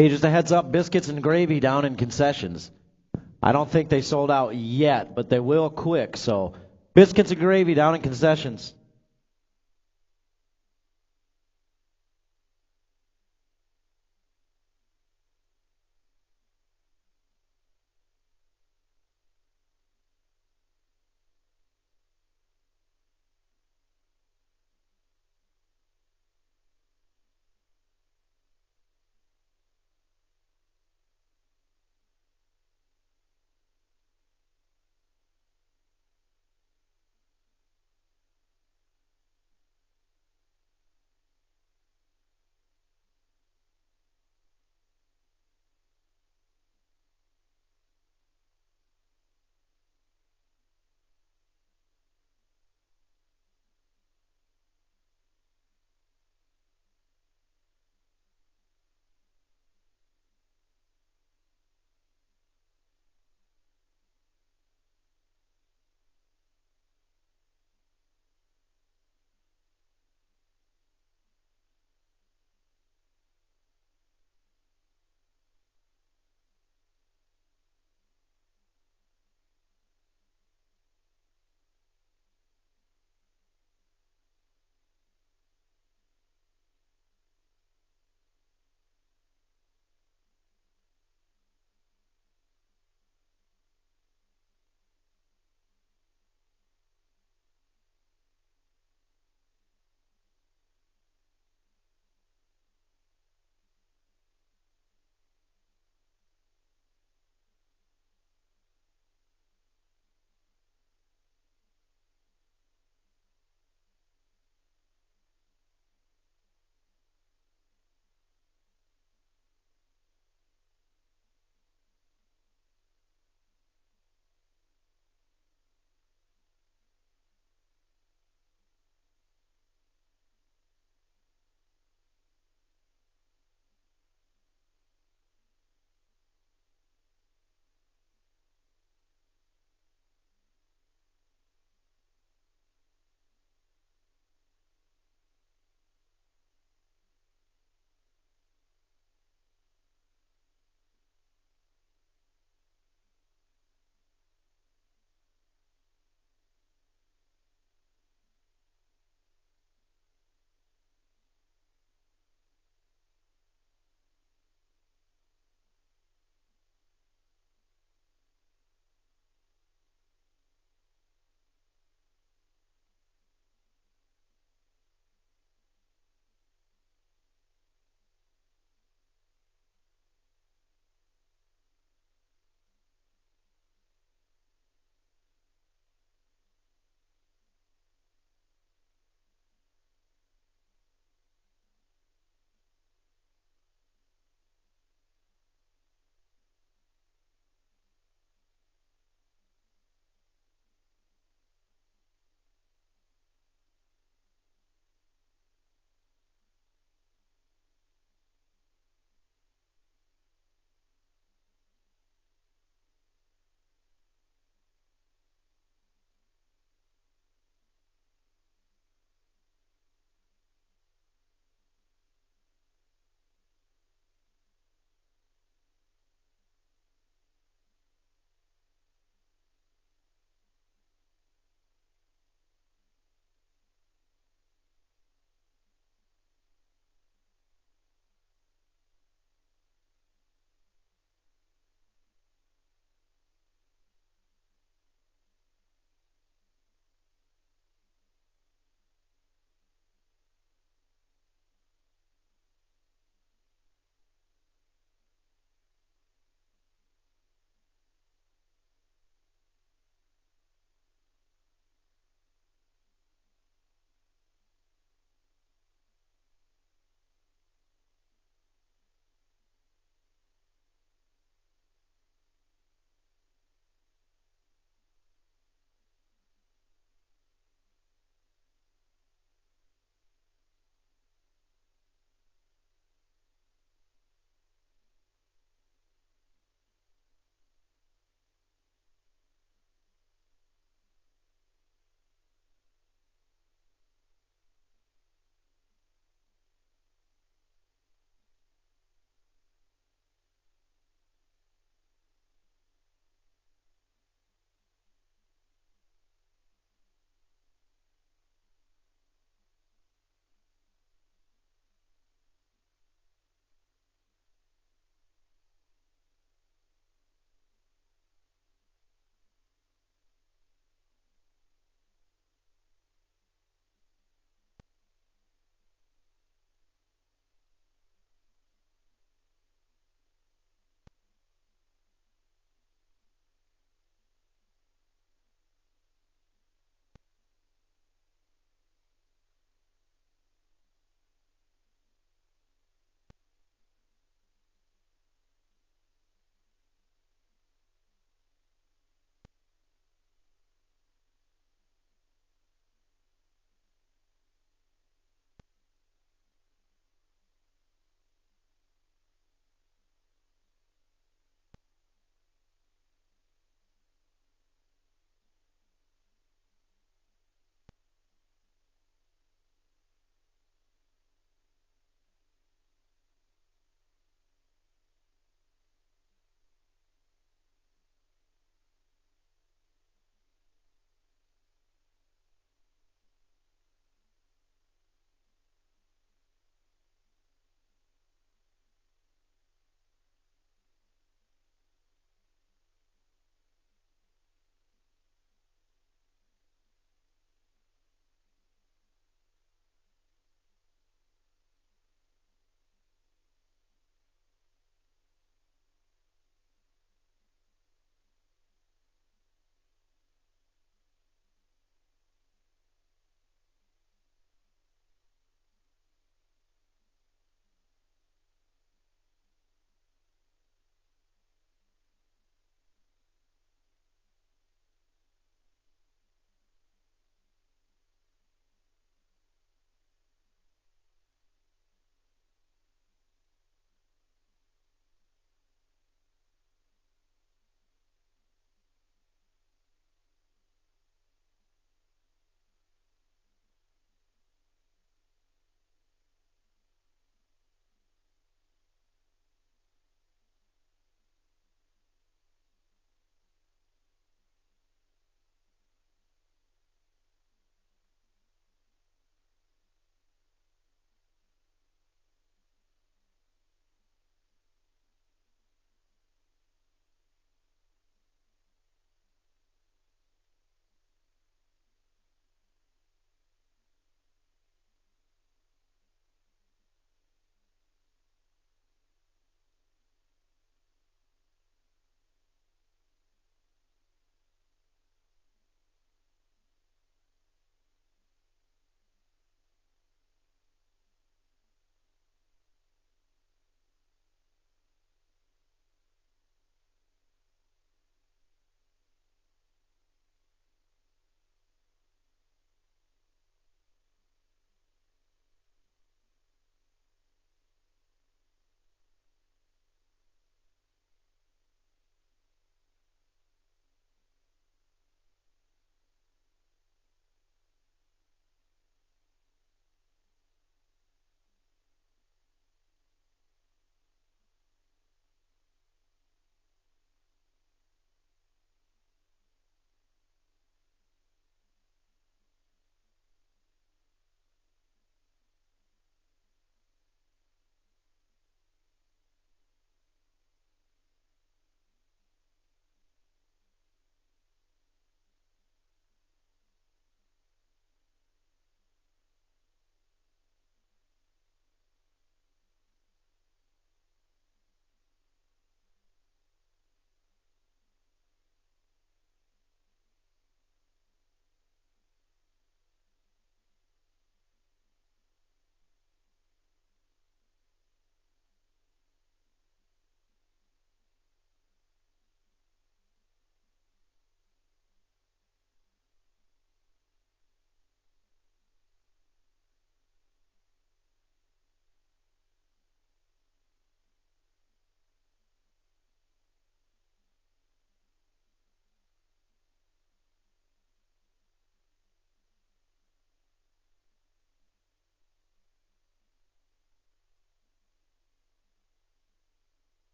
Hey, just a heads up, biscuits and gravy down in concessions. I don't think they sold out yet, but they will quick, so biscuits and gravy down in concessions.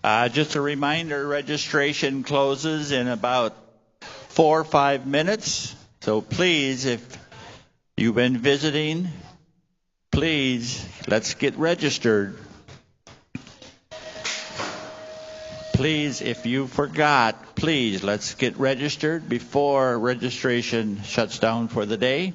Just a reminder, registration closes in about 4 or 5 minutes. So please, if you've been visiting, please, let's get registered. Please, if you forgot, please, let's get registered before registration shuts down for the day.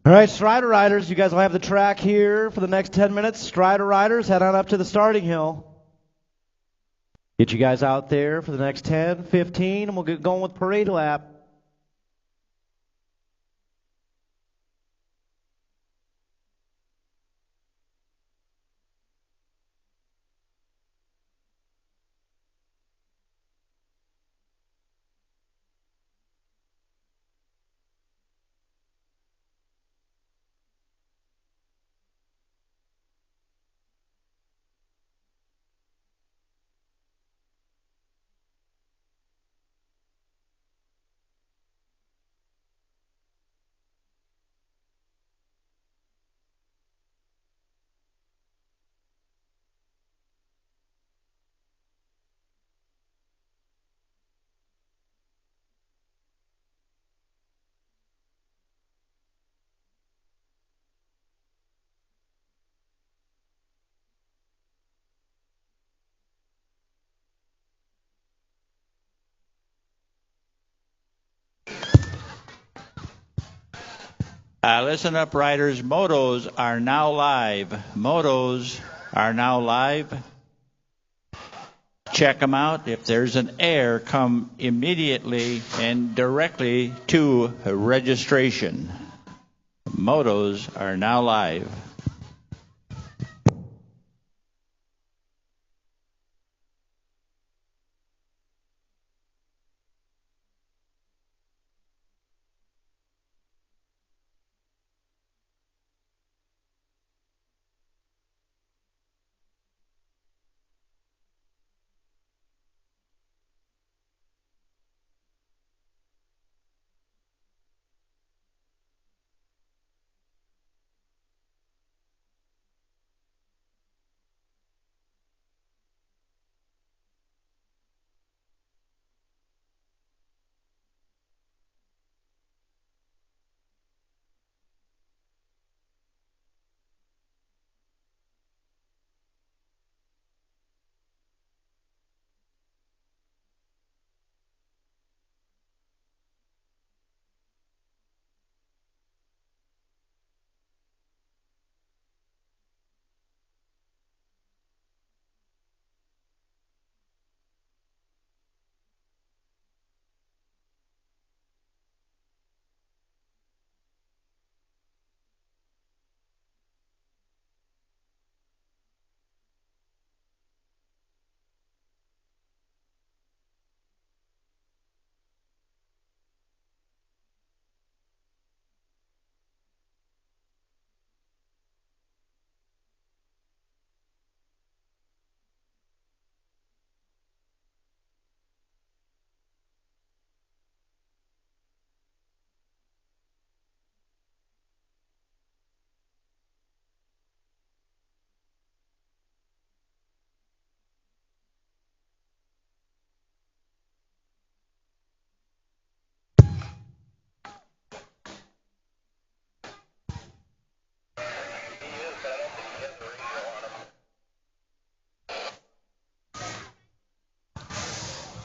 All right, Strider Riders, you guys will have the track here for the next 10 minutes. Strider Riders, head on up to the starting hill. Get you guys out there for the next 10, 15, and we'll get going with parade lap. Listen up, riders. Motos are now live. Motos are now live. Check them out. If there's an error, come immediately and directly to registration. Motos are now live.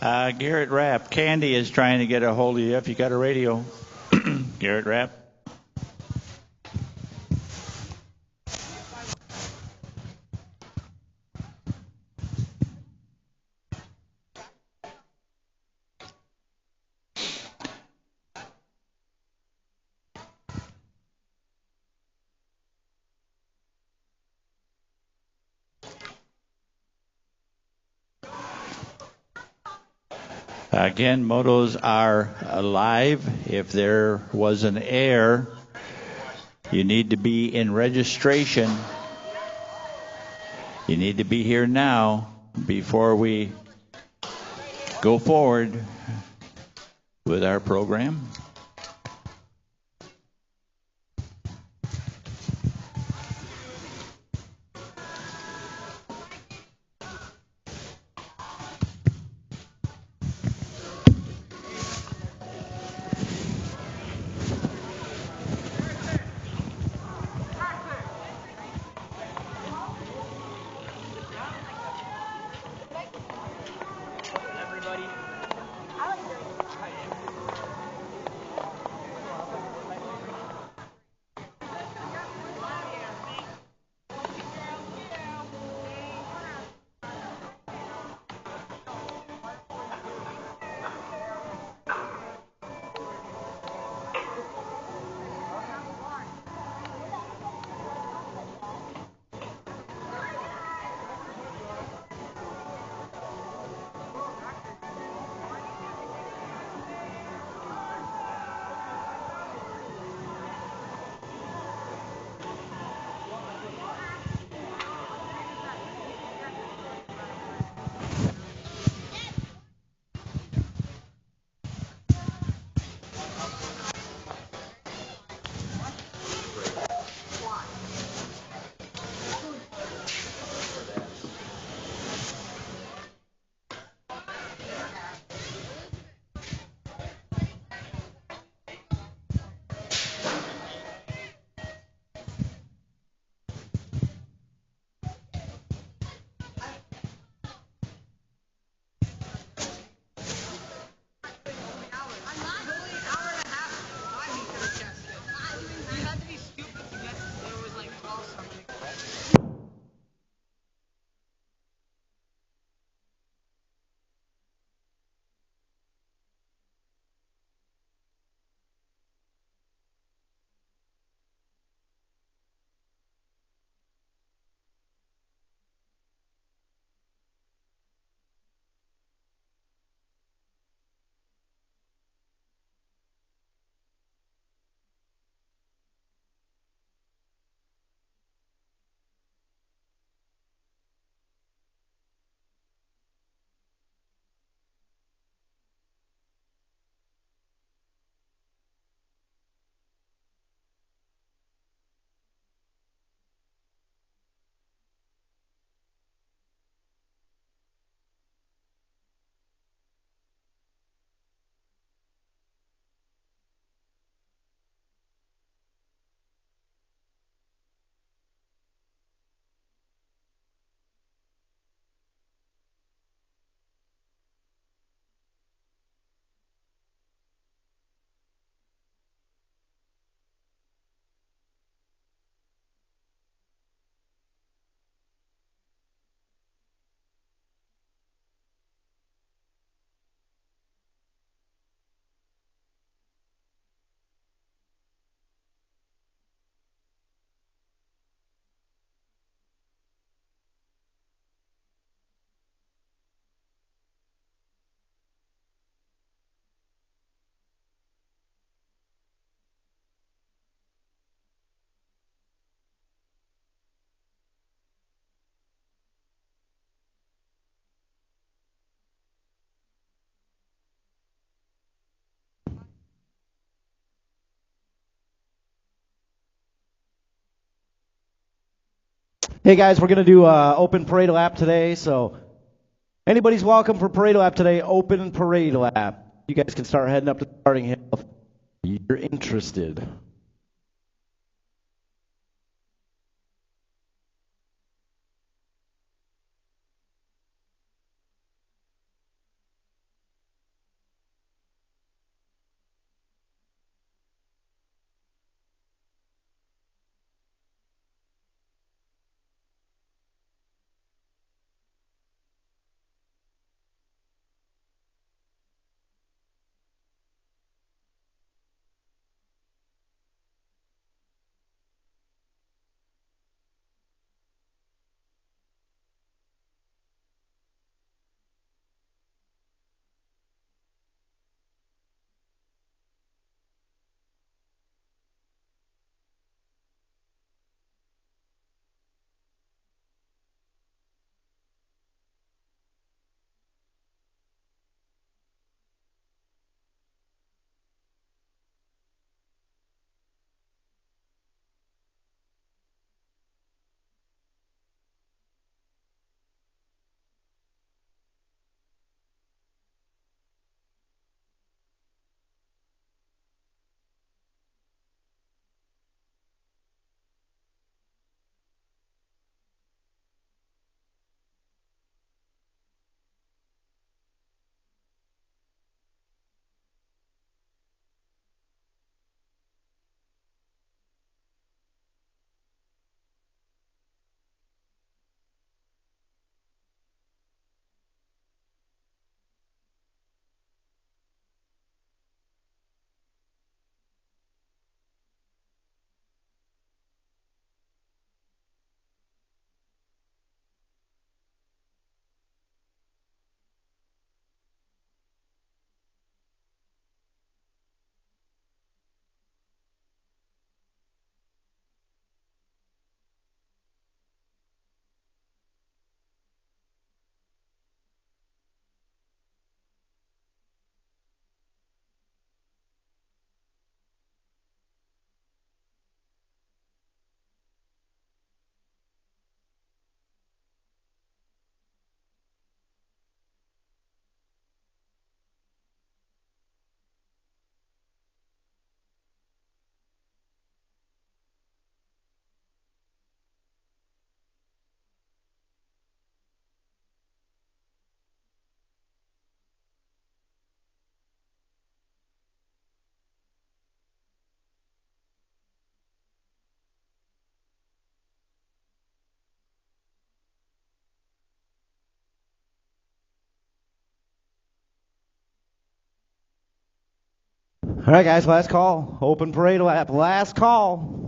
Garrett Rapp, Candy is trying to get a hold of you if you got a radio. Garrett Rapp. Again, motos are live. If there was an error, you need to be in registration. You need to be here now before we go forward with our program. Hey guys, we're gonna do open parade lap today, so anybody's welcome for parade lap today. Open parade lap. You guys can start heading up to the starting hill if you're interested. All right, guys, last call. Open parade lap. Last call.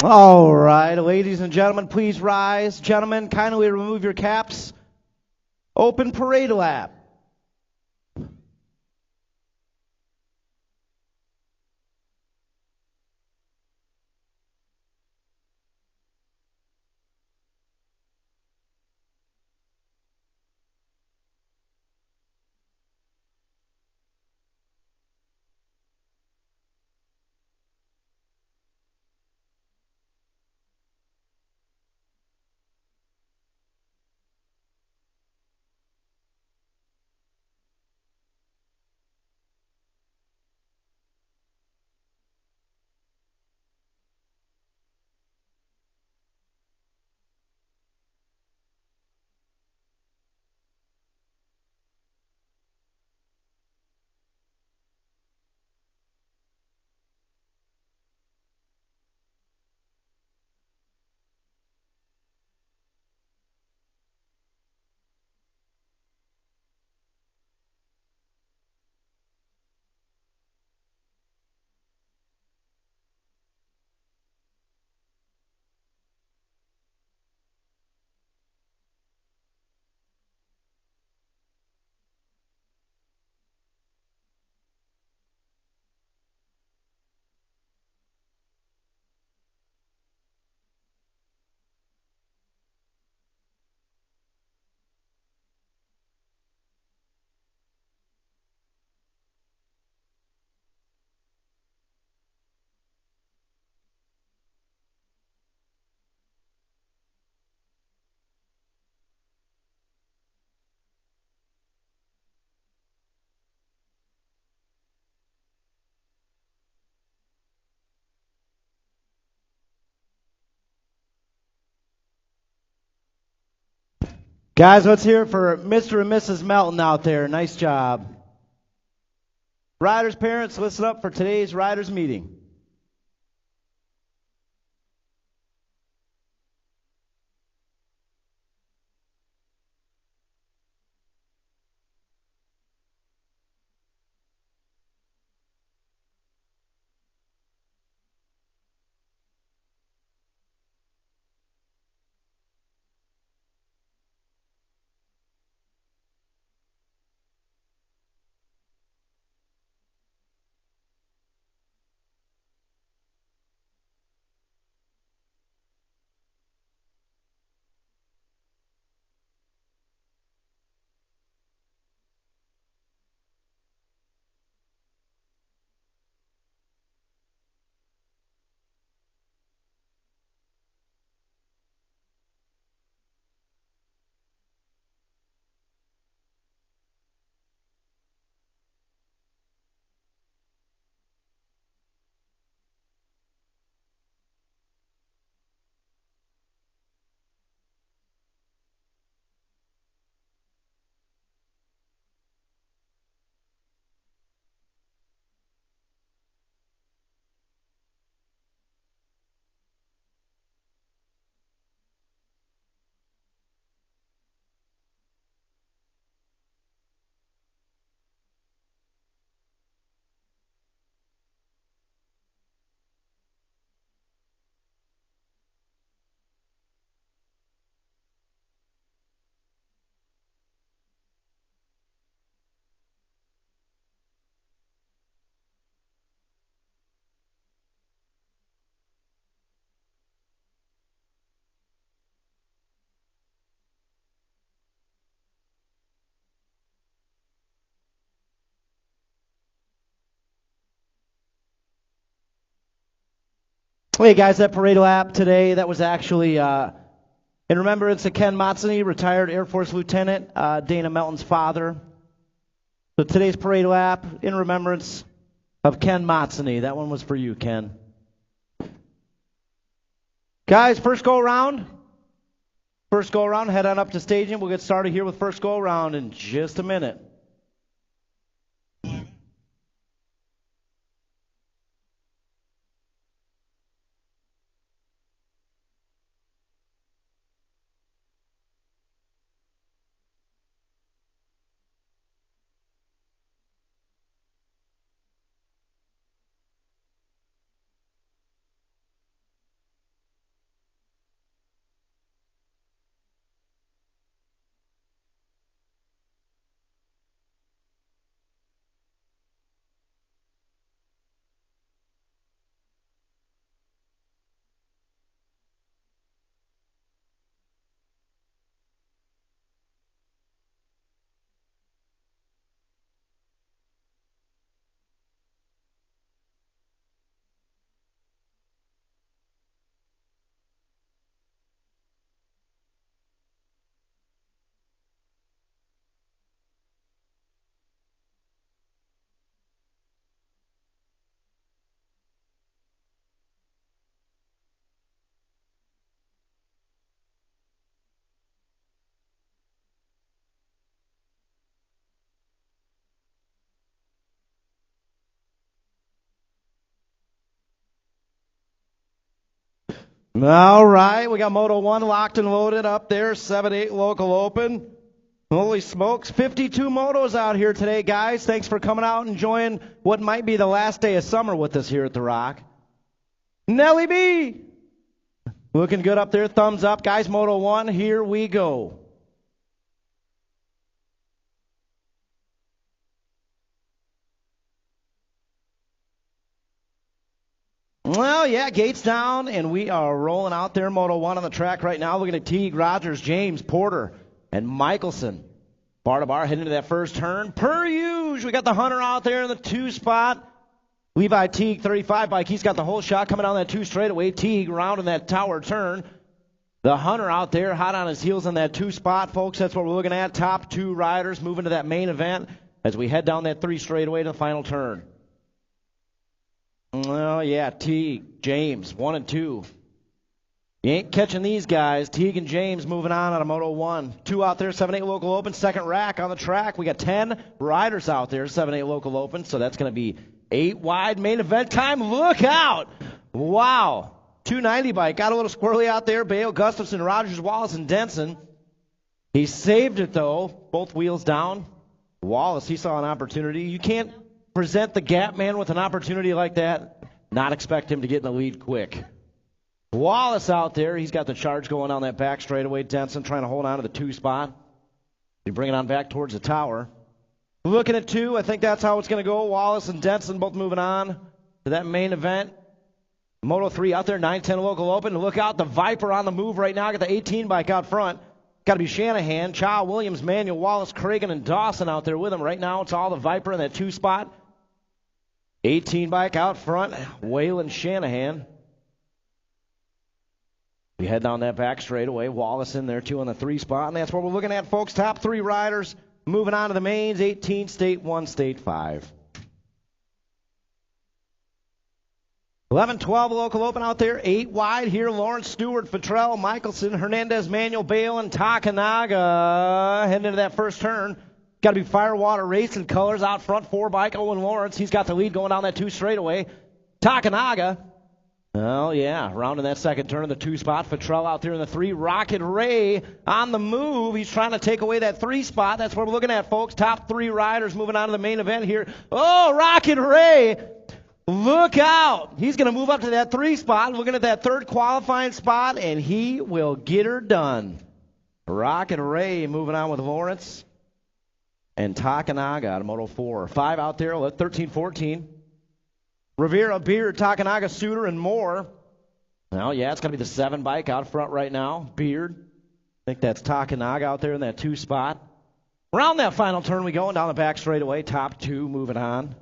All right, ladies and gentlemen, please rise. Gentlemen, kindly remove your caps. Open parade lap. Guys, let's hear it for Mr. and Mrs. Melton out there. Nice job. Riders' parents, listen up for today's riders' meeting. Hey guys, that parade lap today, that was actually in remembrance of Ken Motzeny, retired Air Force Lieutenant, Dana Melton's father. So today's parade lap in remembrance of Ken Motzeny. That one was for you, Ken. Guys, first go around. First go around, head on up to staging. We'll get started here with first go around in just a minute. All right, we got Moto 1 locked and loaded up there, 7-8 local open. Holy smokes, 52 motos out here today, guys. Thanks for coming out and enjoying what might be the last day of summer with us here at the Rock. Nelly B, looking good up there, thumbs up. Guys, Moto 1, here we go. Well, yeah, gates down, and we are rolling out there. Moto 1 on the track right now. Looking at Teague, Rogers, James, Porter, and Michelson. Bar to bar, heading into that first turn. Per usual, we got the Hunter out there in the 2 spot. Levi Teague, 35 bike. He's got the whole shot coming down that 2 straightaway. Teague rounding that tower turn. The Hunter out there, hot on his heels in that 2 spot, folks. That's what we're looking at. Top 2 riders moving to that main event as we head down that 3 straightaway to the final turn. Well, yeah, Teague, James, 1 and 2. You ain't catching these guys. Teagan James moving on out of Moto 1. 2 out there, 7-8 local open. Second rack on the track. We got 10 riders out there, 7-8 local open. So that's going to be 8 wide main event time. Look out. Wow. 290 bike. Got a little squirrely out there. Bale, Gustafson, Rogers, Wallace, and Denson. He saved it, though. Both wheels down. Wallace, he saw an opportunity. You can't present the gap man with an opportunity like that. Not expect him to get in the lead quick. Wallace out there. He's got the charge going on that back straightaway. Denson trying to hold on to the 2 spot. They bring it on back towards the tower. Looking at 2. I think that's how it's going to go. Wallace and Denson both moving on to that main event. Moto 3 out there, 9-10 local open. Look out, the Viper on the move right now. Got the 18 bike out front. Got to be Shanahan, Chow, Williams, Manuel, Wallace, Cragen, and Dawson out there with him. Right now it's all the Viper in that 2 spot. 18 bike out front, Waylon Shanahan. We head down that back straightaway. Wallace in there, 2 on the 3 spot. And that's what we're looking at, folks. Top 3 riders moving on to the mains. 18, State 1, State 5. 11-12 local open out there. 8 wide here. Lawrence, Stewart, Fattrell, Michelson, Hernandez, Manuel, Bale, and Takanaga heading into that first turn. Got to be Firewater Racing colors out front. 4 bike. Owen Lawrence. He's got the lead going down that 2 straightaway. Takanaga. Oh, yeah. Rounding that second turn in the 2 spot. Fattrell out there in the 3. Rocket Ray on the move. He's trying to take away that 3 spot. That's what we're looking at, folks. Top 3 riders moving on to the main event here. Oh, Rocket Ray. Look out. He's going to move up to that 3 spot, looking at that 3rd qualifying spot, and he will get her done. Rocket Ray moving on with Lawrence and Takanaga out of Moto 4. 5 out there, 13-14. Rivera, Beard, Takanaga, Suter, and Moore. Well, yeah, it's going to be the 7 bike out front right now. Beard. I think that's Takanaga out there in that 2 spot. Around that final turn we go, and down the back straightaway. Top 2 moving on.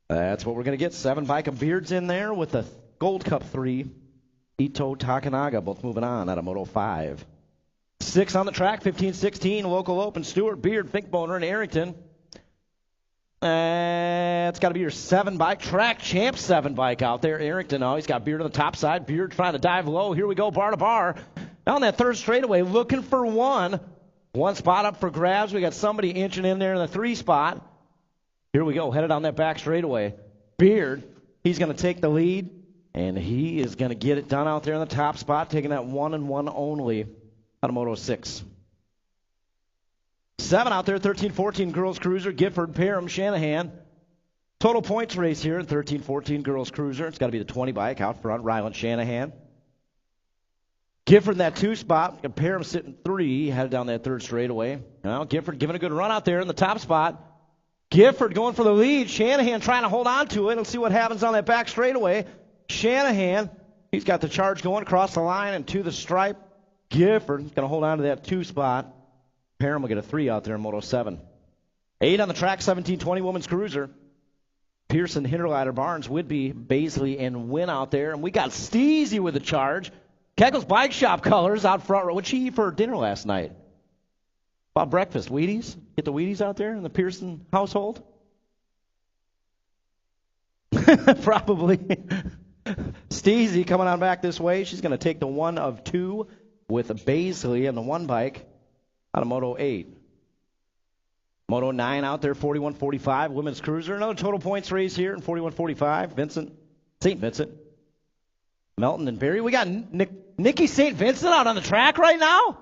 That's what we're going to get. 7 bike of Beards in there with the Gold Cup 3. Ito, Takanaga both moving on out of Moto 5. 6 on the track, 15-16, local open. Stewart, Beard, Finkboner, and Arrington. It's got to be your 7 bike, track champ 7 bike out there. Arrington, he's got Beard on the top side. Beard trying to dive low. Here we go, bar to bar. Down that 3rd straightaway, looking for 1. 1 spot up for grabs. We got somebody inching in there in the 3 spot. Here we go, headed on that back straightaway. Beard, he's going to take the lead, and he is going to get it done out there in the top spot, taking that 1 and 1 only out of Moto 6. 7 out there, 13-14 girls cruiser, Gifford, Parham, Shanahan. Total points race here in 13-14 girls cruiser. It's got to be the 20 bike out front, Ryland Shanahan. Gifford in that 2 spot, Parham sitting 3, headed down that 3rd straightaway. Well, Gifford giving a good run out there in the top spot. Gifford going for the lead. Shanahan trying to hold on to it. Let's see what happens on that back straightaway. Shanahan, he's got the charge going across the line and to the stripe. Gifford going to hold on to that 2 spot. Parham will get a 3 out there in Moto 7. 8 on the track, 17-20 women's cruiser. Pearson, Hinterleiter, Barnes, Whitby, Baisley, and Wynn out there. And we got Steezy with the charge. Keckle's Bike Shop colors out front. What'd she eat for dinner last night? About breakfast, Wheaties? Get the Wheaties out there in the Pearson household? Probably. Steezy coming on back this way. She's going to take the 1 of 2 with Baisley and the 1 bike out of Moto 8. Moto 9 out there, 41-45, women's cruiser. Another total points race here in 41-45. St. Vincent. Melton and Barry. We got Nikki St. Vincent out on the track right now?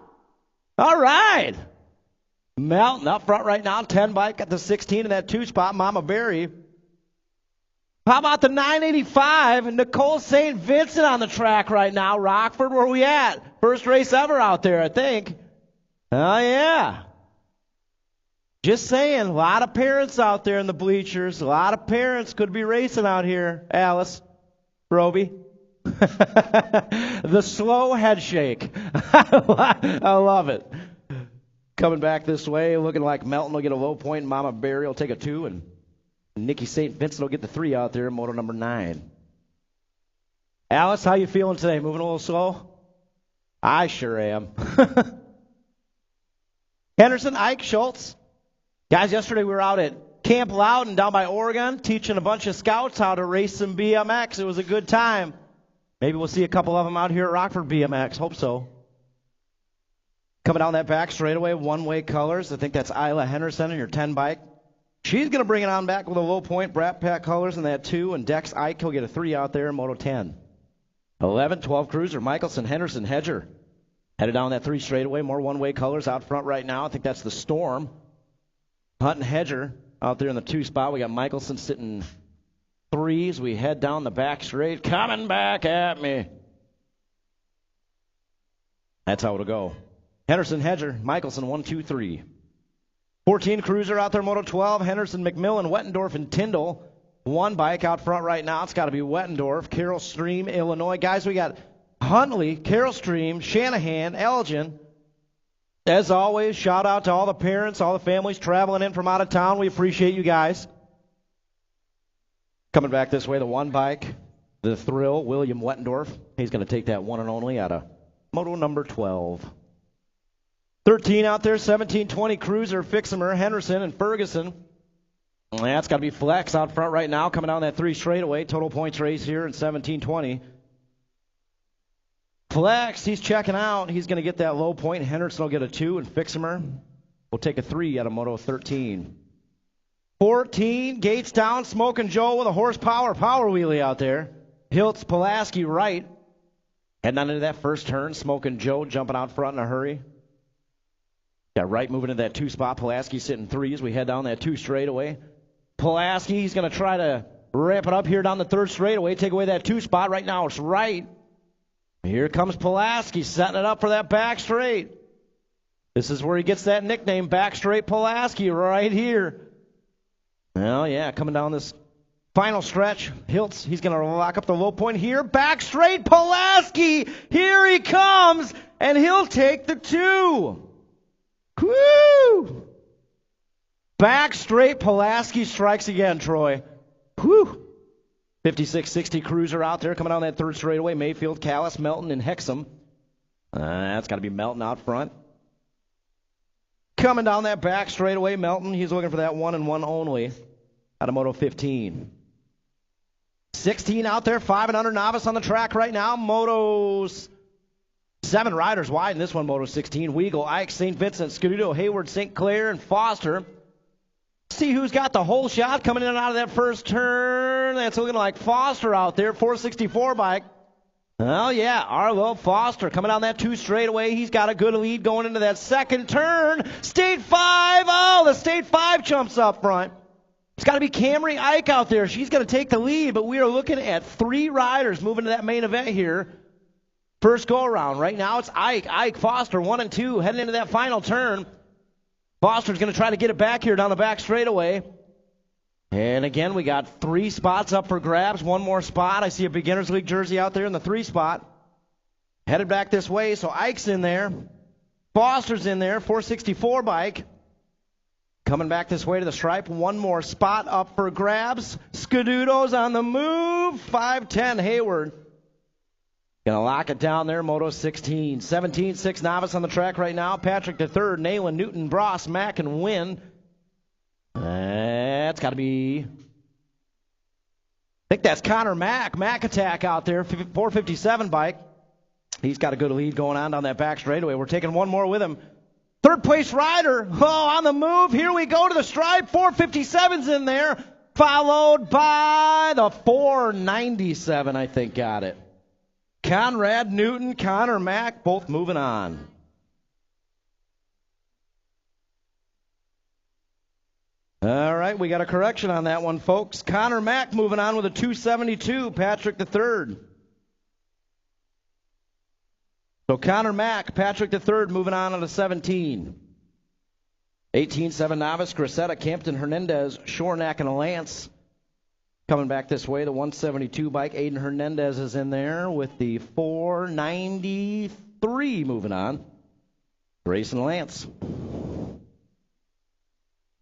All right. Melton up front right now, 10 bike at the 16 in that 2 spot, Mama Berry. How about the 985 and Nicole St. Vincent on the track right now? Rockford, where we at? First race ever out there, I think. Oh, yeah. Just saying, a lot of parents out there in the bleachers. A lot of parents could be racing out here. Alice, Roby. The slow head shake. I love it. Coming back this way, looking like Melton will get a low point. Mama Berry will take a 2, and Nikki St. Vincent will get the 3 out there in moto number 9. Alice, how you feeling today? Moving a little slow? I sure am. Henderson, Ike, Schultz. Guys, yesterday we were out at Camp Loudon down by Oregon teaching a bunch of scouts how to race some BMX. It was a good time. Maybe we'll see a couple of them out here at Rockford BMX. Hope so. Coming down that back straightaway, one-way colors. I think that's Isla Henderson in your 10 bike. She's going to bring it on back with a low point. Brat Pack colors in that 2. And Dex Ike, he'll get a 3 out there in Moto 10. 11, 12 cruiser, Michelson, Henderson, Hedger. Headed down that 3 straightaway. More one-way colors out front right now. I think that's the Storm. Hunt and Hedger out there in the 2 spot. We got Michelson sitting 3s. We head down the back straight. Coming back at me. That's how it'll go. Henderson, Hedger, Michelson, 1, 2, 3. 14 cruiser out there, Moto 12. Henderson, McMillan, Wettendorf, and Tyndall. 1 bike out front right now. It's got to be Wettendorf. Carroll Stream, Illinois. Guys, we got Huntley, Carroll Stream, Shanahan, Elgin. As always, shout out to all the parents, all the families traveling in from out of town. We appreciate you guys. Coming back this way, the 1 bike, the Thrill, William Wettendorf. He's going to take that one and only out of Moto number 12. 13 out there, 17-20 cruiser, Fixamer, Henderson, and Ferguson. That's got to be Flex out front right now, coming down that 3 straightaway. Total points race here in 17-20. Flex, he's checking out. He's going to get that low point. Henderson will get a 2, and Fixamer will take a 3 out of Moto 13. 14, Gates down, Smokin' Joe with a horsepower power wheelie out there. Hiltz, Pulaski right. Heading on into that first turn, Smokin' Joe jumping out front in a hurry. Got Wright moving into that 2 spot. Pulaski sitting 3s. We head down that 2 straightaway. Pulaski, he's going to try to ramp it up here down the 3rd straightaway. Take away that 2 spot. Right now it's Wright. Here comes Pulaski setting it up for that back straight. This is where he gets that nickname, back straight Pulaski, right here. Well, yeah, coming down this final stretch. Hiltz, he's going to lock up the low point here. Back straight Pulaski. Here he comes, and he'll take the 2. Woo! Back straight, Pulaski strikes again, Troy. Woo! 56-60 cruiser out there coming down that 3rd straightaway. Mayfield, Callis, Melton, and Hexham. That's got to be Melton out front. Coming down that back straightaway, Melton. He's looking for that 1 and 1 only out of Moto 15. 16 out there, 5 and under novice on the track right now. Motos 7 riders wide in this one, Moto 16. Weagle, Ike, St. Vincent, Scuduto, Hayward, St. Clair, and Foster. See who's got the whole shot coming in and out of that first turn. That's looking like Foster out there, 464 bike. Oh, yeah, Arlo Foster coming down that 2 straightaway. He's got a good lead going into that second turn. State 5. Oh, the State 5 jumps up front. It's got to be Camry Ike out there. She's going to take the lead, but we are looking at 3 riders moving to that main event here. First go-around. Right now it's Ike, Foster, 1 and 2, heading into that final turn. Foster's going to try to get it back here down the back straightaway. And again, we got 3 spots up for grabs. 1 more spot. I see a Beginners League jersey out there in the 3 spot. Headed back this way, so Ike's in there. Foster's in there, 464 bike. Coming back this way to the stripe. 1 more spot up for grabs. Scuduto's on the move. 5'10", Hayward. Gonna lock it down there, Moto 16. 17-6 novice on the track right now. Patrick III, Nayland, Newton, Bross, Mack, and Wynn. That's got to be... I think that's Connor Mack. Mack attack out there, 457 bike. He's got a good lead going on down that back straightaway. We're taking 1 more with him. 3rd place rider. Oh, on the move. Here we go to the stripe. 457's in there. Followed by the 497, I think, got it. Conrad Newton, Connor Mack, both moving on. All right, we got a correction on that one, folks. Connor Mack moving on with a 272, Patrick III. So Connor Mack, Patrick III moving on a 17. 18-7 novice, Grisetta, Campton, Hernandez, Shornack, and Alance. Coming back this way, the 172 bike, Aiden Hernandez is in there with the 493 moving on. Grayson Lance.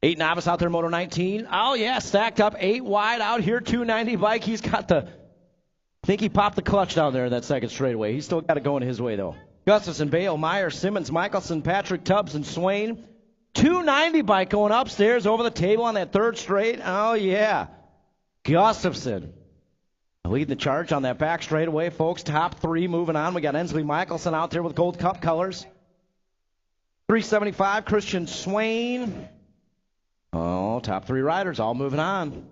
8 novice out there, Moto 19. Oh, yeah, stacked up 8 wide out here, 290 bike. He's got the, I think he popped the clutch down there in that 2nd straightaway. He's still got it going his way, though. Gustafson, Bale, Meyer, Simmons, Michelson, Patrick, Tubbs, and Swain. 290 bike going upstairs over the table on that 3rd straight. Oh, yeah. Gustafson. Leading the charge on that back straightaway, folks. Top three moving on. We got Ensley Michelson out there with Gold Cup colors. 375, Christian Swain. Oh, top three riders all moving on.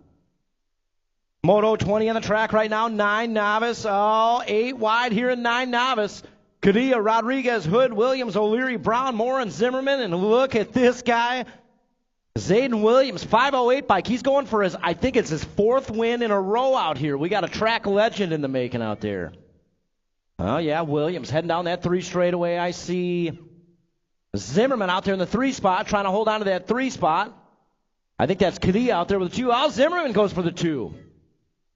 Moto 20 on the track right now. 9 novice. Oh, 8 wide here in 9 novice. Cadilla, Rodriguez, Hood, Williams, O'Leary, Brown, Moore, and Zimmerman. And look at this guy, Zayden Williams, 508 bike. He's going for his, I think it's his 4th win in a row out here. We got a track legend in the making out there. Oh, yeah, Williams heading down that 3 straightaway. I see Zimmerman out there in the 3 spot, trying to hold on to that 3 spot. I think that's Cadilla out there with the 2. Oh, Zimmerman goes for the 2.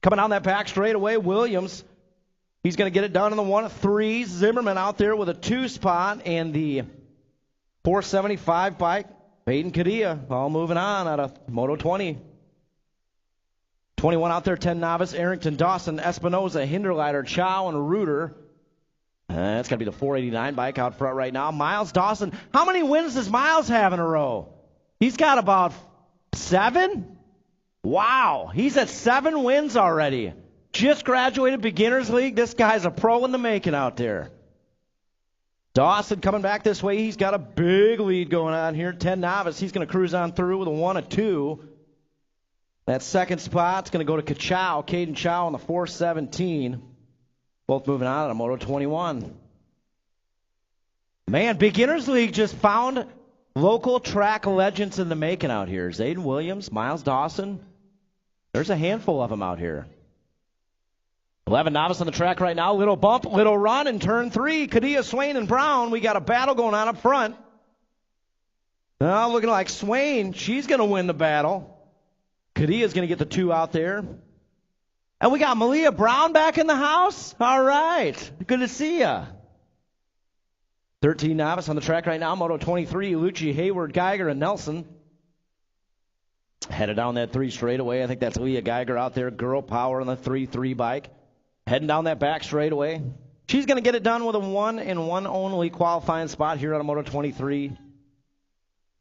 Coming down that back straightaway, Williams. He's going to get it done in the 1 of 3. Zimmerman out there with a 2 spot, and the 475 bike, Peyton Cadilla, all moving on out of Moto 20. 21 out there, 10 novice, Arrington, Dawson, Espinoza, Hinderleiter, Chow, and Reuter. That's going to be the 489 bike out front right now. Miles Dawson. How many wins does Miles have in a row? He's got about 7? Wow. He's at 7 wins already. Just graduated Beginners League. This guy's a pro in the making out there. Dawson coming back this way. He's got a big lead going on here. 10 novice. He's going to cruise on through with a 1 of 2. That 2nd spot's going to go to Kachow, Caden Chow on the 417. Both moving on a Moto 21. Man, Beginners League just found local track legends in the making out here. Zayden Williams, Miles Dawson. There's a handful of them out here. 11 novice on the track right now. Little bump, little run in turn 3. Cadilla, Swain, and Brown. We got a battle going on up front. Now looking like Swain. She's going to win the battle. Cadilla's going to get the 2 out there. And we got Malia Brown back in the house. All right. Good to see ya. 13 novice on the track right now. Moto 23. Lucci, Hayward, Geiger, and Nelson. Headed down that 3 straightaway. I think that's Leah Geiger out there. Girl power on the 3-3 bike. Heading down that back straightaway. She's going to get it done with a 1 and 1 only qualifying spot here on a Moto 23.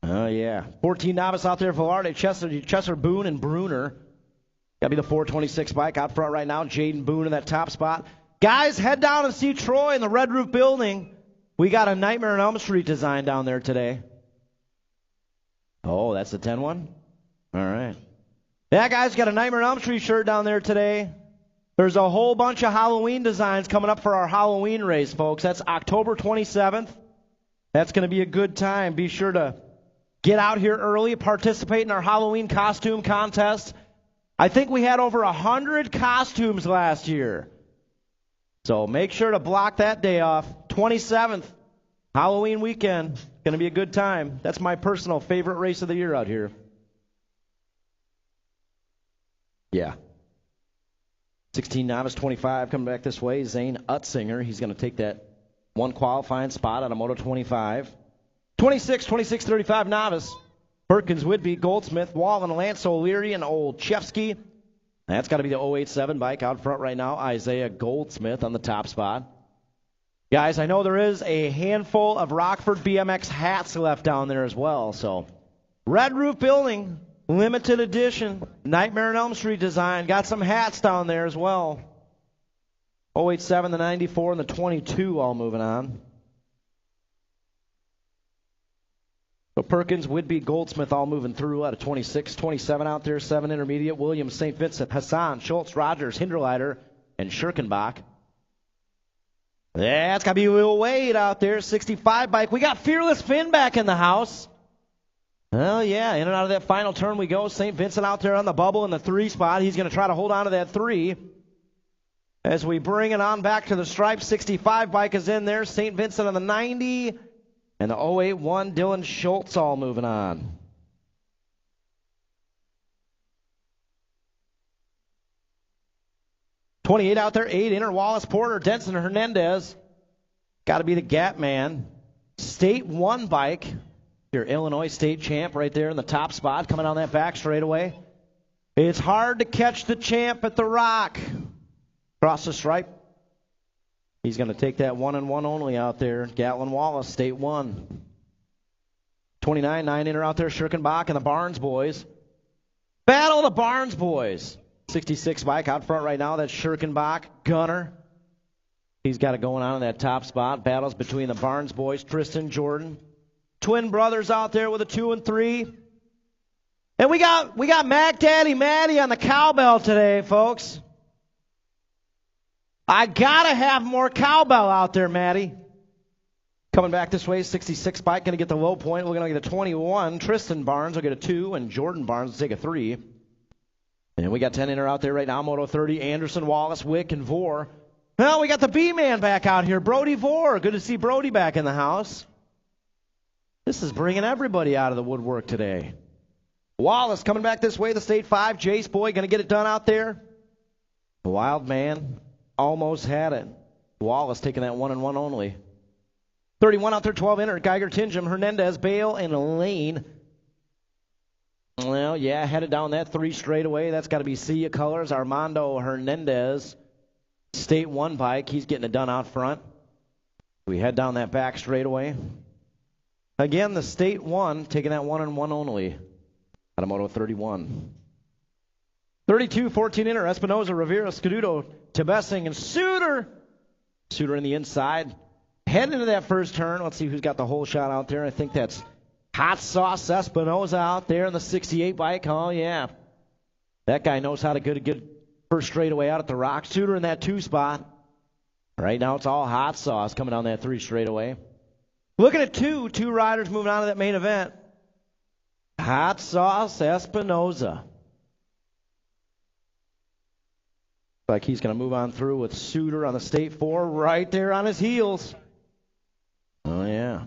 Oh, yeah. 14 novice out there. Velarde, Chesser, Boone, and Bruner. Got to be the 426 bike out front right now. Jaden Boone in that top spot. Guys, head down and see Troy in the Red Roof building. We got a Nightmare on Elm Street design down there today. Oh, that's the 10 one? All right. Yeah, guys, got a Nightmare on Elm Street shirt down there today. There's a whole bunch of Halloween designs coming up for our Halloween race, folks. That's October 27th. That's going to be a good time. Be sure to get out here early, participate in our Halloween costume contest. I think we had over 100 costumes last year. So make sure to block that day off. 27th, Halloween weekend. Going to be a good time. That's my personal favorite race of the year out here. Yeah. 16 novice, 25 coming back this way. Zane Utzinger. He's going to take that 1 qualifying spot out of Moto 25. 26, 35 novice. Perkins, Whitby, Goldsmith, Wallen, Lance O'Leary, and Olszewski. That's got to be the 087 bike out front right now. Isaiah Goldsmith on the top spot. Guys, I know there is a handful of Rockford BMX hats left down there as well. So, Red Roof Building. Limited edition, Nightmare on Elm Street design. Got some hats down there as well. 087, the 94, and the 22 all moving on. So Perkins, Whitby, Goldsmith all moving through out of 26, 27 out there, 7 intermediate. Williams, St. Vincent, Hassan, Schultz, Rogers, Hinderleiter, and Schirkenbach. That's got to be Lil Wade out there, 65 bike. We got Fearless Finn back in the house. Oh, yeah, in and out of that final turn we go. St. Vincent out there on the bubble in the 3 spot. He's going to try to hold on to that 3. As we bring it on back to the stripe, 65 bike is in there. St. Vincent on the 90. And the 081, Dylan Schultz all moving on. .28 out there, 8 inner. Wallace, Porter, Denson, Hernandez. Got to be the gap man. State 1 bike. Your Illinois state champ right there in the top spot, coming on that back straightaway. It's hard to catch the champ at the Rock. Across the stripe. He's going to take that 1 and 1 only out there. Gatlin Wallace, state 1. 29, 9 inner out there, Schirkenbach and the Barnes boys. Battle of the Barnes boys. 66 bike out front right now. That's Schirkenbach, Gunner. He's got it going on in that top spot. Battles between the Barnes boys, Tristan, Jordan. Twin brothers out there with a 2 and 3. And we got Mac Daddy Matty on the cowbell today, folks. I gotta have more cowbell out there, Matty. Coming back this way, 66 bike, gonna get the low point. We're gonna get a 21. Tristan Barnes will get a 2, and Jordan Barnes will take a 3. And we got 10 inner out there right now. Moto 30, Anderson, Wallace, Wick, and Vore. Well, we got the B-man back out here, Brody Vore. Good to see Brody back in the house. This is bringing everybody out of the woodwork today. Wallace coming back this way, the State 5. Jace Boy going to get it done out there. The Wild Man almost had it. Wallace taking that 1 and 1 only. 31 out there, 12 inner. Geiger, Tingham, Hernandez, Bale, and Lane. Well, yeah, headed down that 3 straightaway. That's got to be Sia Colors. Armando Hernandez, State 1 bike. He's getting it done out front. We head down that back straightaway. Again, the State 1 taking that 1 and 1 only. Out of Moto 31. 32, 14 inner. Espinoza, Rivera, Scuduto, Tebessing, and Suter. Suter in the inside. Heading into that first turn. Let's see who's got the whole shot out there. I think that's Hot Sauce Espinoza out there in the 68 bike. Oh, yeah. That guy knows how to get a good first straightaway out at the rock. Suter in that 2 spot. Right now it's all Hot Sauce coming down that 3 straightaway. Looking at two riders moving on to that main event. Hot Sauce Espinoza. Like he's going to move on through with Suter on the State 4 right there on his heels. Oh, yeah.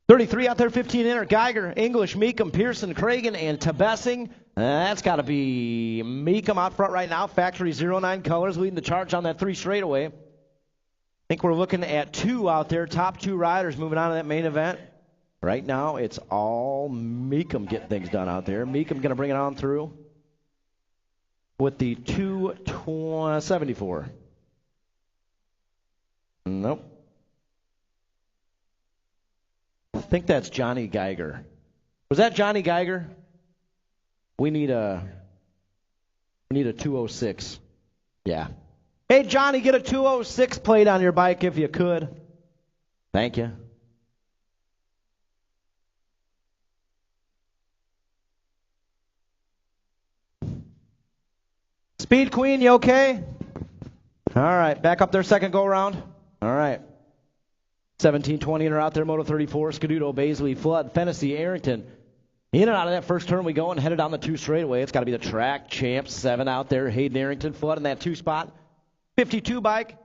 33 out there, 15 inner. Geiger, English, Meekum, Pearson, Cragen, and Tebessing. That's got to be Meekum out front right now. Factory 09 colors leading the charge on that 3 straightaway. I think we're looking at 2 out there, top 2 riders moving on to that main event. Right now, it's all Meekum getting things done out there. Meekum going to bring it on through with the 274. Nope. I think that's Johnny Geiger. Was that Johnny Geiger? We need a 206. Yeah. Hey, Johnny, get a 206 plate on your bike if you could. Thank you. Speed Queen, you okay? All right, back up there, second go around. All right. 17, 20 are out there, Moto 34, Scuduto, Baisley, Flood, Fennessy, Arrington. In and out of that first turn we go and headed down the 2 straightaway. It's got to be the track champ, 7 out there, Hayden Arrington, Flood in that 2 spot. 52 bike.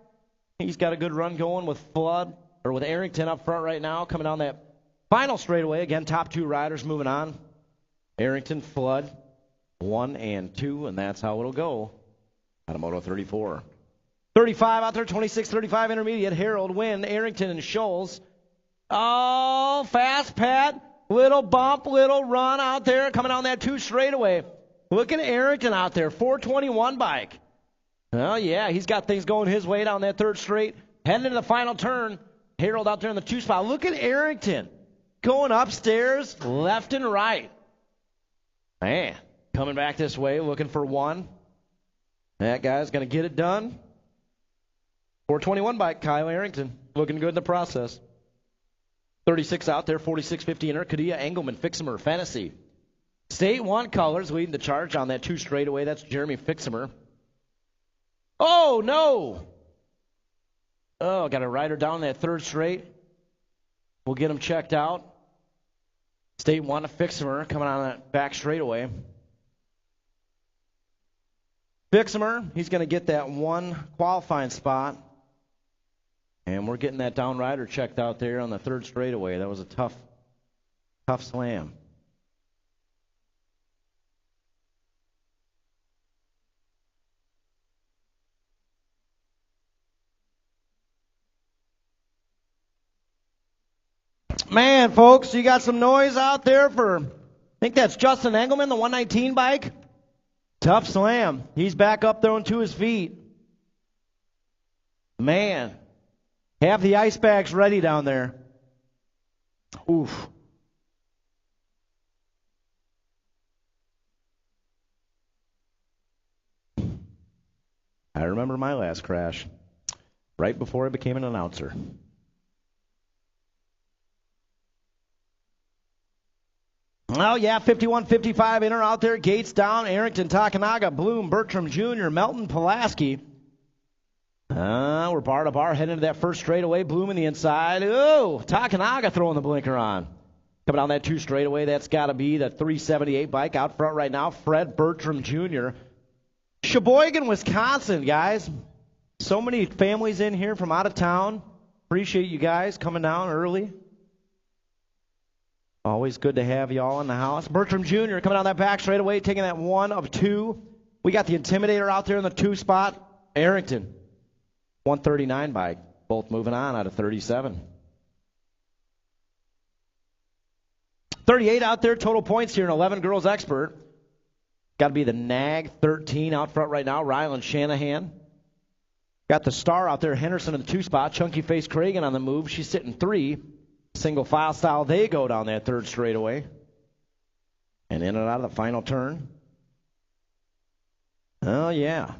He's got a good run going with Flood, or with Arrington up front right now, coming down that final straightaway. Again, top 2 riders moving on. Arrington, Flood, 1 and 2, and that's how it'll go out of Moto 34. 35 out there, 26, 35 intermediate. Harold, Wynn, Arrington, and Scholes. Oh, fast Pat. Little bump, little run out there coming on that 2 straightaway. Look at Arrington out there, 421 bike. Oh, yeah, he's got things going his way down that 3rd straight. Heading into the final turn. Harold out there in the 2 spot. Look at Arrington going upstairs, left and right. Man, coming back this way, looking for 1. That guy's going to get it done. 421 bike, Kyle Arrington. Looking good in the process. 36 out there, 46, 50 inner. Kadia, Engelman, Fixamer, Fantasy. State 1 colors leading the charge on that 2 straightaway. That's Jeremy Fixamer. Oh, no. Oh, got a rider down that 3rd straight. We'll get him checked out. State 1, Fixamer coming on that back straightaway. Fixamer, he's going to get that 1 qualifying spot. And we're getting that down rider checked out there on the 3rd straightaway. That was a tough slam. Man, folks, you got some noise out there for, I think that's Justin Engelman, the 119 bike. Tough slam. He's back up there onto his feet. Man, have the ice bags ready down there. Oof. I remember my last crash, right before I became an announcer. Oh, yeah, 51-55 in or out there. Gates down, Arrington, Takanaga, Bloom, Bertram Jr., Melton, Pulaski. We're bar to bar, heading into that first straightaway. Bloom in the inside. Oh, Takanaga throwing the blinker on. Coming down that 2 straightaway, that's got to be the 378 bike out front right now. Fred Bertram Jr. Sheboygan, Wisconsin, guys. So many families in here from out of town. Appreciate you guys coming down early. Always good to have you all in the house. Bertram Jr. coming down that back straightaway, taking that 1 of 2. We got the Intimidator out there in the 2 spot. Arrington, 139 bike. Both moving on out of 37. 38 out there, total points here in 11 girls expert. Got to be the Nag 13 out front right now, Ryland Shanahan. Got the star out there, Henderson in the 2 spot. Chunky Face Cragen on the move. She's sitting 3. Single file style, they go down that 3rd straightaway. And in and out of the final turn. Oh, yeah.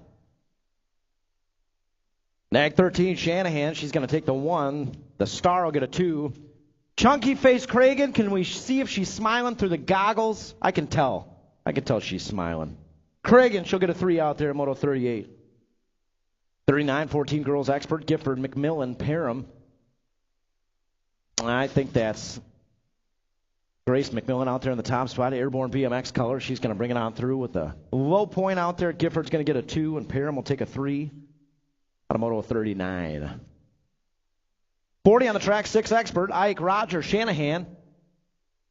Nag 13, Shanahan, she's going to take the 1. The star will get a 2. Chunky Face Cragen, can we see if she's smiling through the goggles? I can tell. I can tell she's smiling. Cragen, she'll get a 3 out there, Moto 38. 39, 14 girls expert, Gifford, McMillan, Parham. I think that's Grace McMillan out there in the top spot, Airborne BMX color. She's going to bring it on through with a low point out there. Gifford's going to get a 2, and Parham will take a 3 out of Moto 39. 40 on the track, 6 expert, Ike, Roger, Shanahan.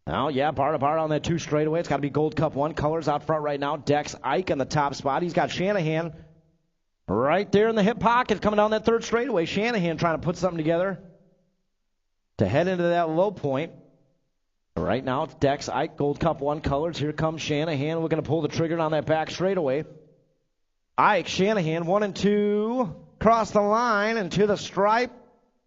Oh, yeah, bar to bar on that 2 straightaway. It's got to be Gold Cup 1 colors out front right now. Dex, Ike in the top spot. He's got Shanahan right there in the hip pocket coming down that 3rd straightaway. Shanahan trying to put something together to head into that low point. Right now it's Dex, Ike, Gold Cup 1 colors. Here comes Shanahan. We're going to pull the trigger on that back straightaway. Ike, Shanahan, 1 and 2. Cross the line and to the stripe.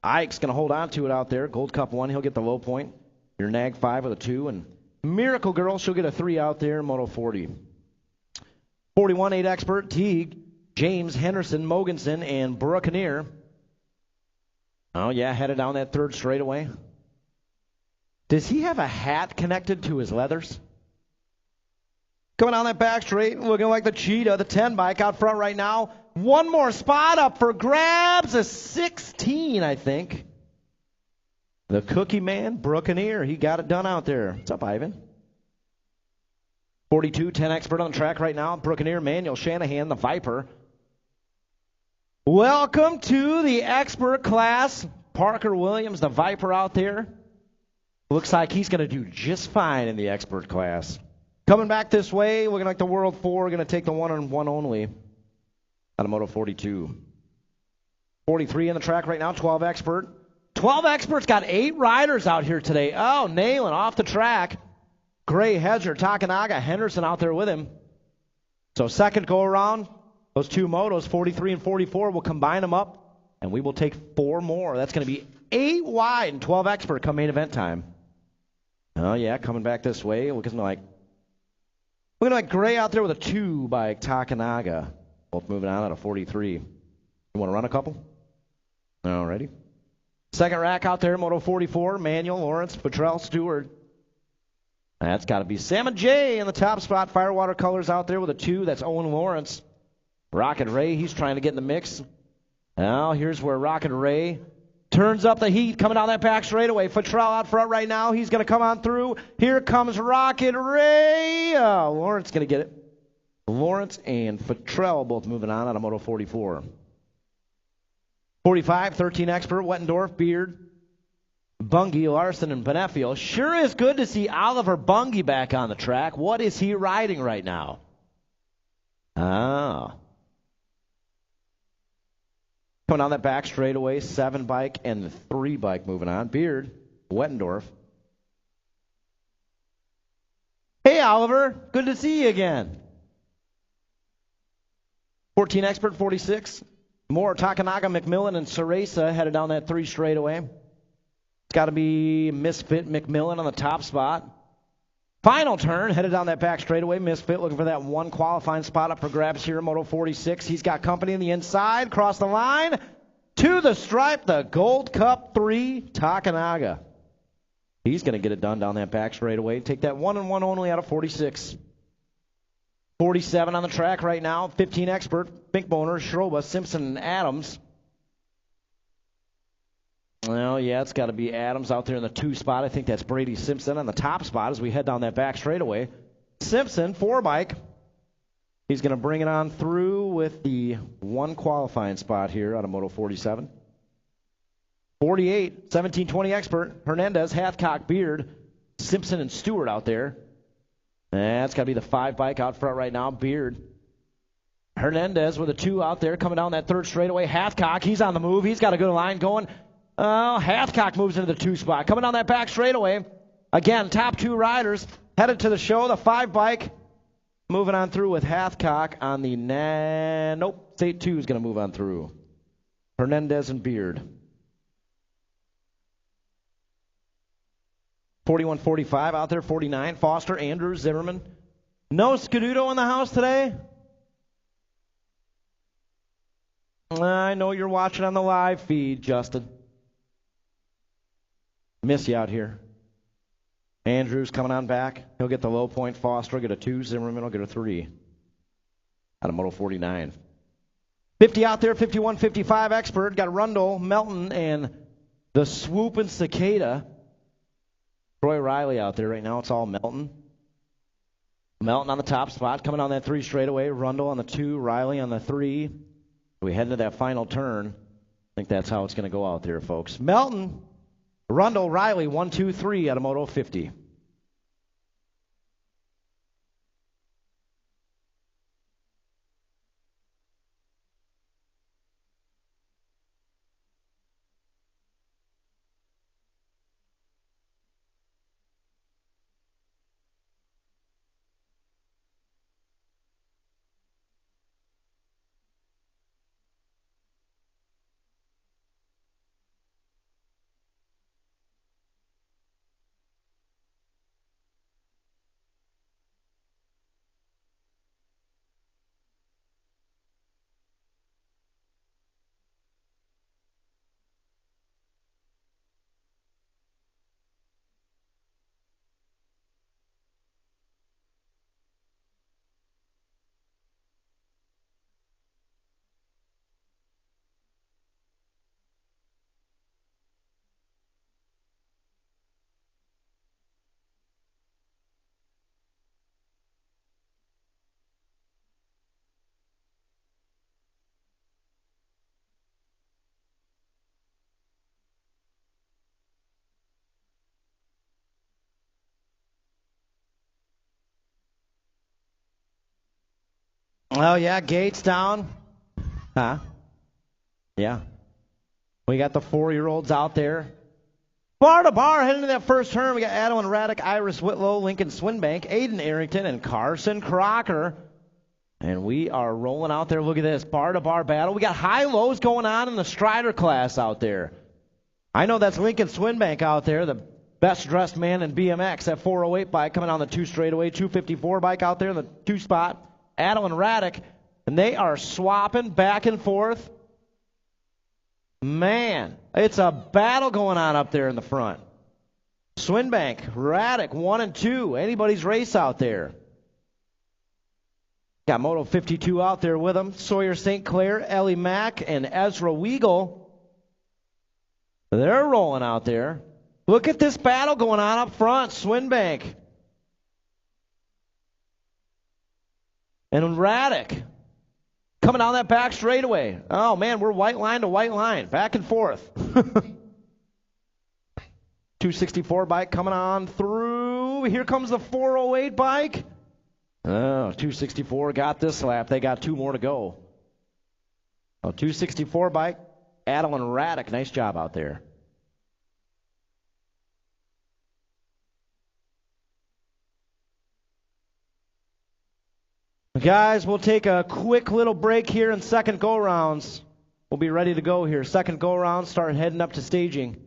Ike's going to hold on to it out there. Gold Cup 1, he'll get the low point. Your Nag 5 with a 2. And Miracle Girl, she'll get a 3 out there, Moto 40. 41, 8 expert, Teague, James, Henderson, Mogensen, and Buccaneer. Oh, yeah, headed down that 3rd straightaway. Does he have a hat connected to his leathers? Coming down that back straight, looking like the cheetah, the 10 bike out front right now. 1 more spot up for grabs, a 16, I think. The Cookie Man, Buccaneer, he got it done out there. What's up, Ivan? 42, 10 expert on the track right now. Buccaneer, Manuel Shanahan, the Viper. Welcome to the expert class. Parker Williams, the Viper out there. Looks like he's going to do just fine in the expert class. Coming back this way, looking like the World 4. We're going to take the 1 and 1 only out of Moto 42. 43 in the track right now, 12 expert. 12 experts got 8 riders out here today. Oh, nailing off the track. Gray, Hedger, Takanaga, Henderson out there with him. So second go around. Those 2 motos, 43 and 44, we'll combine them up, and we will take 4 more. That's going to be 8 wide and 12 expert come main event time. Oh, yeah, coming back this way. Looking like Gray out there with a 2 by Takanaga. Both moving on out of 43. You want to run a couple? All righty. Second rack out there, Moto 44, Manuel, Lawrence, Petrell, Stewart. That's got to be Sam and Jay in the top spot. Firewater colors out there with a 2. That's Owen Lawrence. Rocket Ray, he's trying to get in the mix. Now, here's where Rocket Ray turns up the heat, coming down that back straightaway. Futrell out front right now. He's going to come on through. Here comes Rocket Ray. Lawrence going to get it. Lawrence and Futrell both moving on out of Moto 44. 45, 13 expert, Wettendorf, Beard, Bungie, Larson, and Benefiel. Sure is good to see Oliver Bungie back on the track. What is he riding right now? Coming on that back straightaway, 7 bike and the 3 bike moving on. Beard, Wettendorf. Hey, Oliver. Good to see you again. 14 expert, 46. Moore, Takanaga, McMillan, and Ceresa headed down that 3 straightaway. It's got to be Misfit McMillan on the top spot. Final turn, headed down that back straightaway. Misfit looking for that one qualifying spot up for grabs here. Moto 46. He's got company on the inside. Cross the line. To the stripe, the Gold Cup 3, Takanaga. He's going to get it done down that back straightaway. Take that 1-1 only out of 46. 47 on the track right now. 15 expert. Binkboner, Schroba, Simpson, and Adams. Well, yeah, it's got to be Adams out there in the 2 spot. I think that's Brady Simpson on the top spot as we head down that back straightaway. Simpson, 4 bike. He's going to bring it on through with the 1 qualifying spot here out of Moto 47. 48, 1720 expert. Hernandez, Hathcock, Beard, Simpson, and Stewart out there. That's got to be the 5 bike out front right now, Beard. Hernandez with a 2 out there coming down that 3rd straightaway. Hathcock, he's on the move. He's got a good line going. Hathcock moves into the 2 spot. Coming down that back straightaway. Again, top 2 riders headed to the show. The 5 bike moving on through with Hathcock on the nope. State 2 is going to move on through. Hernandez and Beard. 41-45 out there. 49. Foster, Andrews, Zimmerman. No Scuduto in the house today? I know you're watching on the live feed, Justin. Miss you out here. Andrews coming on back. He'll get the low point. Foster will get a 2. Zimmerman will get a 3. Out of Moto 49. 50 out there. 51-55 expert. Got Rundle, Melton, and the swooping Cicada. Troy Riley out there right now. It's all Melton. Melton on the top spot. Coming on that 3 straightaway. Rundle on the 2. Riley on the 3. We head into that final turn. I think that's how it's going to go out there, folks. Melton, Rundle, Riley, 1, 2, 3 out of Moto 50. Oh, yeah, Gates down. Huh? Yeah. We got the 4-year-olds out there. Bar to bar, heading to that first turn. We got Adeline Raddick, Iris Whitlow, Lincoln Swinbank, Aiden Arrington, and Carson Crocker. And we are rolling out there. Look at this, bar to bar battle. We got high-lows going on in the Strider class out there. I know that's Lincoln Swinbank out there, the best-dressed man in BMX. That 408 bike coming on the 2 straightaway, 254 bike out there in the 2 spot. Adeline Raddick, and they are swapping back and forth. Man, it's a battle going on up there in the front. Swinbank, Raddick, 1 and 2. Anybody's race out there. Got Moto 52 out there with them. Sawyer St. Clair, Ellie Mack, and Ezra Weigel. They're rolling out there. Look at this battle going on up front. Swinbank and Raddick coming down that back straightaway. Oh, man, we're white line to white line. Back and forth. 264 bike coming on through. Here comes the 408 bike. Oh, 264 got this lap. They got 2 more to go. Oh, 264 bike. Adeline Raddick. Nice job out there. Guys, we'll take a quick little break here in second go-rounds. We'll be ready to go here. Second go-round, start heading up to staging.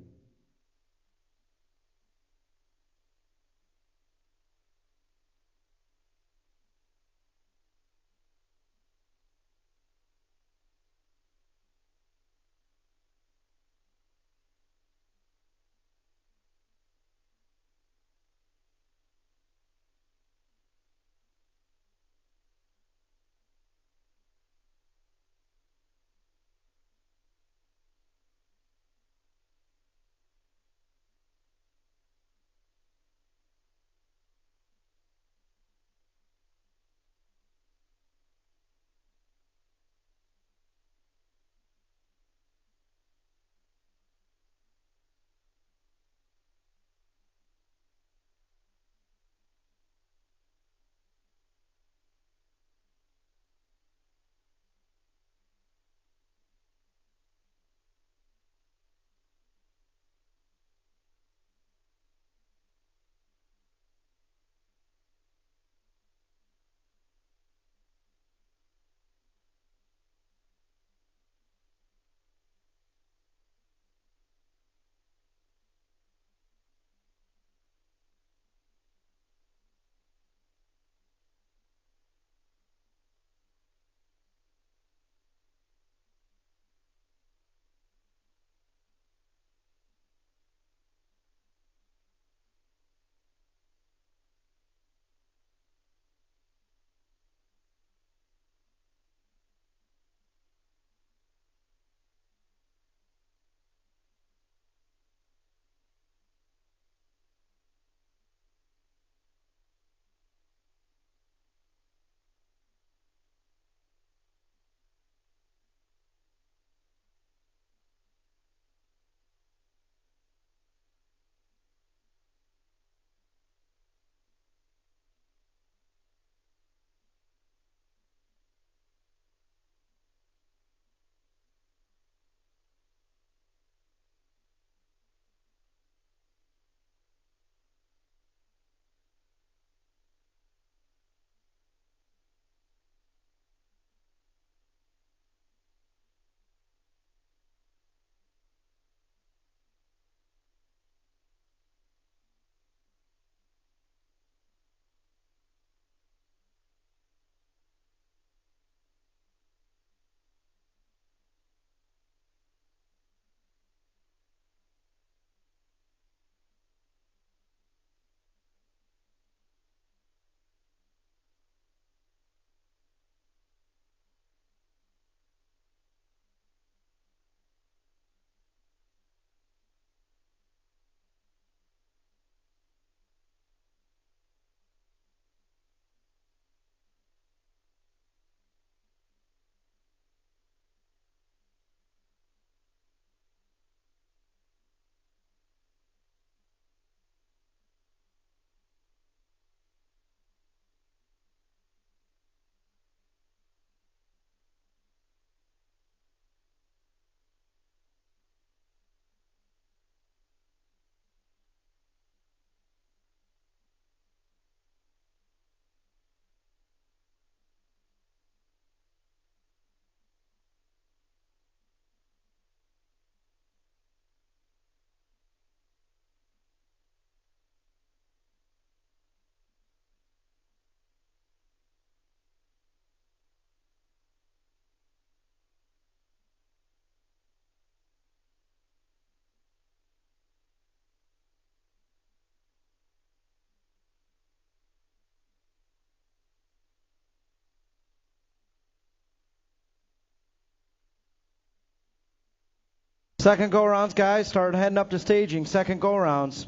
Second go-rounds, guys. Start heading up to staging. Second go-rounds.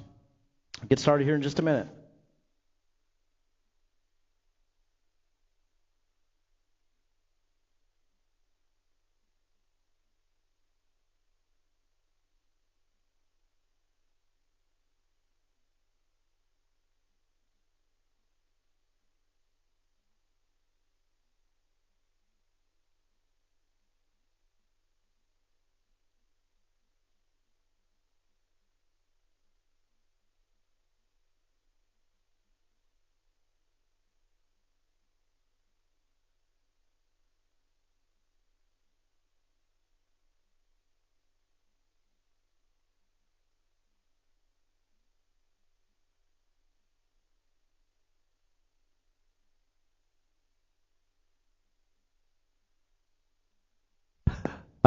Get started here in just a minute.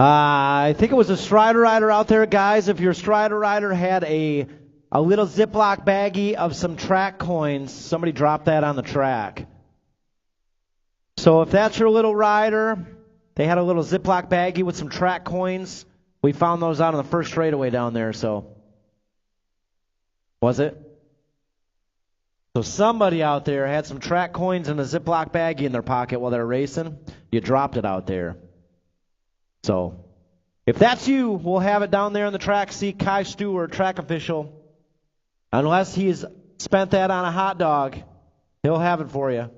I think it was a Strider rider out there, guys. If your Strider rider had a little Ziploc baggie of some track coins, somebody dropped that on the track. So if that's your little rider, they had a little Ziploc baggie with some track coins. We found those out on the first straightaway down there, so. Was it? So somebody out there had some track coins and a Ziploc baggie in their pocket while they're racing. You dropped it out there. So, if that's you, we'll have it down there in the track seat. Kai Stewart, track official. Unless he's spent that on a hot dog, he'll have it for you.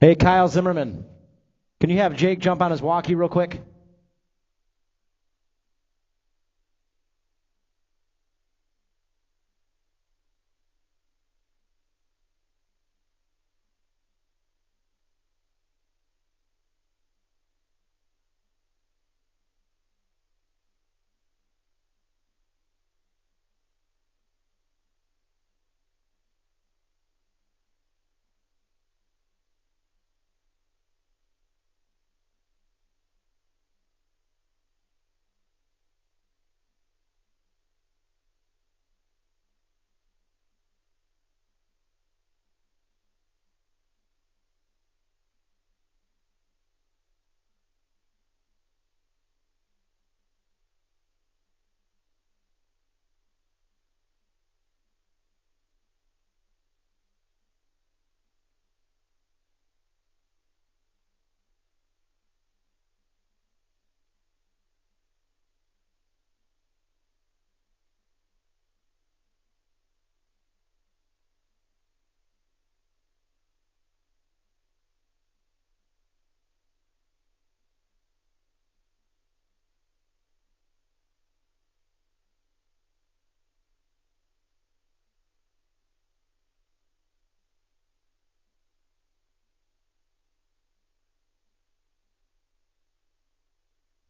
Hey, Kyle Zimmerman, can you have Jake jump on his walkie real quick?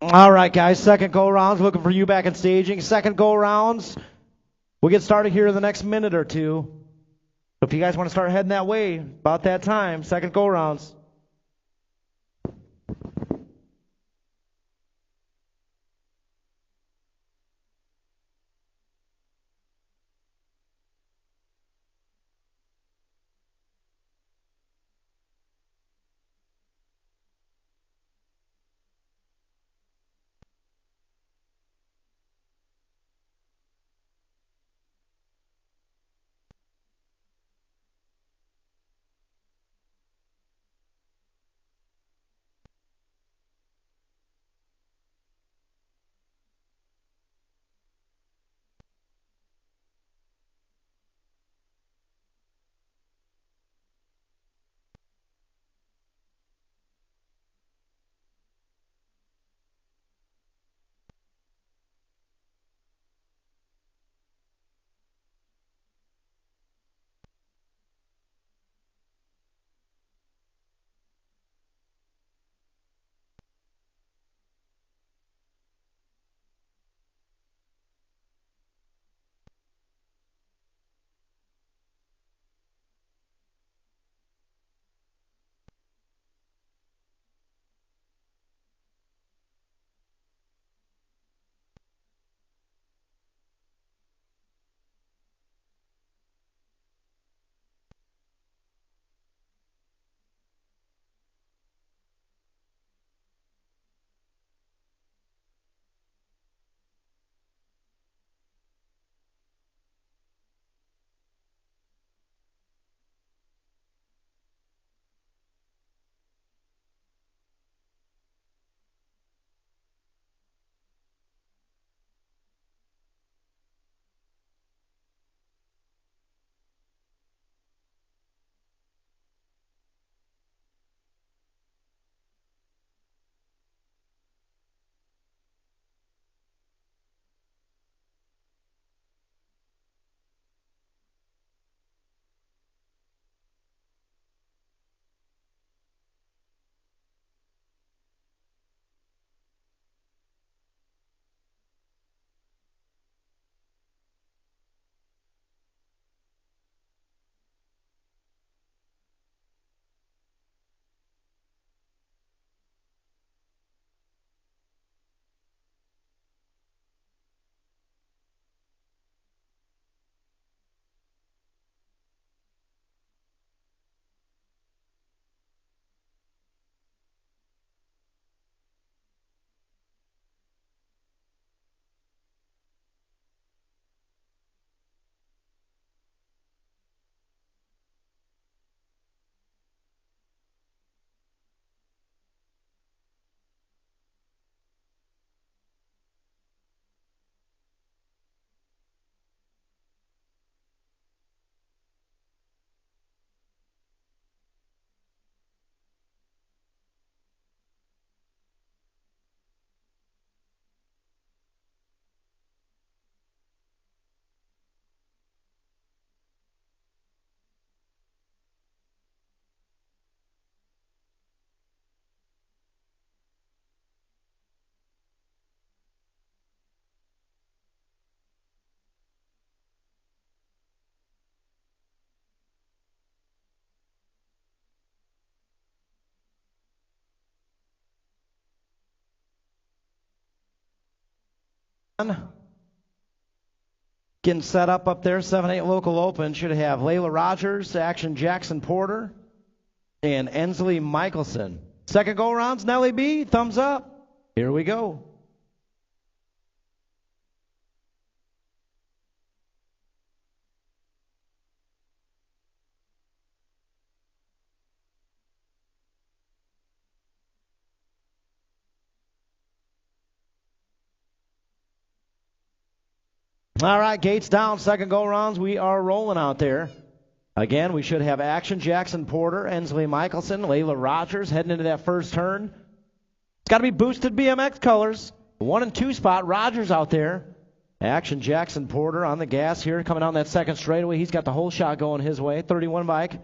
All right, guys, second go-rounds. Looking for you back in staging. Second go-rounds. We'll get started here in the next minute or two. So if you guys want to start heading that way, about that time, second go-rounds. Getting set up there, 7-8 local open. Should have Layla Rogers, Action Jackson Porter, and Ensley Michelson. Second go arounds, Nellie B, thumbs up. Here we go. All right, gates down, second go-rounds. We are rolling out there. Again, we should have Action Jackson Porter, Ensley Michelson, Layla Rogers heading into that first turn. It's got to be boosted BMX colors. 1 and 2 spot, Rogers out there. Action Jackson Porter on the gas here, coming down that second straightaway. He's got the whole shot going his way. 31 bike.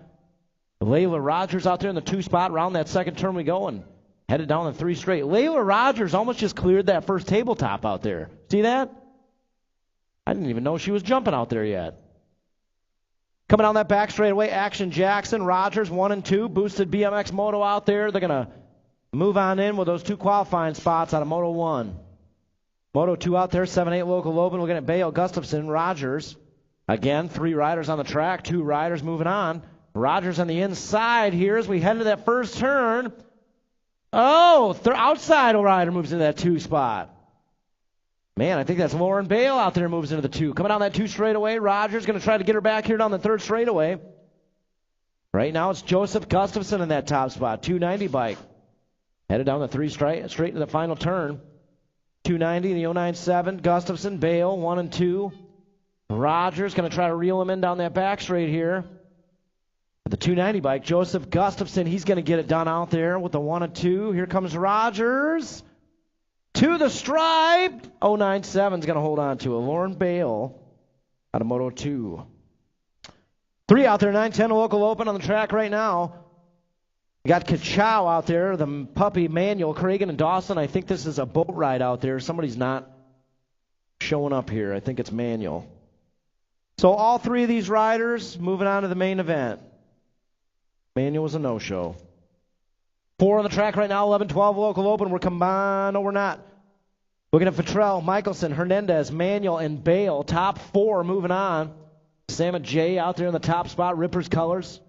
Layla Rogers out there in the 2 spot. Round that second turn we go and headed down the 3 straight. Layla Rogers almost just cleared that first tabletop out there. See that? I didn't even know she was jumping out there yet. Coming down that back straightaway, Action Jackson, Rogers, 1 and 2. Boosted BMX Moto out there. They're going to move on in with those 2 qualifying spots out of Moto 1. Moto 2 out there, 7-8 local open. Looking at Bale, Gustafson, Rogers. Again, 3 riders on the track, 2 riders moving on. Rogers on the inside here as we head into that first turn. Oh, outside rider moves into that 2 spot. Man, I think that's Lauren Bale out there moves into the 2. Coming down that 2 straightaway, Rogers going to try to get her back here down the 3rd straightaway. Right now it's Joseph Gustafson in that top spot, 290 bike. Headed down the 3 straight into the final turn. 290 in the 097, Gustafson, Bale, 1 and 2. Rogers going to try to reel him in down that back straight here. The 290 bike, Joseph Gustafson, he's going to get it done out there with the 1 and 2. Here comes Rogers. To the stripe. 097's going to hold on to it. Lauren Bale out of Moto 2. 3 out there, 910 local open on the track right now. We got Kachow out there, the puppy Manuel, Cragen and Dawson. I think this is a boat ride out there. Somebody's not showing up here. I think it's Manuel. So all 3 of these riders moving on to the main event. Manuel was a no-show. 4 on the track right now, 11-12 local open. We're combined. No, we're not. Looking at Futrell, Michelson, Hernandez, Manuel, and Bale. Top 4 moving on. Sam J out there in the top spot, Ripper's colors.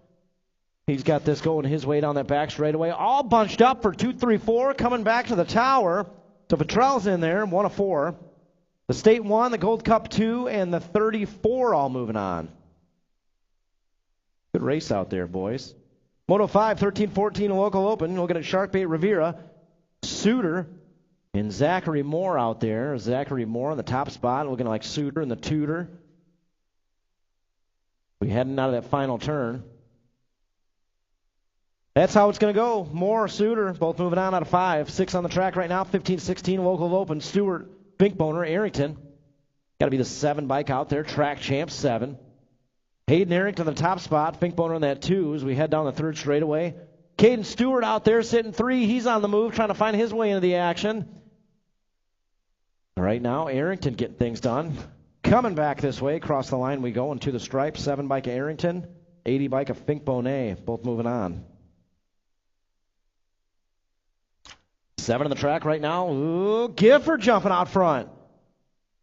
He's got this going his way down that back straightaway. All bunched up for 2, 3, 4. Coming back to the tower. So Futrell's in there, 1 of 4. The State 1, the Gold Cup 2, and the 34 all moving on. Good race out there, boys. Moto 5, 13-14 local open. Looking at Sharkbait Rivera, Suter, and Zachary Moore out there. Zachary Moore on the top spot, looking like Suter in the Tudor. We heading out of that final turn. That's how it's going to go. Moore, Suter, both moving on out of 5. 6 on the track right now, 15-16 local open. Stewart, Binkboner, Arrington. Got to be the 7 bike out there. Track champ, 7. Hayden Arrington on the top spot. Finkboner on that 2 as we head down the 3rd straightaway. Caden Stewart out there sitting 3. He's on the move trying to find his way into the action. Right now, Arrington getting things done. Coming back this way, across the line we go, and to the stripe. 7 bike of Arrington, 80 bike of Finkboner, both moving on. 7 on the track right now. Ooh, Gifford jumping out front.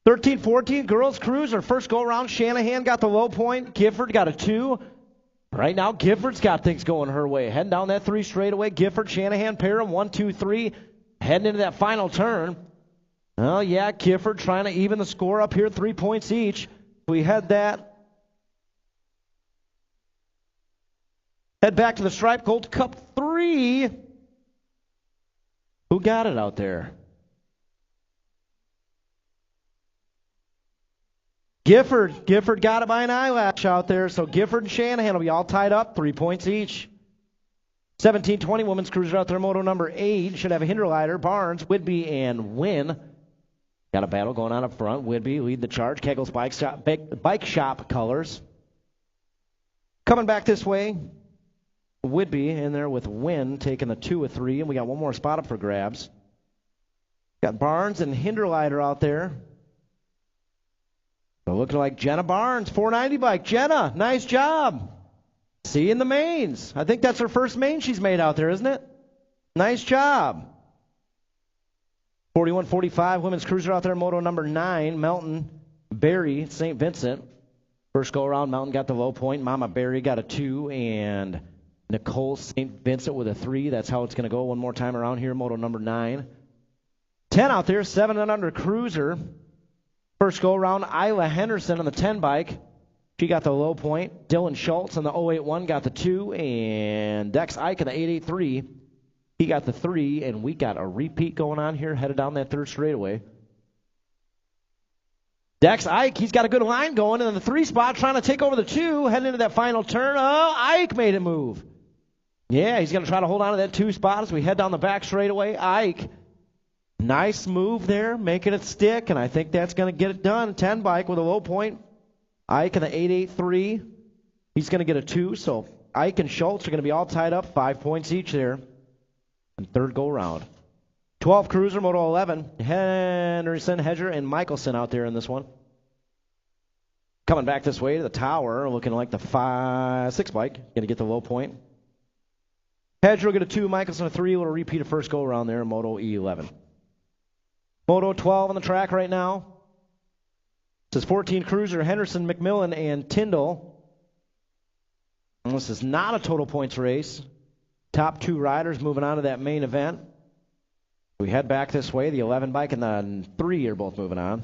13-14, girls cruiser. First go around, Shanahan got the low point. Gifford got a 2. Right now, Gifford's got things going her way. Heading down that 3 straightaway. Gifford, Shanahan, pair 1, 2, 3. Heading into that final turn. Oh, yeah, Gifford trying to even the score up here, 3 points each. We head that. Head back to the stripe. Gold Cup 3. Who got it out there? Gifford got it by an eyelash out there, so Gifford and Shanahan will be all tied up, 3 points each. 17-20 women's cruiser out there, moto number 8. Should have a Hinderleiter, Barnes, Whidbey, and Wynn. Got a battle going on up front. Whidbey lead the charge. Kegel's bike shop colors. Coming back this way, Whidbey in there with Wynn taking the 2 of 3, and we got one more spot up for grabs. Got Barnes and Hinderleiter out there. So looking like Jenna Barnes, 490 bike. Jenna, nice job. See you in the mains. I think that's her first main she's made out there, isn't it? Nice job. 41-45, women's cruiser out there, moto number 9, Melton Berry, St. Vincent. First go around, Melton got the low point. Mama Berry got a 2, and Nicole St. Vincent with a 3. That's how it's going to go one more time around here, moto number 9. 10 out there, 7 and under cruiser. First go around, Isla Henderson on the 10 bike. She got the low point. Dylan Schultz on the 081 got the 2, and Dex Ike on the 883. He got the 3, and we got a repeat going on here, headed down that third straightaway. Dex Ike, he's got a good line going, and in the 3 spot, trying to take over the 2, heading into that final turn. Oh, Ike made it move. Yeah, he's going to try to hold on to that 2 spot as we head down the back straightaway. Ike, nice move there, making it stick, and I think that's going to get it done. 10 bike with a low point. Ike in the 883, he's going to get a 2, so Ike and Schultz are going to be all tied up, 5 points each there. And third go round. 12 cruiser, moto 11. Henderson, Hedger, and Michelson out there in this one. Coming back this way to the tower, looking like the 6 bike. Going to get the low point. Hedger will get a 2, Michelson a 3. We'll repeat a first go around there in moto 11. Moto 12 on the track right now. This is 14 cruiser, Henderson, McMillan, and Tyndall. And this is not a total points race. Top 2 riders moving on to that main event. We head back this way. The 11 bike and the 3 are both moving on.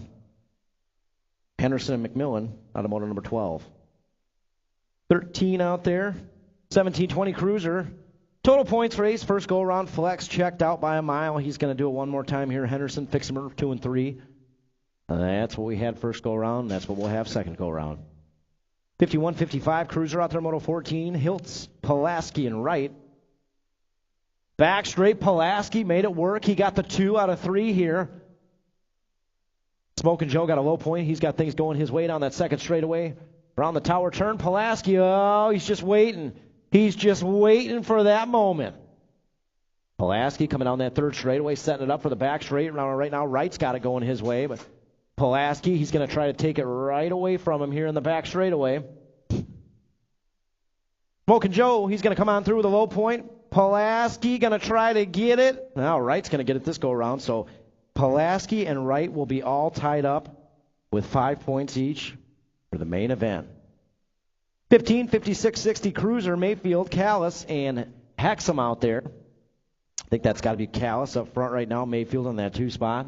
Henderson and McMillan out of moto number 12. 13 out there. 17-20 cruiser. Total points race. First go around. Flex checked out by a mile. He's going to do it one more time here. Henderson, Fixer 2 and 3. That's what we had first go around. That's what we'll have second go around. 51-55 cruiser out there. Moto 14. Hiltz, Pulaski, and Wright. Back straight, Pulaski made it work. He got the 2 out of 3 here. Smokin' Joe got a low point. He's got things going his way down that second straightaway. Around the tower turn, Pulaski, oh, he's just waiting. He's just waiting for that moment. Pulaski coming down that third straightaway, setting it up for the back straight. Right now, Wright's got it going his way, but Pulaski, he's going to try to take it right away from him here in the back straightaway. Smokin' Joe, he's going to come on through with a low point. Pulaski going to try to get it. Now Wright's going to get it this go around. So Pulaski and Wright will be all tied up with 5 points each for the main event. 15, 56, 60 cruiser, Mayfield, Callis, and Hexham out there. I think that's got to be Callis up front right now. Mayfield on that 2 spot.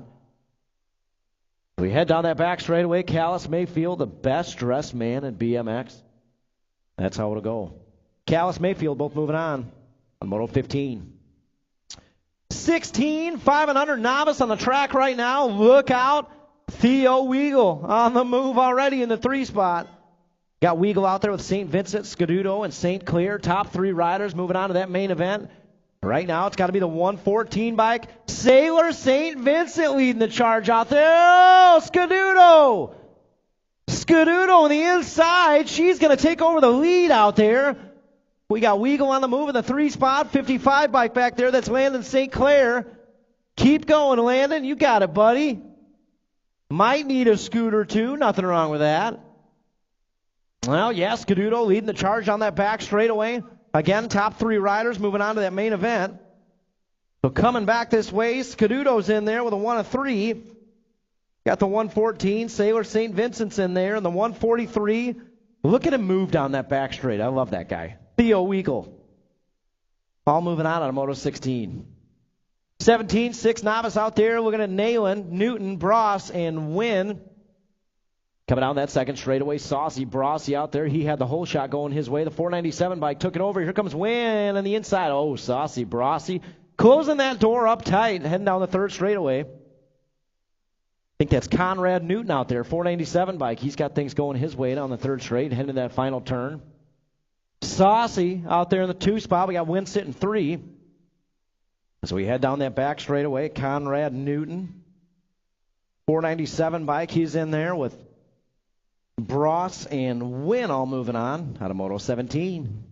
We head down that back straightaway. Callis, Mayfield, the best dressed man in BMX. That's how it'll go. Callis, Mayfield, both moving on moto 15. 16, 5 and under novice on the track right now. Look out. Theo Weigel on the move already in the 3 spot. Got Weigel out there with St. Vincent, Scaduto, and St. Clair. Top 3 riders moving on to that main event. Right now, it's got to be the 114 bike. Sailor St. Vincent leading the charge out there. Oh, Scaduto. Scaduto on the inside. She's going to take over the lead out there. We got Weigel on the move in the 3 spot. 55 bike back there. That's Landon St. Clair. Keep going, Landon. You got it, buddy. Might need a scooter, too. Nothing wrong with that. Well, yes, Scaduto leading the charge on that back straightaway. Again, top 3 riders moving on to that main event. So coming back this way, Scaduto's in there with a 1 of 3. Got the 114. Sailor St. Vincent's in there, and the 143. Look at him move down that back straight. I love that guy. Theo Weigel. All moving on moto 16. 17, 6 novice out there. Looking at Nayland, Newton, Bross, and Wynn. Coming down that second straightaway, Saucy Brossy out there. He had the whole shot going his way. The 497 bike took it over. Here comes Wynn on the inside. Oh, Saucy Brossy. Closing that door up tight, heading down the third straightaway. I think that's Conrad Newton out there, 497 bike. He's got things going his way down the third straight, heading to that final turn. Saucy out there in the 2 spot. We got Wynn sitting 3. So we head down that back straightaway. Conrad Newton, 497 bike. He's in there with Bross and Wynn all moving on out of moto 17.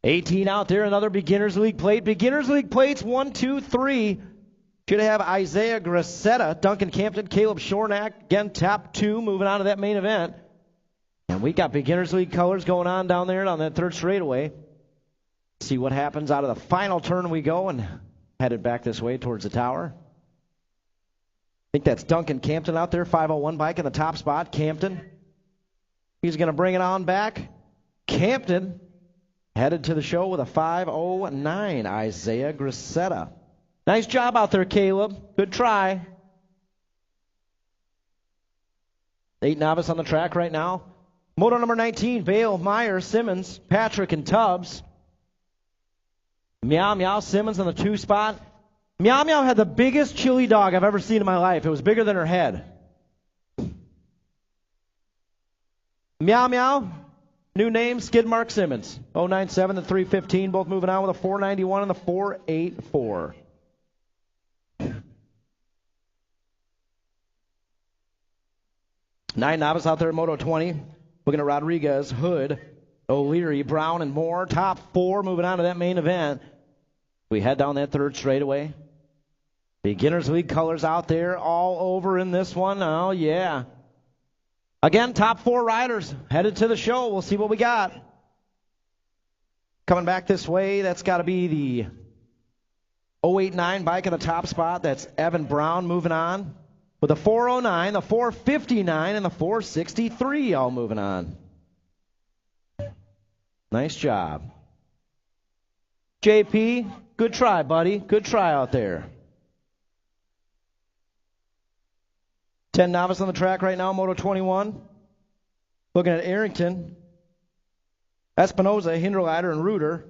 18 out there, another Beginners League plate. Beginners League plates 1, 2, 3. Should have Isaiah Gracetta, Duncan Campton, Caleb Shornack. Again, top 2 moving on to that main event. And we got Beginners League colors going on down there on that third straightaway. See what happens out of the final turn we go and headed back this way towards the tower. I think that's Duncan Campton out there, 501 bike in the top spot. Campton. He's going to bring it on back. Campton headed to the show with a 509. Isaiah Grisetta. Nice job out there, Caleb. Good try. 8 novice on the track right now. Moto number 19, Bale, Meyer, Simmons, Patrick, and Tubbs. Meow Meow Simmons on the 2 spot. Meow Meow had the biggest chili dog I've ever seen in my life. It was bigger than her head. Meow Meow, new name, Skid Mark Simmons. 097 and 315, both moving on with a 491 and a 484. Nine novice out there in Moto 20. Looking at Rodriguez, Hood, O'Leary, Brown, and Moore. Top 4 moving on to that main event. We head down that third straightaway. Beginners League colors out there all over in this one. Oh, yeah. Again, top 4 riders headed to the show. We'll see what we got. Coming back this way, that's got to be the 089 bike in the top spot. That's Evan Brown moving on. With the 409, the 459, and the 463 all moving on. Nice job. JP, good try, buddy. Good try out there. 10 novice on the track right now, Moto 21. Looking at Arrington, Espinoza, Hinderleiter, and Reuter.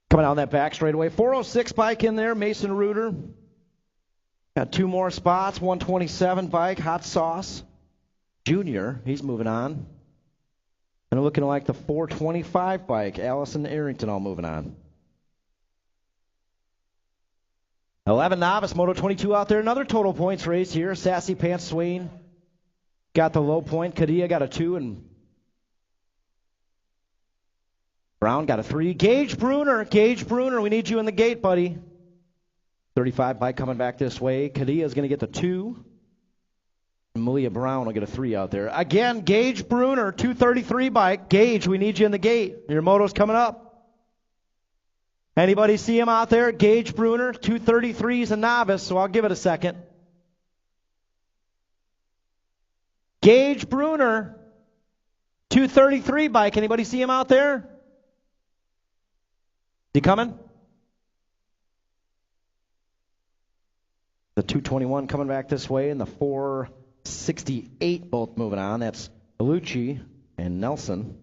Coming down that back straightaway. 406 bike in there, Mason Reuter. Got 2 more spots. 127 bike, Hot Sauce. Junior, he's moving on. And looking like the 425 bike, Allison Arrington all moving on. 11 novice, Moto 22 out there. Another total points race here. Sassy Pants Swain got the low point. Kadia got a 2 and Brown got a 3. Gage Bruner, we need you in the gate, buddy. 35 bike coming back this way. Kadia is going to get the 2. And Malia Brown will get a 3 out there. Again, Gage Bruner, 233 bike. Gage, we need you in the gate. Your moto's coming up. Anybody see him out there? Gage Bruner, 233 is a novice, so I'll give it a second. Gage Bruner, 233 bike. Anybody see him out there? He coming? The 221 coming back this way, and the 468 both moving on. That's Bellucci and Nelson.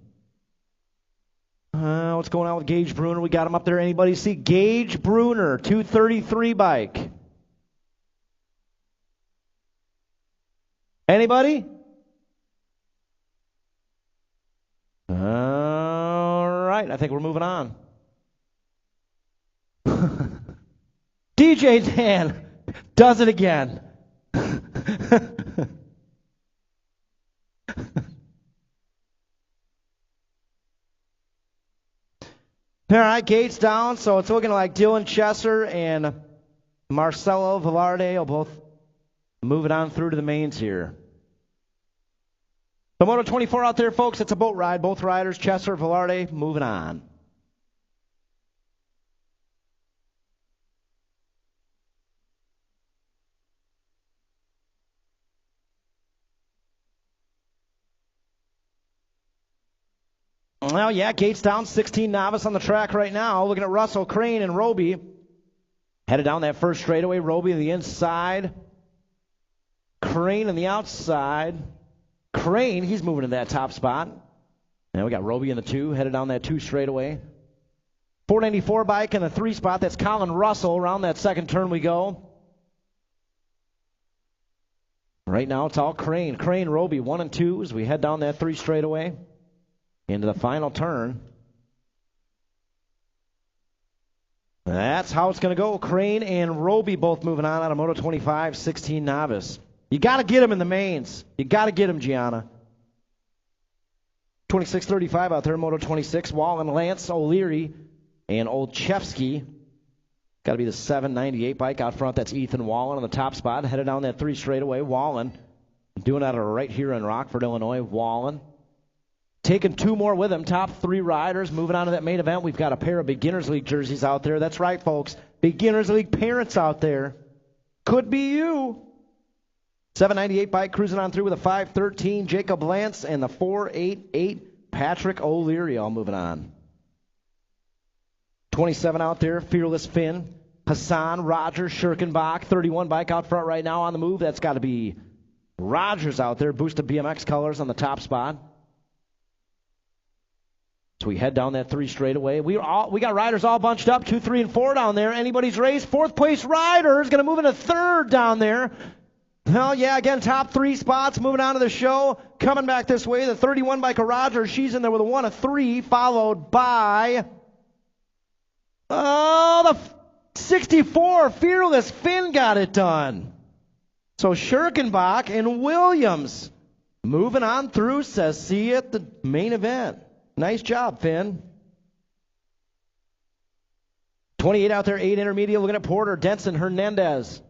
What's going on with Gage Bruner? We got him up there. Anybody see Gage Bruner, 233 bike? Anybody? All right, I think we're moving on. DJ Dan does it again. All right, gates down, so it's looking like Dylan Chesser and Marcelo Velarde will both move it on through to the mains here. The Moto 24 out there, folks, it's a boat ride. Both riders, Chesser, Velarde, moving on. Well, yeah, gates down, 16 novice on the track right now. Looking at Russell, Crane, and Roby. Headed down that first straightaway. Roby on the inside. Crane on the outside. Crane, he's moving to that top spot. Now we got Roby in the 2, headed down that 2 straightaway. 494 bike in the 3 spot. That's Colin Russell. Around that second turn we go. Right now it's all Crane. Crane, Roby, 1 and 2 as we head down that 3 straightaway. Into the final turn. That's how it's going to go. Crane and Roby both moving on out of Moto 25, 16 novice. You got to get them in the mains. You got to get them, Gianna. 26:35 out there, Moto 26. Wallen, Lance, O'Leary, and Olszewski. Got to be the 798 bike out front. That's Ethan Wallen on the top spot. Headed down that 3 straightaway. Wallen doing that right here in Rockford, Illinois. Wallen taking 2 more with him. Top 3 riders. Moving on to that main event, we've got a pair of Beginners League jerseys out there. That's right, folks. Beginners League parents out there. Could be you. 798 bike cruising on through with a 513 Jacob Lance and the 488 Patrick O'Leary all moving on. 27 out there, Fearless Finn, Hassan, Roger, Schirkenbach. 31 bike out front right now on the move. That's got to be Rogers out there. Boosted BMX colors on the top spot. So we head down that 3 straightaway. We got riders all bunched up, 2, 3, and 4 down there. Anybody's race. 4th place rider is going to move into 3rd down there. Hell yeah, again, top 3 spots moving on to the show. Coming back this way, the 31 bike of Rogers. She's in there with a 1 of 3, followed by the 64 Fearless Finn got it done. So Schirkenbach and Williams moving on through, says see you at the main event. Nice job, Finn. 28 out there, 8 intermediate, looking at Porter, Denson, Hernandez.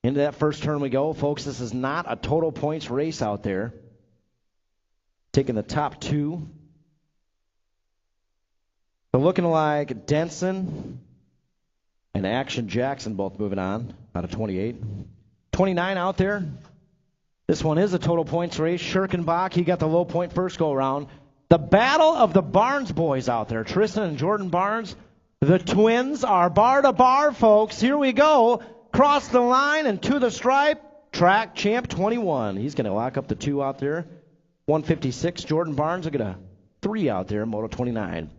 Into that first turn we go. Folks, this is not a total points race out there. Taking the top 2. So looking like Denson and Action Jackson both moving on out of 28. 29 out there. This one is a total points race. Schirkenbach, he got the low point first go around. The battle of the Barnes boys out there. Tristan and Jordan Barnes. The twins are bar to bar, folks. Here we go. Cross the line and to the stripe. Track champ 21. He's going to lock up the 2 out there. 156. Jordan Barnes will get a 3 out there. Moto 29.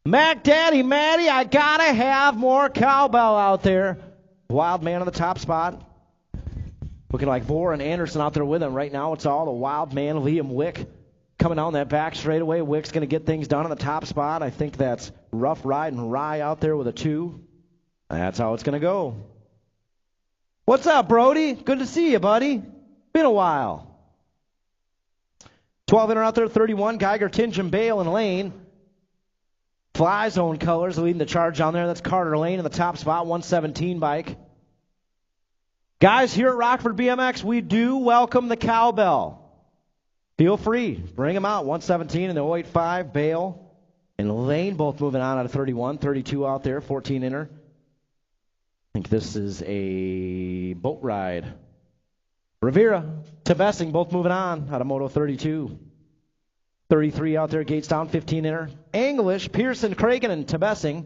Mac Daddy Matty, I got to have more cowbell out there. Wild Man on the top spot. Looking like Vore and Anderson out there with him. Right now it's all the Wild Man, Liam Wick. Coming down that back straightaway. Wick's going to get things done on the top spot. I think that's Rough Ride and Rye out there with a 2. That's how it's going to go. What's up, Brody? Good to see you, buddy. Been a while. 12 in out there, 31. Geiger, Tinjum, Bale, and Lane. Fly Zone colors leading the charge down there. That's Carter Lane in the top spot, 117 bike. Guys, here at Rockford BMX, we do welcome the cowbell. Feel free. Bring them out. 117 and the 085, Bale and Lane both moving on out of 31. 32 out there, 14 inner. I think this is a boat ride. Rivera, Tevessing both moving on out of Moto 32. 33 out there, gates down, 15 inner. English, Pearson, Cragen, and Tevessing.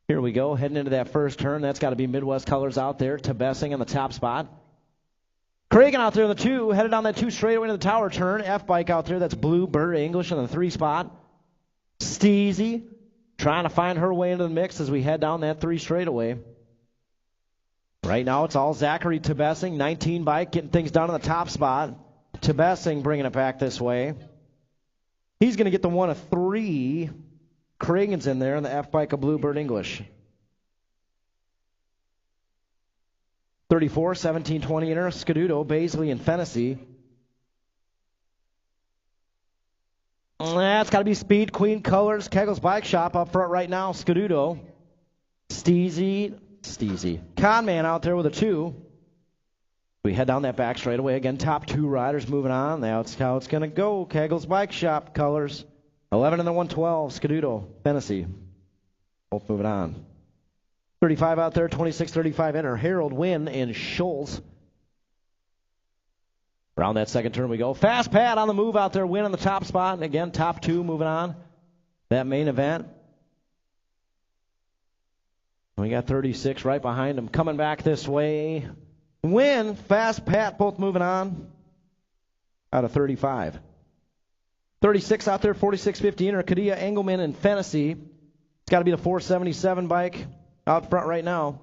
Here we go, heading into that first turn. That's got to be Midwest colors out there. Tevessing on the top spot. Cragen out there in the 2, headed down that 2 straight away to the tower turn. F-bike out there, that's Blue Bird English in the 3 spot. Steezy trying to find her way into the mix as we head down that 3 straightaway. Right now it's all Zachary Tebessing, 19 bike, getting things done on the top spot. Tebessing bringing it back this way. He's going to get the 1 of 3. Cragen's in there on the F-bike of Bluebird English. 34, 17, 20 inner, Scaduto, Baisley, and Fennessy. That's got to be Speed Queen Colors, Kegel's Bike Shop up front right now. Scaduto. Steezy. Conman out there with a 2. We head down that back straight away. Again, top 2 riders moving on. That's how it's going to go. Kegel's Bike Shop colors. 11 and the 112. Scaduto, Fennessy. Both moving on. 35 out there. 26, 35 inner. Harold, Wynn, and Schultz. Around that second turn we go. Fast Pat on the move out there. Wynn on the top spot. And again, top 2 moving on. That main event. We got 36 right behind him. Coming back this way. Win, Fast Pat both moving on out of 35. 36 out there, 46-50 inner. Kadia, Engelman, and Fennessy. It's got to be the 477 bike out front right now.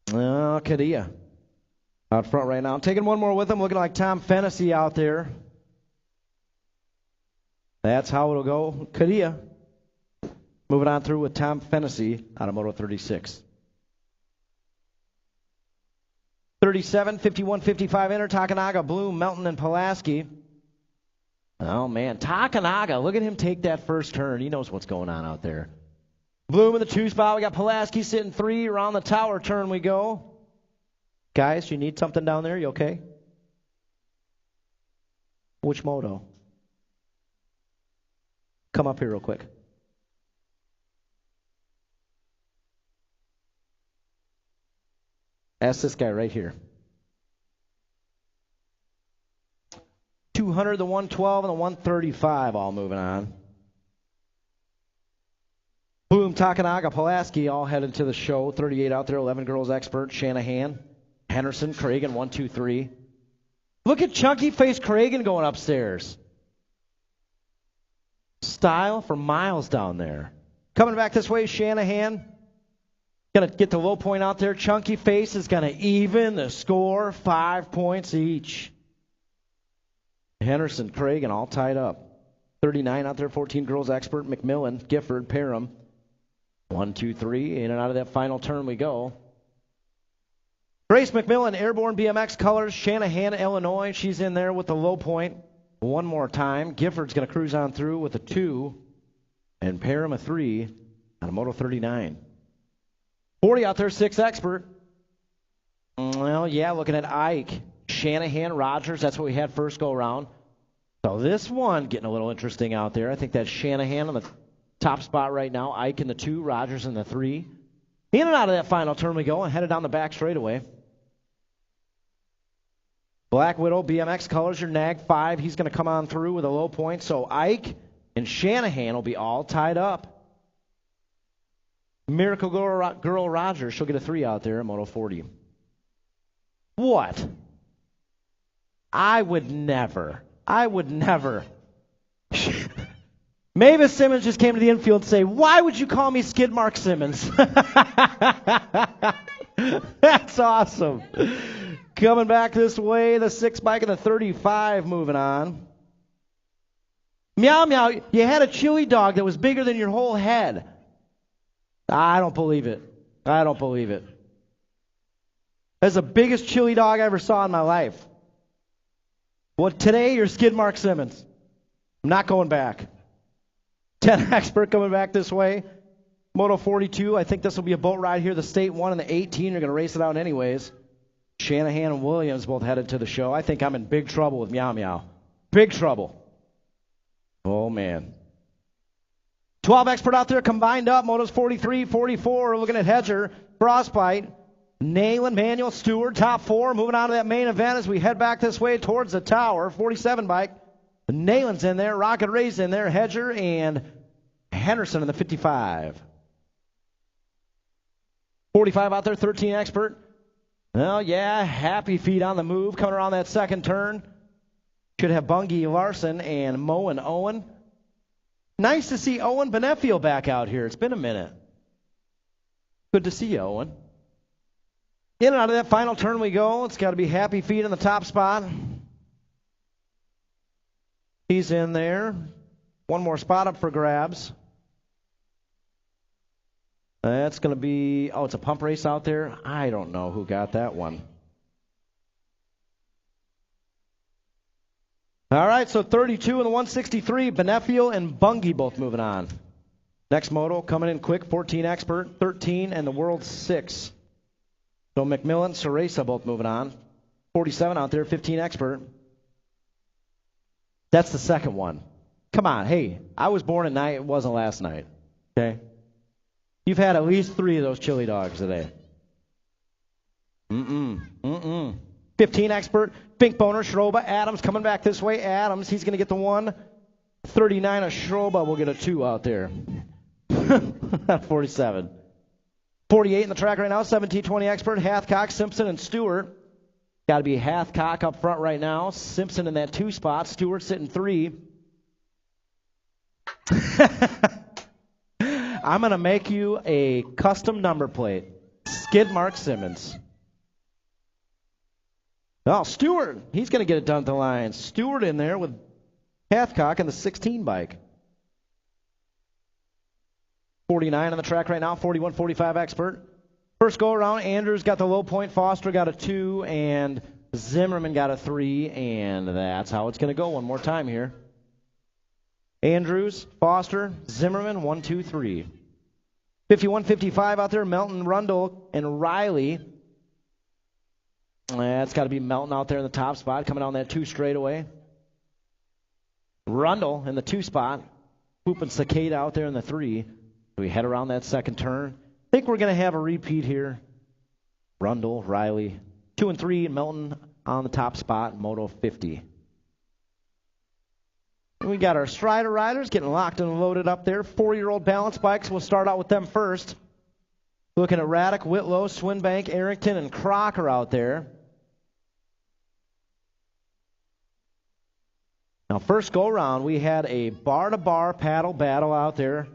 Kadia out front right now. Taking one more with him, looking like Tom Fennessy out there. That's how it'll go. Kadia moving on through with Tom Fennessy out of Moto 36. 37, 51, 55 enter. Takanaga, Bloom, Melton, and Pulaski. Oh, man. Takanaga, look at him take that first turn. He knows what's going on out there. Bloom in the 2 spot. We got Pulaski sitting 3. Around the tower turn we go. Guys, you need something down there? You okay? Which moto? Come up here real quick. Ask this guy right here. 200, the 112, and the 135 all moving on. Bloom, Takanaga, Pulaski all headed to the show. 38 out there, 11 girls expert. Shanahan, Henderson, Cragen, 1, 2, 3. Look at chunky face Cragen going upstairs. Style for miles down there. Coming back this way, Shanahan. Going to get the low point out there. Chunky face is going to even the score. 5 points each. Henderson, Cragen all tied up. 39 out there, 14 girls expert. McMillan, Gifford, Parham. 1, 2, 3. In and out of that final turn we go. Grace McMillan, Airborne BMX colors. Shanahan, Illinois. She's in there with the low point. One more time. Gifford's going to cruise on through with a 2. And Parham a 3 out of Moto 39. 40 out there, 6 expert. Well, yeah, looking at Ike, Shanahan, Rogers. That's what we had first go around. So this one getting a little interesting out there. I think that's Shanahan on the top spot right now. Ike in the 2, Rogers in the 3. In and out of that final turn we go and headed down the back straightaway. Black Widow, BMX colors, your NAG 5. He's going to come on through with a low point. So Ike and Shanahan will be all tied up. Miracle Girl Rogers, she'll get a 3 out there in Moto 40. What? I would never. Mavis Simmons just came to the infield and say, "Why would you call me Skid Mark Simmons?" That's awesome. Coming back this way, the 6 bike and the 35 moving on. Meow Meow, you had a chili dog that was bigger than your whole head. I don't believe it. That's the biggest chili dog I ever saw in my life. Well, today you're Skid Mark Simmons. I'm not going back. 10 expert coming back this way. Moto 42, I think this will be a boat ride here. The State 1 and the 18 are going to race it out anyways. Shanahan and Williams both headed to the show. I think I'm in big trouble with Meow Meow. Big trouble. Oh, man. 12 expert out there combined up. Motos 43, 44. We're looking at Hedger, Frostbite, Nayland, Manuel, Stewart, top 4. Moving on to that main event as we head back this way towards the tower. 47 bike. Nayland's in there. Rocket Ray's in there. Hedger and Henderson in the 55. 45 out there, 13 expert. Well, yeah, Happy Feet on the move. Coming around that second turn. Should have Bungie Larson and Mo and Owen. Nice to see Owen Benefio back out here. It's been a minute. Good to see you, Owen. In and out of that final turn we go. It's got to be Happy Feet in the top spot. He's in there. One more spot up for grabs. That's going to be, it's a pump race out there. I don't know who got that one. All right, so 32 and the 163, Benefio and Bungie both moving on. Next moto coming in quick, 14 expert, 13, and the world 6. So McMillan, Ceresa both moving on. 47 out there, 15 expert. That's the second one. Come on, hey, I was born at night, it wasn't last night, okay? You've had at least 3 of those chili dogs today. 15 expert, Pink Boner, Schroba, Adams coming back this way. Adams, he's going to get the 1. 39 of Schroba will get a 2 out there. 47. 48 in the track right now, 17-20 expert, Hathcock, Simpson, and Stewart. Got to be Hathcock up front right now. Simpson in that 2 spot. Stewart sitting 3. I'm going to make you a custom number plate. Skid Mark Simmons. Oh, Stewart. He's going to get it done at the line. Stewart in there with Hathcock in the 16 bike. 49 on the track right now, 41-45 expert. First go around, Andrews got the low point, Foster got a 2, and Zimmerman got a 3, and that's how it's going to go one more time here. Andrews, Foster, Zimmerman, 1, 2, 3. 51-55 out there, Melton, Rundle, and Riley. That's got to be Melton out there in the top spot, coming on that 2 straightaway. Rundle in the 2 spot, Hoop Cicada out there in the 3. We head around that second turn. I think we're going to have a repeat here. Rundle, Riley, 2 and 3, Melton on the top spot, Moto 50. And we got our Strider riders getting locked and loaded up there. 4-year-old balance bikes. We'll start out with them first. Looking at Raddick, Whitlow, Swinbank, Arrington, and Crocker out there. Now, first go-round, we had a bar-to-bar paddle battle out there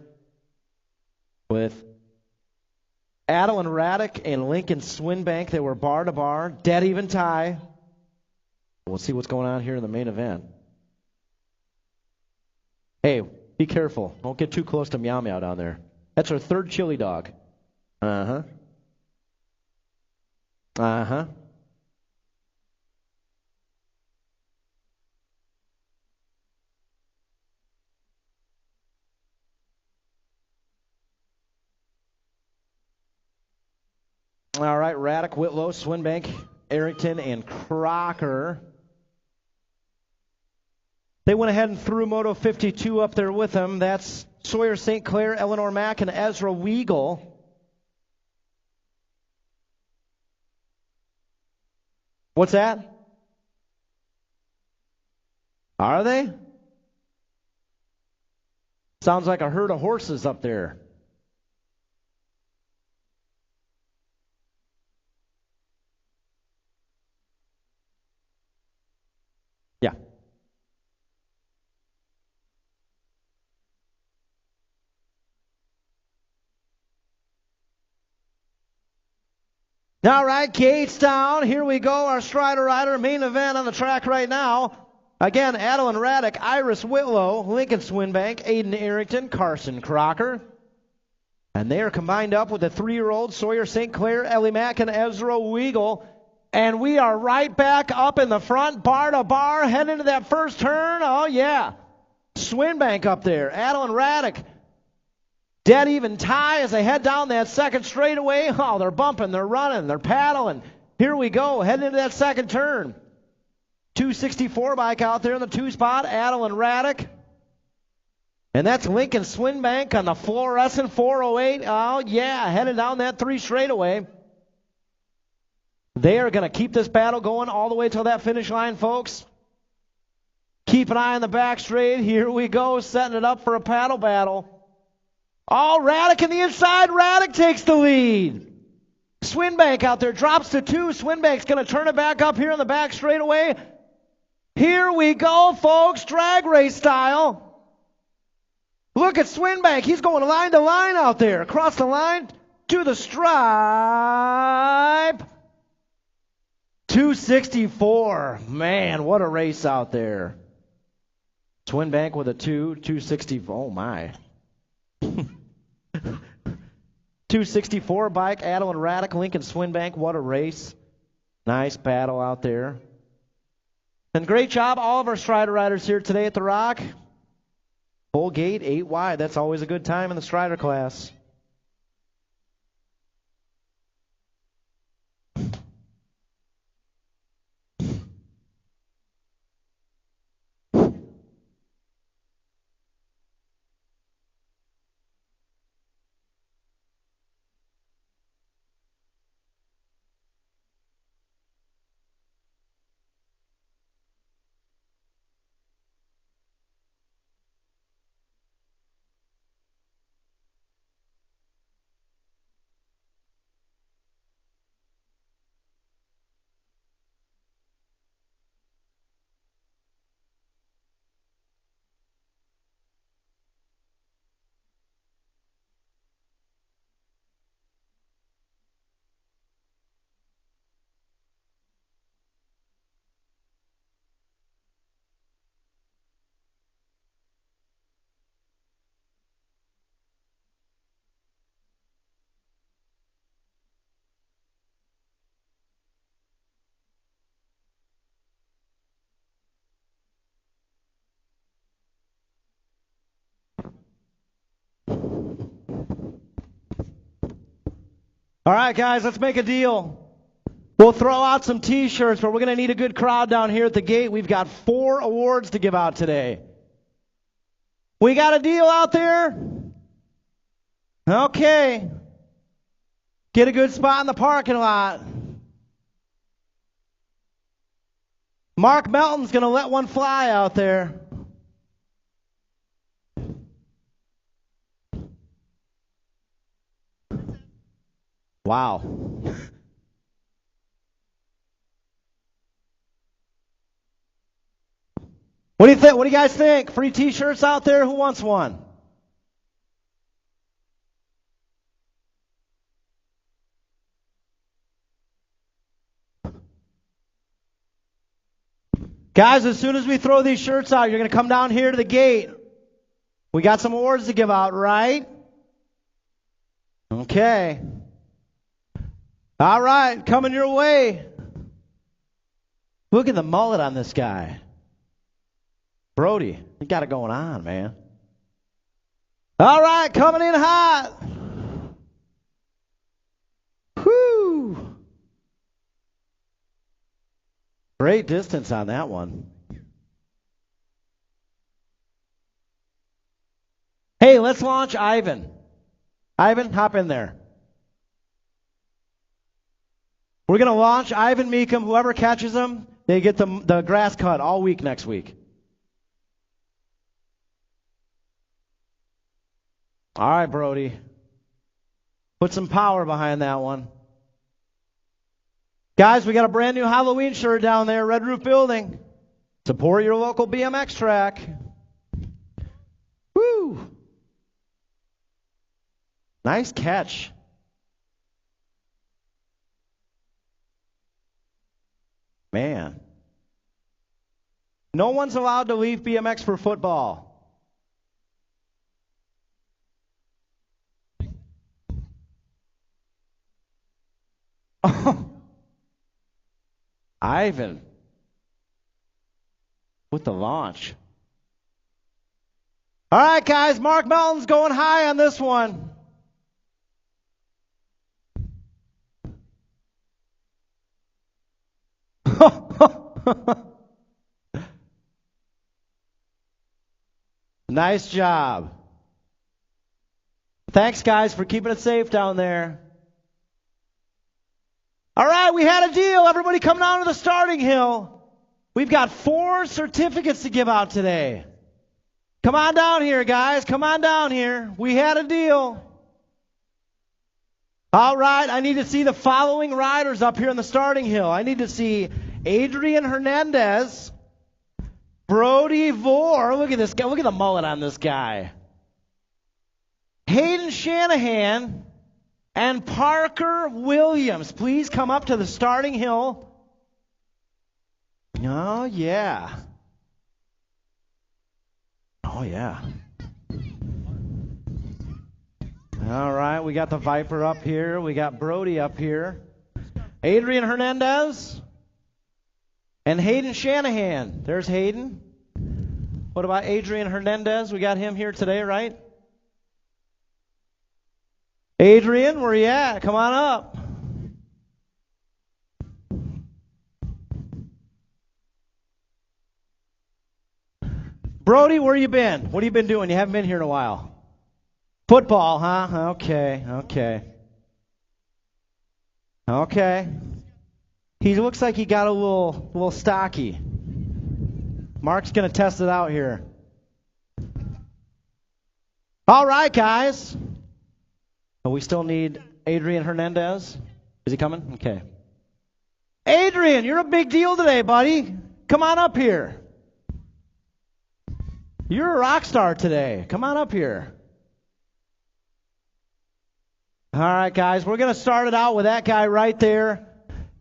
with Adel Raddick and Lincoln Swinbank. They were bar-to-bar, dead even tie. We'll see what's going on here in the main event. Hey, be careful. Don't get too close to Meow Meow down there. That's our 3rd chili dog. Uh-huh. Uh-huh. All right, Raddick, Whitlow, Swinbank, Arrington, and Crocker. They went ahead and threw Moto 52 up there with them. That's Sawyer St. Clair, Eleanor Mack, and Ezra Weigel. What's that? Are they? Sounds like a herd of horses up there. Yeah. All right, gates down. Here we go. Our Strider Rider main event on the track right now. Again, Adel Raddick, Iris Whitlow, Lincoln Swinbank, Aiden Arrington, Carson Crocker. And they are combined up with the 3-year-old Sawyer St. Clair, Ellie Mack, and Ezra Weigel. And we are right back up in the front, bar to bar, heading into that first turn. Oh, yeah. Swinbank up there. Adel Raddick. Dead even tie as they head down that second straightaway. Oh, they're bumping, they're running, they're paddling. Here we go, heading into that second turn. 264 bike out there in the 2 spot, Adel Raddick. And that's Lincoln Swinbank on the fluorescent 408. Oh, yeah, headed down that 3 straightaway. They are going to keep this battle going all the way till that finish line, folks. Keep an eye on the back straight. Here we go, setting it up for a paddle battle. Oh, Raddick in the inside. Raddick takes the lead. Swinbank out there drops to 2. Swinbank's going to turn it back up here on the back straightaway. Here we go, folks, drag race style. Look at Swinbank. He's going line to line out there. Across the line to the stripe. 264. Man, what a race out there. Swinbank with a 264. Oh, my. 264 bike, Adel Raddick, Lincoln Swinbank. What a race. Nice battle out there. And great job, all of our Strider riders here today at the Rock. Full gate, 8 wide. That's always a good time in the Strider class. All right, guys, let's make a deal. We'll throw out some T-shirts, but we're going to need a good crowd down here at the gate. We've got 4 awards to give out today. We got a deal out there? Okay. Get a good spot in the parking lot. Mark Melton's going to let one fly out there. Wow. What do you think? What do you guys think? Free T-shirts out there? Who wants one? Guys, as soon as we throw these shirts out, you're going to come down here to the gate. We got some awards to give out, right? Okay. All right, coming your way. Look at the mullet on this guy. Brody, you got it going on, man. All right, coming in hot. Whoo! Great distance on that one. Hey, let's launch Ivan. Ivan, hop in there. We're going to launch Ivan Meekum. Whoever catches him, they get the grass cut all week next week. All right, Brody. Put some power behind that one. Guys, we got a brand new Halloween shirt down there, Red Roof Building. Support your local BMX track. Woo! Nice catch. Man. No one's allowed to leave BMX for football. Ivan with the launch. All right, guys, Mark Melton's going high on this one. Nice job. Thanks, guys, for keeping it safe down there. All right, we had a deal. Everybody come down to the starting hill. We've got 4 certificates to give out today. Come on down here, guys. Come on down here. We had a deal. All right, I need to see the following riders up here in the starting hill. I need to see Adrian Hernandez, Brody Vore. Look at this guy. Look at the mullet on this guy. Hayden Shanahan and Parker Williams. Please come up to the starting hill. Oh, yeah. Oh, yeah. All right, we got the Viper up here. We got Brody up here. Adrian Hernandez and Hayden Shanahan. There's Hayden. What about Adrian Hernandez? We got him here today, right? Adrian, where you at? Come on up. Brody, where you been? What have you been doing? You haven't been here in a while. Football, huh? Okay. He looks like he got a little stocky. Mark's going to test it out here. All right, guys. But we still need Adrian Hernandez. Is he coming? Okay. Adrian, you're a big deal today, buddy. Come on up here. You're a rock star today. Come on up here. All right, guys. We're going to start it out with that guy right there.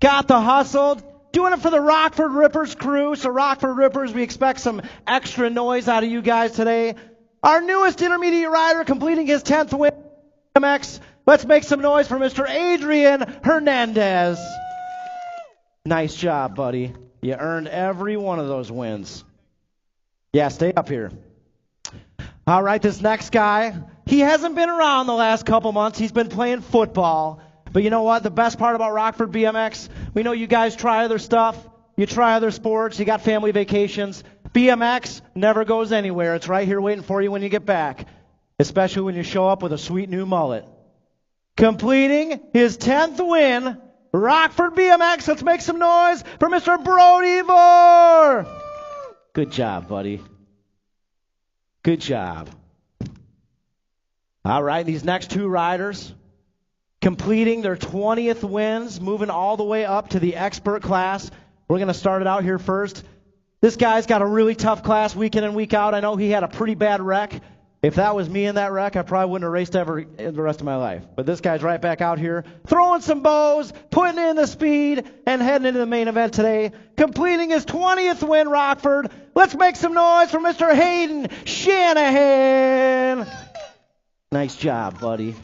Got the hustle. Doing it for the Rockford Rippers crew. So Rockford Rippers, we expect some extra noise out of you guys today. Our newest intermediate rider completing his 10th win. BMX. Let's make some noise for Mr. Adrian Hernandez. Nice job, buddy. You earned every one of those wins. Yeah, stay up here. All right, this next guy, he hasn't been around the last couple months. He's been playing football. But you know what? The best part about Rockford BMX, we know you guys try other stuff. You try other sports. You got family vacations. BMX never goes anywhere. It's right here waiting for you when you get back, especially when you show up with a sweet new mullet. Completing his 10th win, Rockford BMX. Let's make some noise for Mr. Brody Vore. Good job, buddy. Good job. All right, these next two riders completing their 20th wins, moving all the way up to the expert class. We're going to start it out here first. This guy's got a really tough class week in and week out. I know he had a pretty bad wreck. If that was me in that wreck, I probably wouldn't have raced ever in the rest of my life. But this guy's right back out here, throwing some bows, putting in the speed, and heading into the main event today. Completing his 20th win, Rockford. Let's make some noise for Mr. Hayden Shanahan. Nice job, buddy.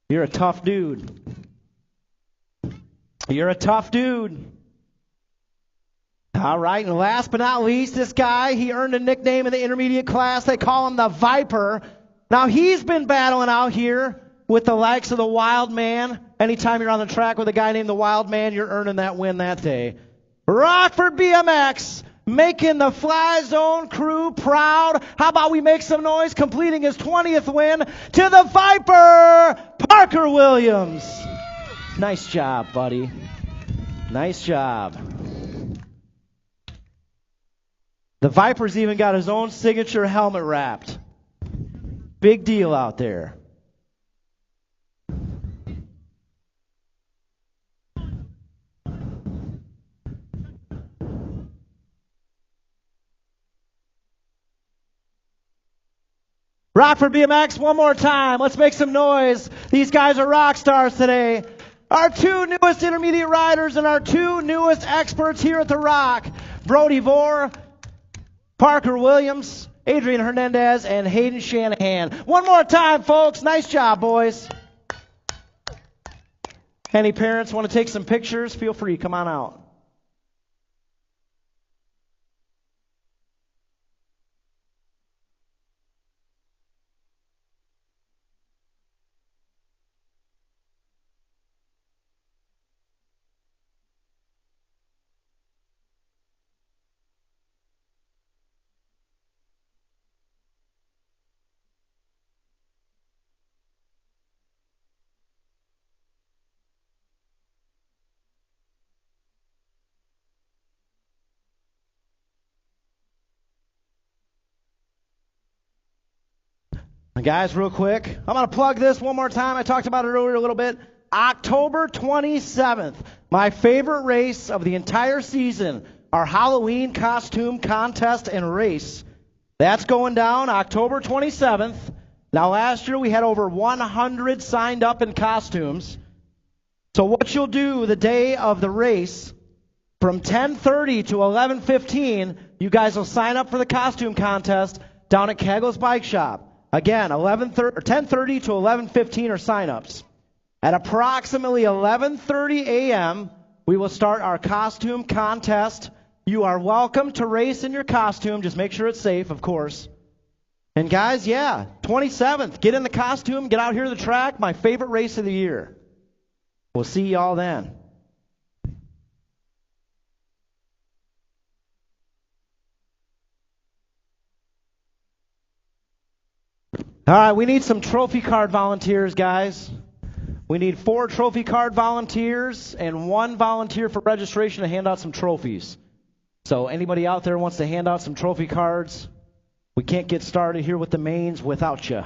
You're a tough dude. You're a tough dude. All right, and last but not least, this guy, he earned a nickname in the intermediate class. They call him the Viper. Now, he's been battling out here with the likes of the Wild Man. Anytime you're on the track with a guy named the Wild Man, you're earning that win that day. Rockford BMX, making the Fly Zone crew proud. How about we make some noise, completing his 20th win to the Viper, Parker Williams. Nice job, buddy. Nice job. The Viper's even got his own signature helmet wrapped. Big deal out there. Rockford BMX, one more time. Let's make some noise. These guys are rock stars today. Our two newest intermediate riders and our two newest experts here at the Rock. Brody Vore, Parker Williams, Adrian Hernandez, and Hayden Shanahan. One more time, folks. Nice job, boys. Any parents want to take some pictures? Feel free. Come on out. Guys, real quick, I'm going to plug this one more time. I talked about it earlier a little bit. October 27th, my favorite race of the entire season, our Halloween costume contest and race. That's going down October 27th. Now, last year we had over 100 signed up in costumes. So what you'll do the day of the race, from 10:30 to 11:15, you guys will sign up for the costume contest down at Kegel's Bike Shop. Again, 10:30 to 11:15 are sign-ups. At approximately 11:30 a.m., we will start our costume contest. You are welcome to race in your costume. Just make sure it's safe, of course. And guys, 27th, get in the costume, get out here to the track. My favorite race of the year. We'll see y'all then. All right, we need some trophy card volunteers, guys. We need 4 trophy card volunteers and 1 volunteer for registration to hand out some trophies. So anybody out there wants to hand out some trophy cards, we can't get started here with the mains without you.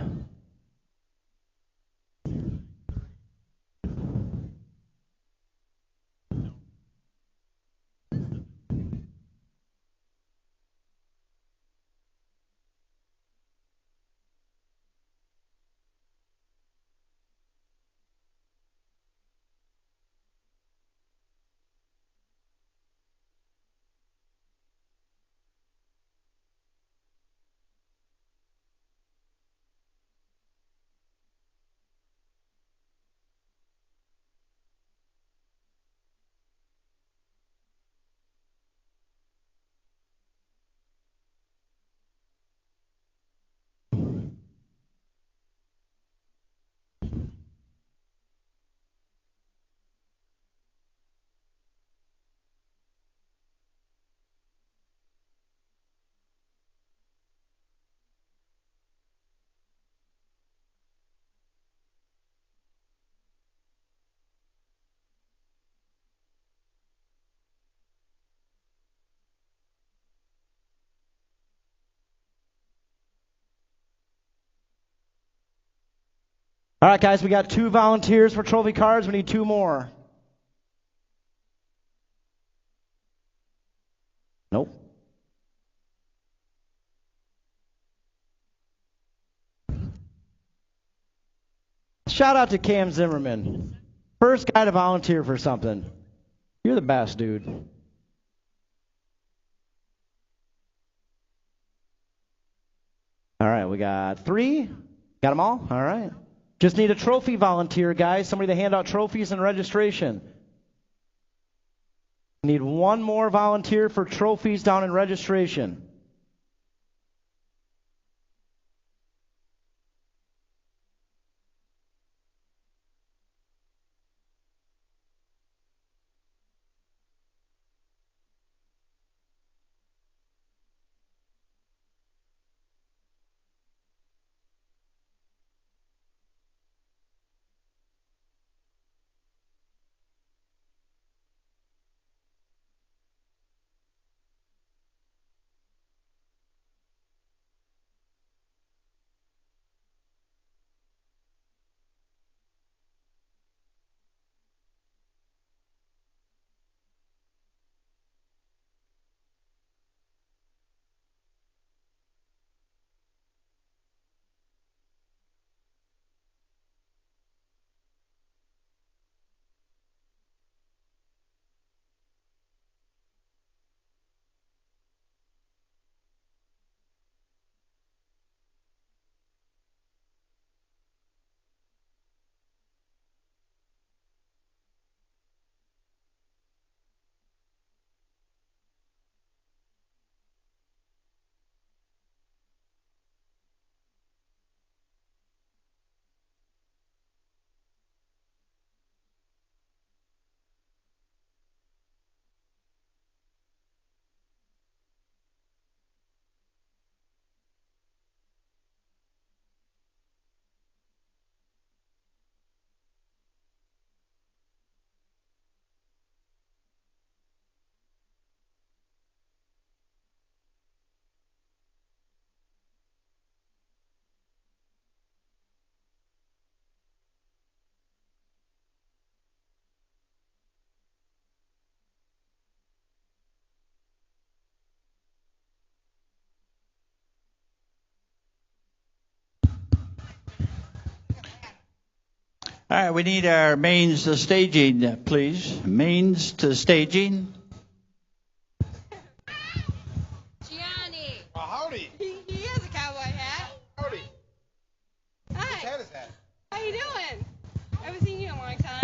All right, guys, we got 2 volunteers for trophy cards. We need 2 more. Nope. Shout out to Cam Zimmerman. First guy to volunteer for something. You're the best, dude. All right, we got 3. Got them all? All right. Just need a trophy volunteer, guys. Somebody to hand out trophies and registration. Need 1 more volunteer for trophies down in registration. All right, we need our mains to staging, please. Mains to staging. Gianni. Oh, howdy. He has a cowboy hat. Howdy. Hi. Whose hat is that? How you doing? I haven't seen you in a long time.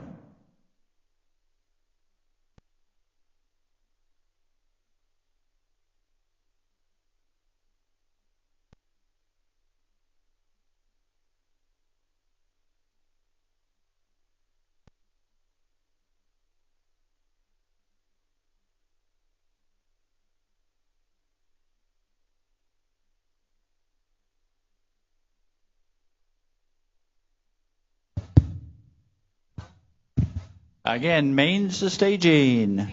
Again, mains to staging.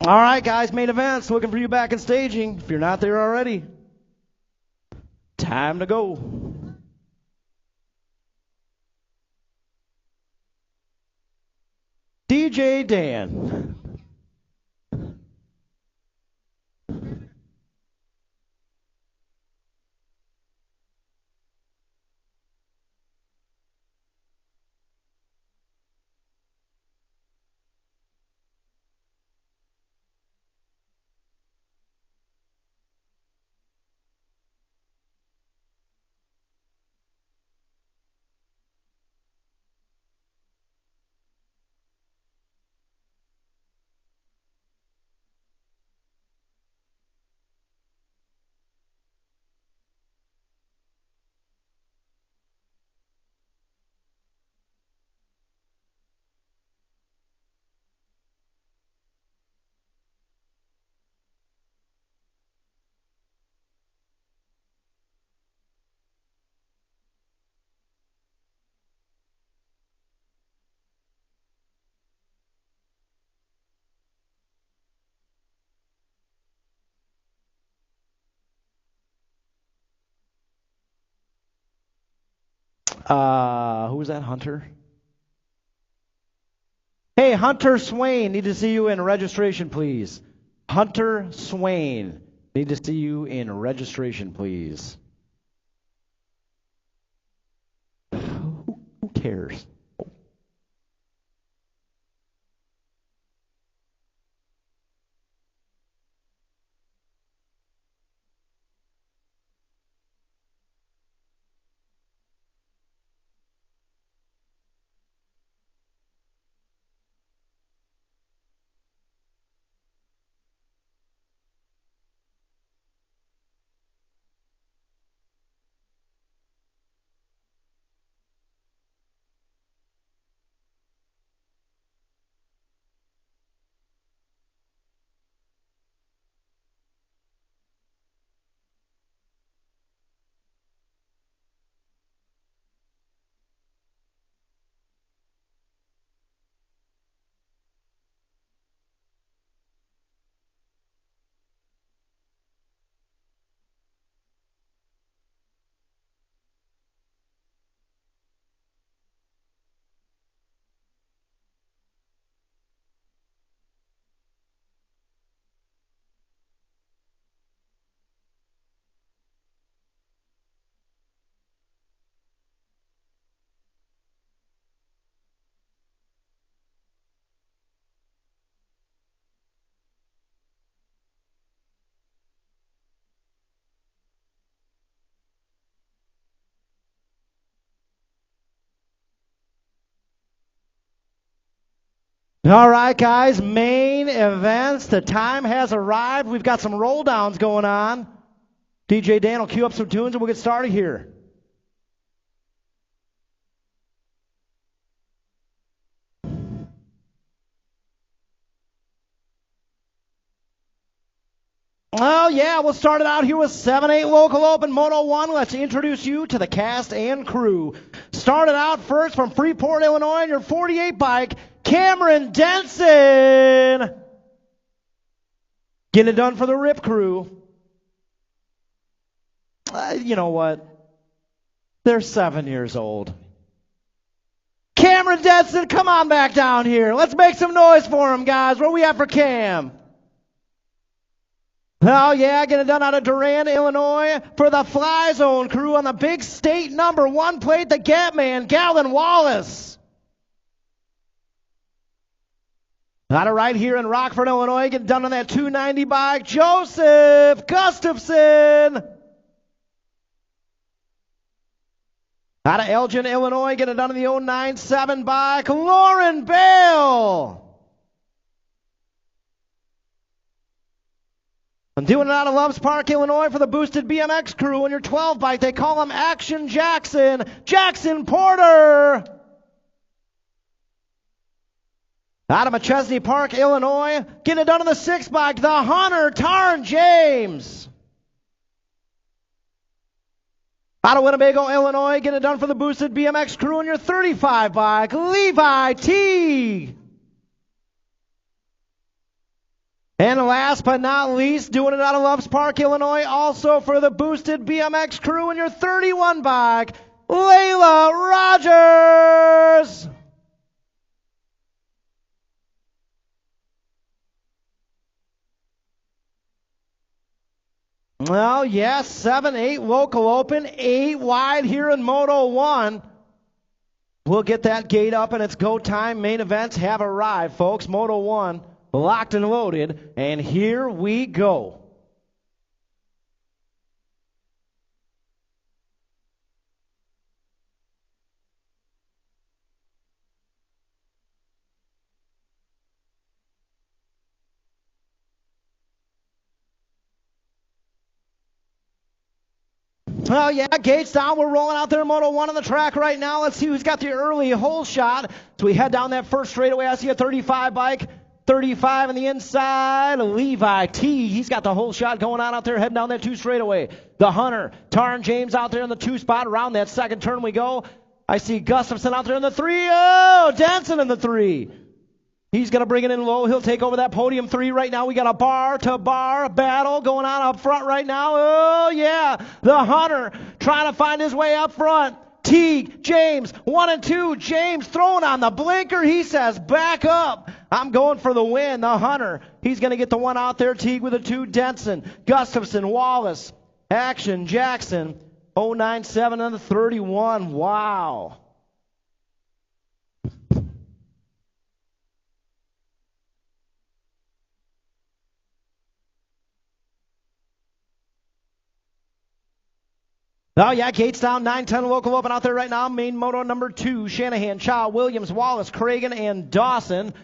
All right, guys, main events. Looking for you back in staging if you're not there already. Time to go. DJ Dan. Who was that, Hunter? Hey, Hunter Swain, need to see you in registration, please. Hunter Swain, need to see you in registration, please. Who cares? All right, guys, main events. The time has arrived. We've got some roll downs going on. DJ Dan will cue up some tunes and we'll get started here. Well, yeah, we'll start it out here with 7-8 Local Open Moto 1. Let's introduce you to the cast and crew. Started out first from Freeport, Illinois, on your 48 bike, Cameron Denson. Getting it done for the RIP crew. You know what? They're 7 years old. Cameron Denson, come on back down here. Let's make some noise for him, guys. Where we at for Cam? Oh, yeah, getting it done out of Durand, Illinois for the Fly Zone crew on the big state number 1 plate, the Gap Man, Galen Wallace. Out of right here in Rockford, Illinois, getting done on that 290 bike, Joseph Gustafson. Out of Elgin, Illinois, getting it done on the 097 bike, Lauren Bale. I'm doing it out of Loves Park, Illinois for the Boosted BMX crew on your 12 bike. They call him Action Jackson, Jackson Porter. Out of McChesney Park, Illinois, getting it done on the 6 bike, the Hunter Tarn James. Out of Winnebago, Illinois, getting it done for the Boosted BMX crew on your 35 bike, Levi T. And last but not least, doing it out of Loves Park, Illinois, also for the Boosted BMX crew in your 31 bike, Layla Rogers. Well, yes, 7-8 Local Open, 8 wide here in Moto 1. We'll get that gate up and it's go time. Main events have arrived, folks. Moto 1. Locked and loaded, and here we go. Well, yeah, gates down. We're rolling out there in Moto 1 on the track right now. Let's see who's got the early hole shot. So we head down that first straightaway. I see a 35 bike. 35 on the inside, Levi T. He's got the whole shot going on out there, heading down that 2 straightaway. The Hunter, Tarn James out there in the 2 spot. Around that second turn we go. I see Gustafson out there in the 3. Oh, Danson in the 3. He's going to bring it in low. He'll take over that podium 3 right now. We got a bar-to-bar battle going on up front right now. Oh, yeah. The Hunter trying to find his way up front. Teague, James, 1 and 2. James throwing on the blinker. He says, back up. I'm going for the win. The Hunter. He's going to get the 1 out there. Teague with a 2. Denson, Gustafson, Wallace, Action, Jackson, 097 and the 31. Wow. Oh, yeah, Gates down, 9-10 local open out there right now. Main moto number 2, Shanahan, Chow, Williams, Wallace, Cragen, and Dawson.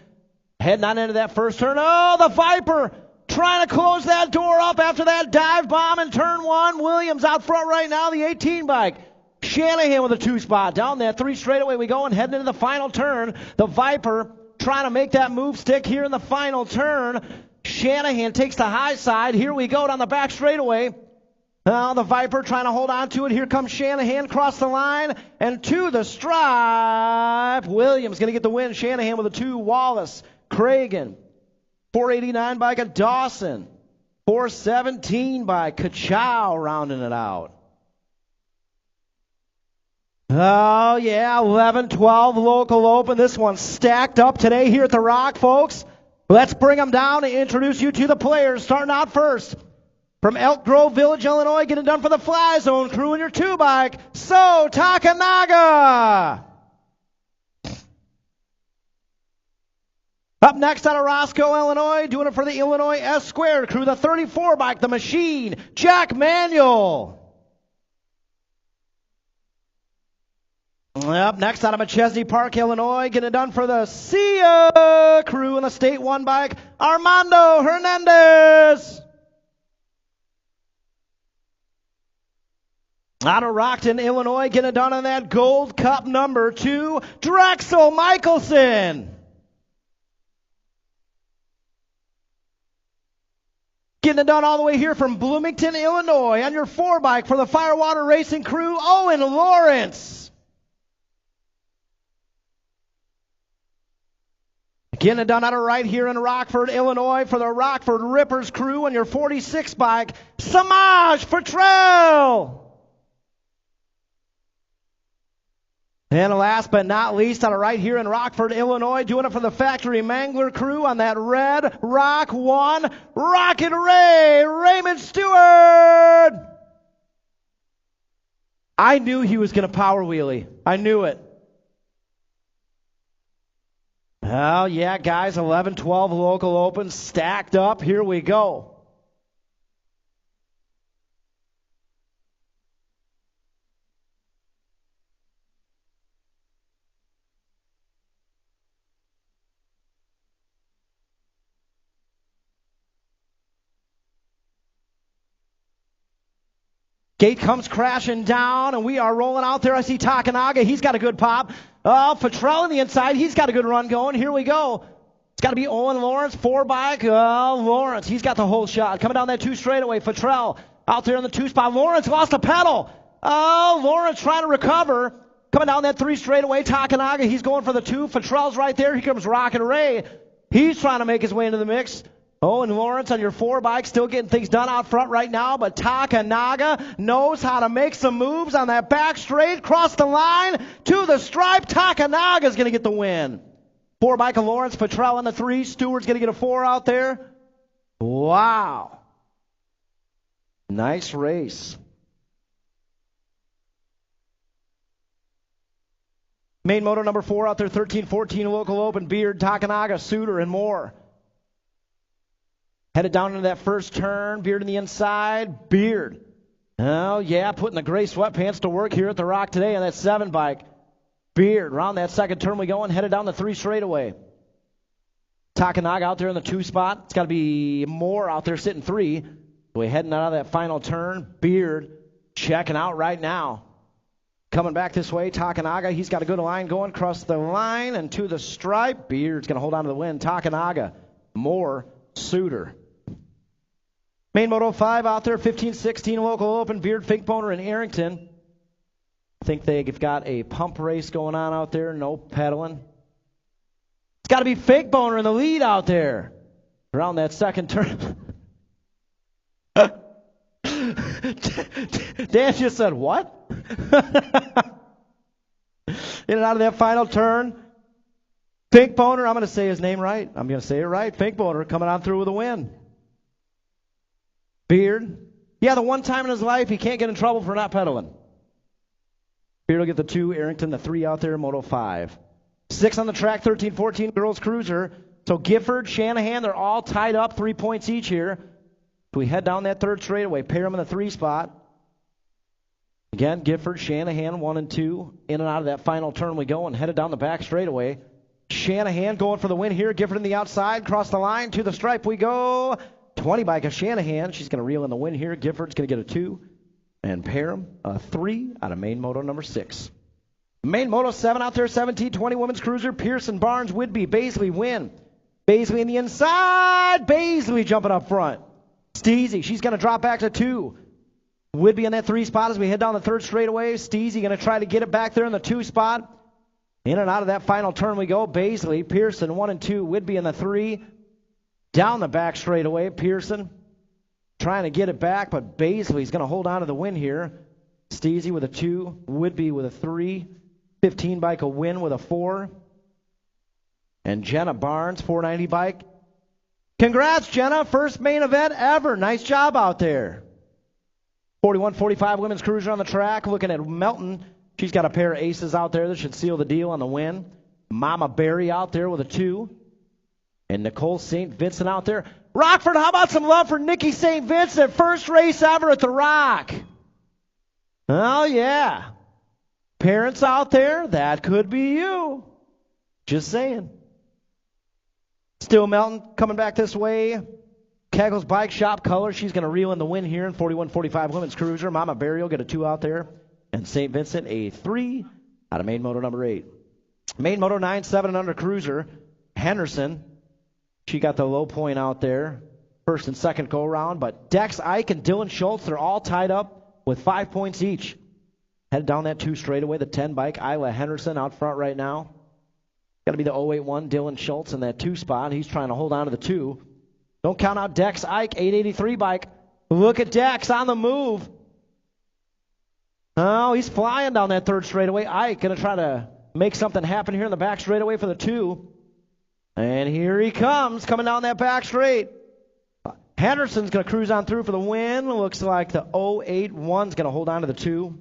Heading on into that first turn. Oh, the Viper trying to close that door up after that dive bomb in turn 1. Williams out front right now, the 18 bike. Shanahan with a 2 spot. Down that 3 straightaway we go and heading into the final turn. The Viper trying to make that move stick here in the final turn. Shanahan takes the high side. Here we go down the back straightaway. Now the Viper trying to hold on to it. Here comes Shanahan across the line and to the stripe. Williams going to get the win. Shanahan with a 2. Wallace, Cragen, 489 by Dawson, 417 by Kachow rounding it out. Oh yeah, 11-12 local open. This one's stacked up today here at the Rock, folks. Let's bring them down and introduce you to the players. Starting out first. From Elk Grove Village, Illinois, getting done for the Fly Zone crew in your 2 bike, So Takanaga. Up next out of Roscoe, Illinois, doing it for the Illinois S Squared crew, the 34 bike, the Machine, Jack Manuel. Up next out of McChesney Park, Illinois, getting it done for the SIA crew in the State 1 bike, Armando Hernandez. Out of Rockton, Illinois, getting it done on that Gold Cup number 2, Drexel Michelson. Getting it done all the way here from Bloomington, Illinois, on your 4 bike for the Firewater Racing crew, Owen Lawrence. Getting it done out of right here in Rockford, Illinois, for the Rockford Rippers crew on your 46 bike, Samaj Fertrell. And last but not least, out of right here in Rockford, Illinois, doing it for the Factory Mangler crew on that red Rock 1, Rocket Ray, Raymond Stewart. I knew he was going to power wheelie. I knew it. Oh, yeah, guys, 11-12 local open, stacked up. Here we go. Gate comes crashing down, and we are rolling out there. I see Takanaga. He's got a good pop. Fertrell on the inside. He's got a good run going. Here we go. It's got to be Owen Lawrence, 4 bike. Lawrence, he's got the whole shot. Coming down that 2 straightaway. Fertrell out there in the 2 spot. Lawrence lost a pedal. Lawrence trying to recover. Coming down that 3 straightaway. Takanaga, he's going for the 2. Fertrell's right there. Here comes Rocket Ray. He's trying to make his way into the mix. Owen Lawrence on your 4 bike, still getting things done out front right now, but Takanaga knows how to make some moves on that back straight, cross the line to the stripe. Takanaga's going to get the win. 4 bike of Lawrence, Fertrell on the 3. Stewart's going to get a 4 out there. Wow. Nice race. Main moto number 4 out there, 13-14 local open, Beard, Takanaga, Suter, and more. Headed down into that first turn. Beard in the inside. Beard. Oh, yeah, putting the gray sweatpants to work here at the Rock today on that 7 bike. Beard. Around that second turn we go and headed down the 3 straightaway. Takanaga out there in the 2 spot. It's got to be Moore out there sitting 3. We're heading out of that final turn. Beard checking out right now. Coming back this way, Takanaga. He's got a good line going across the line and to the stripe. Beard's going to hold on to the win. Takanaga. Moore. Suter. Main Moto 5 out there, 15-16 local open, Beard, Fink Boner, and Arrington. I think they've got a pump race going on out there, no pedaling. It's got to be Fink Boner in the lead out there. Around that second turn. Dan just said, what? In and out of that final turn. Pink Boner, I'm going to say his name right. I'm going to say it right. Pink Boner coming on through with a win. Beard. Yeah, the one time in his life he can't get in trouble for not pedaling. Beard will get the 2. Arrington the 3 out there. Moto 5. 6 on the track. 13-14 girls cruiser. So Gifford, Shanahan, they're all tied up. 3 points each here. So we head down that third straightaway. Pair them in the 3 spot. Again, Gifford, Shanahan, 1 and 2. In and out of that final turn we go and headed down the back straightaway. Shanahan going for the win here. Gifford in the outside. Cross the line. To the stripe we go. 20 bike of Shanahan. She's going to reel in the win here. Gifford's going to get a 2. And Parham, a 3 out of main moto number 6. Main moto 7 out there. 17-20 women's cruiser. Pearson, Barnes, Whidbey, Baisley win. Baisley in the inside. Baisley jumping up front. Steezy. She's going to drop back to 2. Whidbey in that 3 spot as we head down the third straightaway. Steezy going to try to get it back there in the 2 spot. In and out of that final turn we go. Baisley, Pearson, 1 and 2. Whidbey in the 3. Down the back straightaway. Pearson trying to get it back, but Baisley's going to hold on to the win here. Steezy with a 2. Whidbey with a 3. 15 bike a win with a 4. And Jenna Barnes, 490 bike. Congrats, Jenna. First main event ever. Nice job out there. 41-45 women's cruiser on the track. Looking at Melton. She's got a pair of aces out there that should seal the deal on the win. Mama Berry out there with a 2. And Nicole St. Vincent out there. Rockford, how about some love for Nikki St. Vincent? First race ever at the Rock. Oh, yeah. Parents out there, that could be you. Just saying. Still Melton coming back this way. Keggles Bike Shop color. She's going to reel in the win here in 41-45 women's cruiser. Mama Berry will get a 2 out there. And St. Vincent a 3 out of main moto number 8. Main moto 9, 7 and under cruiser. Henderson. She got the low point out there. First and second go around. But Dex Ike and Dylan Schultz, they're all tied up with 5 points each. Headed down that 2 straightaway. The 10 bike. Isla Henderson out front right now. Got to be the 081 Dylan Schultz in that 2 spot. He's trying to hold on to the 2. Don't count out Dex Ike, 883 bike. Look at Dex on the move. Oh, he's flying down that 3rd straightaway. Ike going to try to make something happen here in the back straightaway for the 2. And here he comes, coming down that back straight. Henderson's going to cruise on through for the win. Looks like the 081's going to hold on to the 2.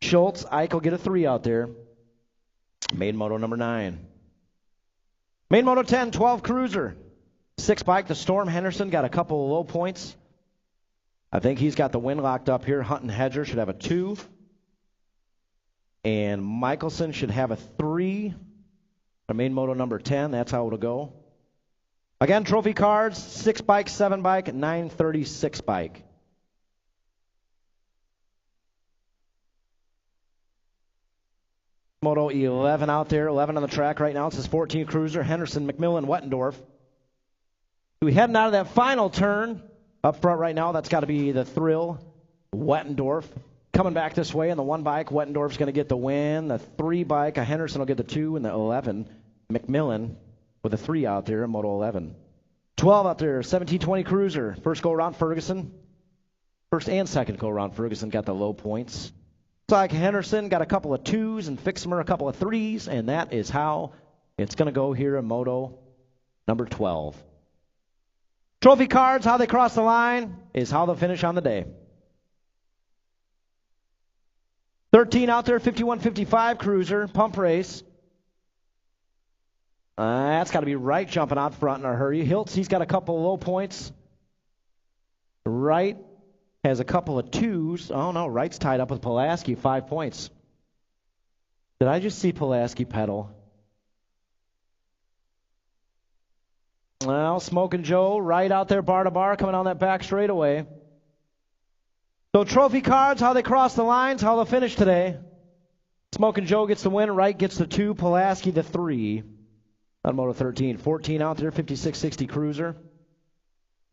Schultz, Ike will get a 3 out there. Main moto number 9. Main moto 10, 12 cruiser. 6 bike, the Storm. Henderson got a couple of low points. I think he's got the win locked up here. Hunt and Hedger should have a 2. And Michelson should have a 3. Main moto number 10, that's how it'll go. Again, trophy cards, 6 bike, 7 bike, 936 bike. Moto 11 out there, 11 on the track right now. It's his 14 cruiser, Henderson, McMillan, Wettendorf. We heading out of that final turn. Up front right now, that's got to be the Thrill, Wettendorf. Coming back this way in the 1 bike, Wettendorf's going to get the win. The 3 bike, Henderson will get the 2, and the 11, McMillan with a 3 out there in Moto 11. 12 out there, 17-20 cruiser. First go around Ferguson. First and second go around Ferguson got the low points. Looks like Henderson got a couple of 2s and Fixmer a couple of 3s, and that is how it's going to go here in Moto number 12. Trophy cards, how they cross the line, is how they'll finish on the day. 13 out there, 51-55 cruiser, pump race. That's got to be Wright jumping out front in a hurry. Hiltz, he's got a couple of low points. Wright has a couple of 2s. Oh, no, Wright's tied up with Pulaski, 5 points. Did I just see Pulaski pedal? Well, Smokin' Joe, Wright out there, bar to bar, coming on that back straightaway. So trophy cards, how they cross the lines, how they'll finish today. Smokin' Joe gets the win, Wright gets the 2, Pulaski the 3. On Moto 13, 14 out there, 56-60 cruiser.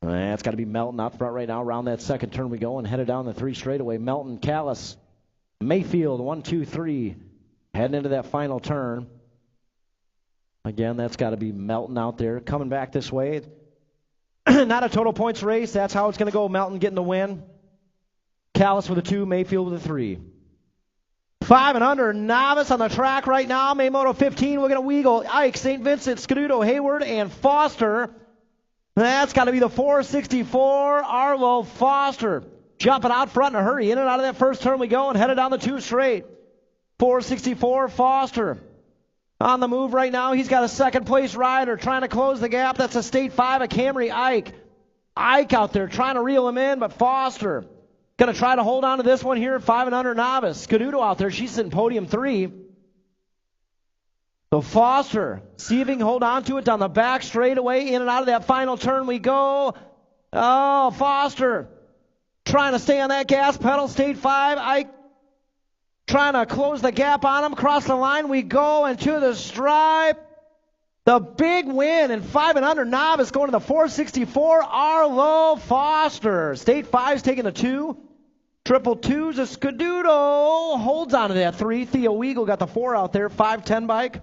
That's got to be Melton out front right now. Around that second turn we go and headed down the 3 straightaway. Melton, Callis, Mayfield, 1, 2, 3. Heading into that final turn. Again, that's got to be Melton out there. Coming back this way. Not a total points race. That's how it's going to go. Melton getting the win. Callis with a 2, Mayfield with a 3. 5 and under novice on the track right now. Main Moto 15, we're going to Weagle, Ike, St. Vincent, Scuduto, Hayward, and Foster. That's got to be the 464, Arlo Foster. Jumping out front in a hurry. In and out of that first turn we go and headed down the 2 straight. 464, Foster. On the move right now, he's got a second place rider trying to close the gap. That's a State 5, a Camry Ike. Ike out there trying to reel him in, but Foster going to try to hold on to this one here at 5 and under novice. Scuduto out there, she's sitting podium 3. So Foster, see if he can hold on to it down the back straightaway. In and out of that final turn we go. Oh, Foster trying to stay on that gas pedal. State 5, Ike trying to close the gap on him. Across the line we go, and to the stripe. The big win in 5 and under novice going to the 464, Arlo Foster. State 5's taking the 2. Triple 2's a Scuduto. Holds on to that 3. Theo Weagle got the 4 out there. 510 bike.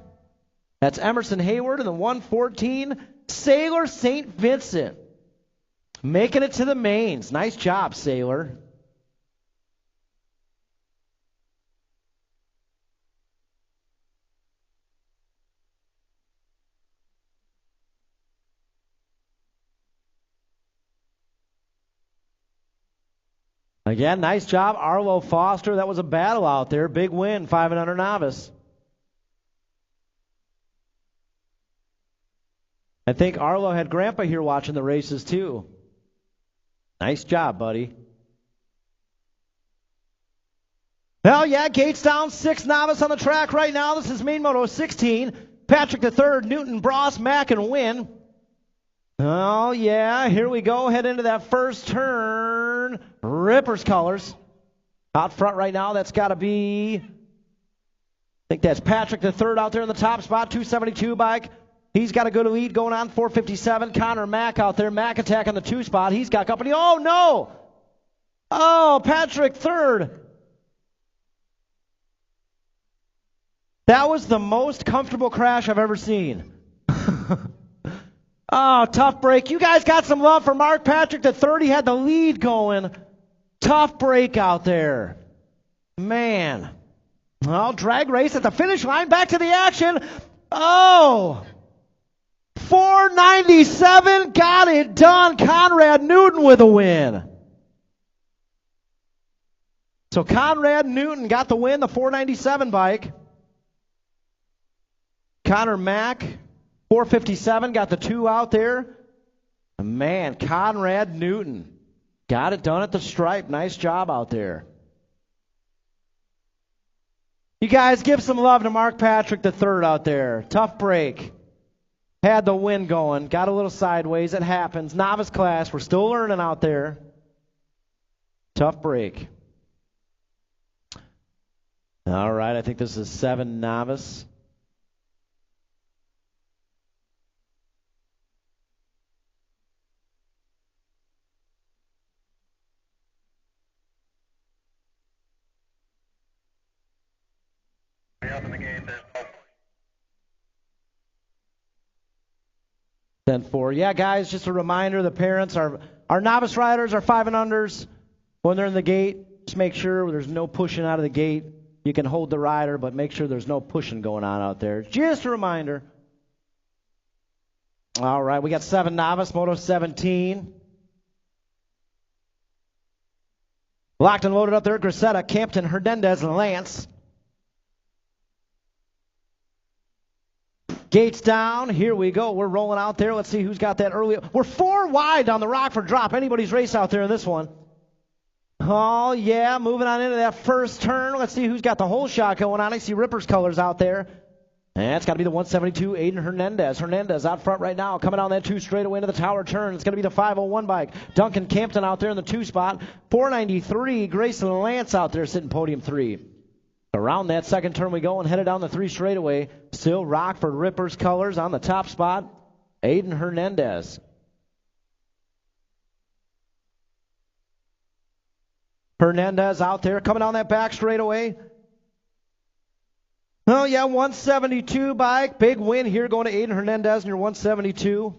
That's Emerson Hayward and the 114. Sailor St. Vincent. Making it to the mains. Nice job, Sailor. Again, nice job, Arlo Foster. That was a battle out there. Big win, 5 and under novice. I think Arlo had Grandpa here watching the races too. Nice job, buddy. Hell yeah, gates down, 6 novice on the track right now. This is main moto 16. Patrick III, Newton, Bross, Mack, and Wynn. Oh yeah, here we go. Head into that first turn. Rippers colors. Out front right now, that's got to be, I think that's Patrick III out there in the top spot, 272 bike. He's got a good lead going on, 457. Connor Mack out there. Mack attack on the 2 spot. He's got company. Oh, no. Oh, Patrick third. That was the most comfortable crash I've ever seen. Oh, tough break. You guys got some love for Mark Patrick III. He had the lead going. Tough break out there. Man. Well, drag race at the finish line. Back to the action. Oh. 497, got it done. Conrad Newton with a win. So Conrad Newton got the win, the 497 bike. Connor Mack, 457, got the 2 out there. Man, Conrad Newton got it done at the stripe. Nice job out there. You guys give some love to Mark Patrick III out there. Tough break. Had the wind going, got a little sideways. It happens. Novice class, we're still learning out there. Tough break. All right, I think this is 7 novice. In the game, there's no 10-4. Yeah, guys, just a reminder, the parents, our novice riders, our 5 and unders, when they're in the gate, just make sure there's no pushing out of the gate. You can hold the rider, but make sure there's no pushing going on out there. Just a reminder. All right, we got 7 novice, Moto 17. Locked and loaded up there, Grisetta, Campton, Hernandez, and Lance. Gates down. Here we go. We're rolling out there. Let's see who's got that early. We're 4 wide on the Rockford drop. Anybody's race out there in this one. Oh, yeah. Moving on into that first turn. Let's see who's got the whole shot going on. I see Rippers colors out there. And it's got to be the 172, Aiden Hernandez. Hernandez out front right now. Coming down that 2 straight away into the tower turn. It's going to be the 501 bike. Duncan Campton out there in the 2 spot. 493, Grayson Lance out there sitting podium 3. Around that second turn we go and headed down the 3 straightaway. Still Rockford Rippers colors on the top spot. Aiden Hernandez. Hernandez out there coming down that back straightaway. Oh, yeah, 172 bike. Big win here going to Aiden Hernandez in your 172.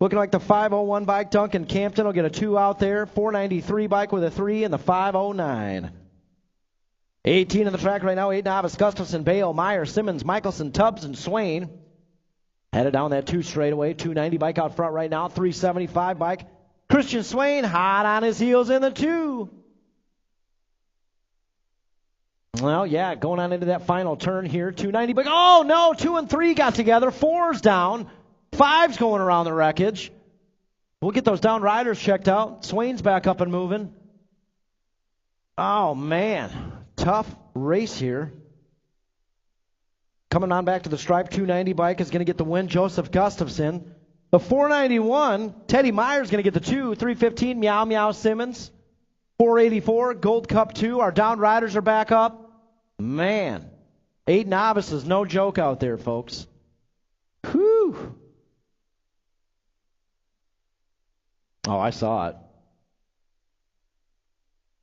Looking like the 501 bike. Duncan Campton will get a 2 out there. 493 bike with a 3 and the 509. 18 on the track right now. 8 novice. Gustafson, Bale, Meyer, Simmons, Michelson, Tubbs, and Swain. Headed down that 2 straightaway. 290 bike out front right now. 375 bike. Christian Swain hot on his heels in the 2. Well, yeah, going on into that final turn here. 290 bike. Oh, no. 2 and 3 got together. 4's down. 5's going around the wreckage. We'll get those down riders checked out. Swain's back up and moving. Oh, man. Tough race here. Coming on back to the stripe. 290 bike is going to get the win. Joseph Gustafson. The 491, Teddy Meyer's going to get the 2. 315, Meow Meow Simmons. 484, Gold Cup 2. Our down riders are back up. Man, 8 novices, no joke out there, folks. Whew. Oh, I saw it.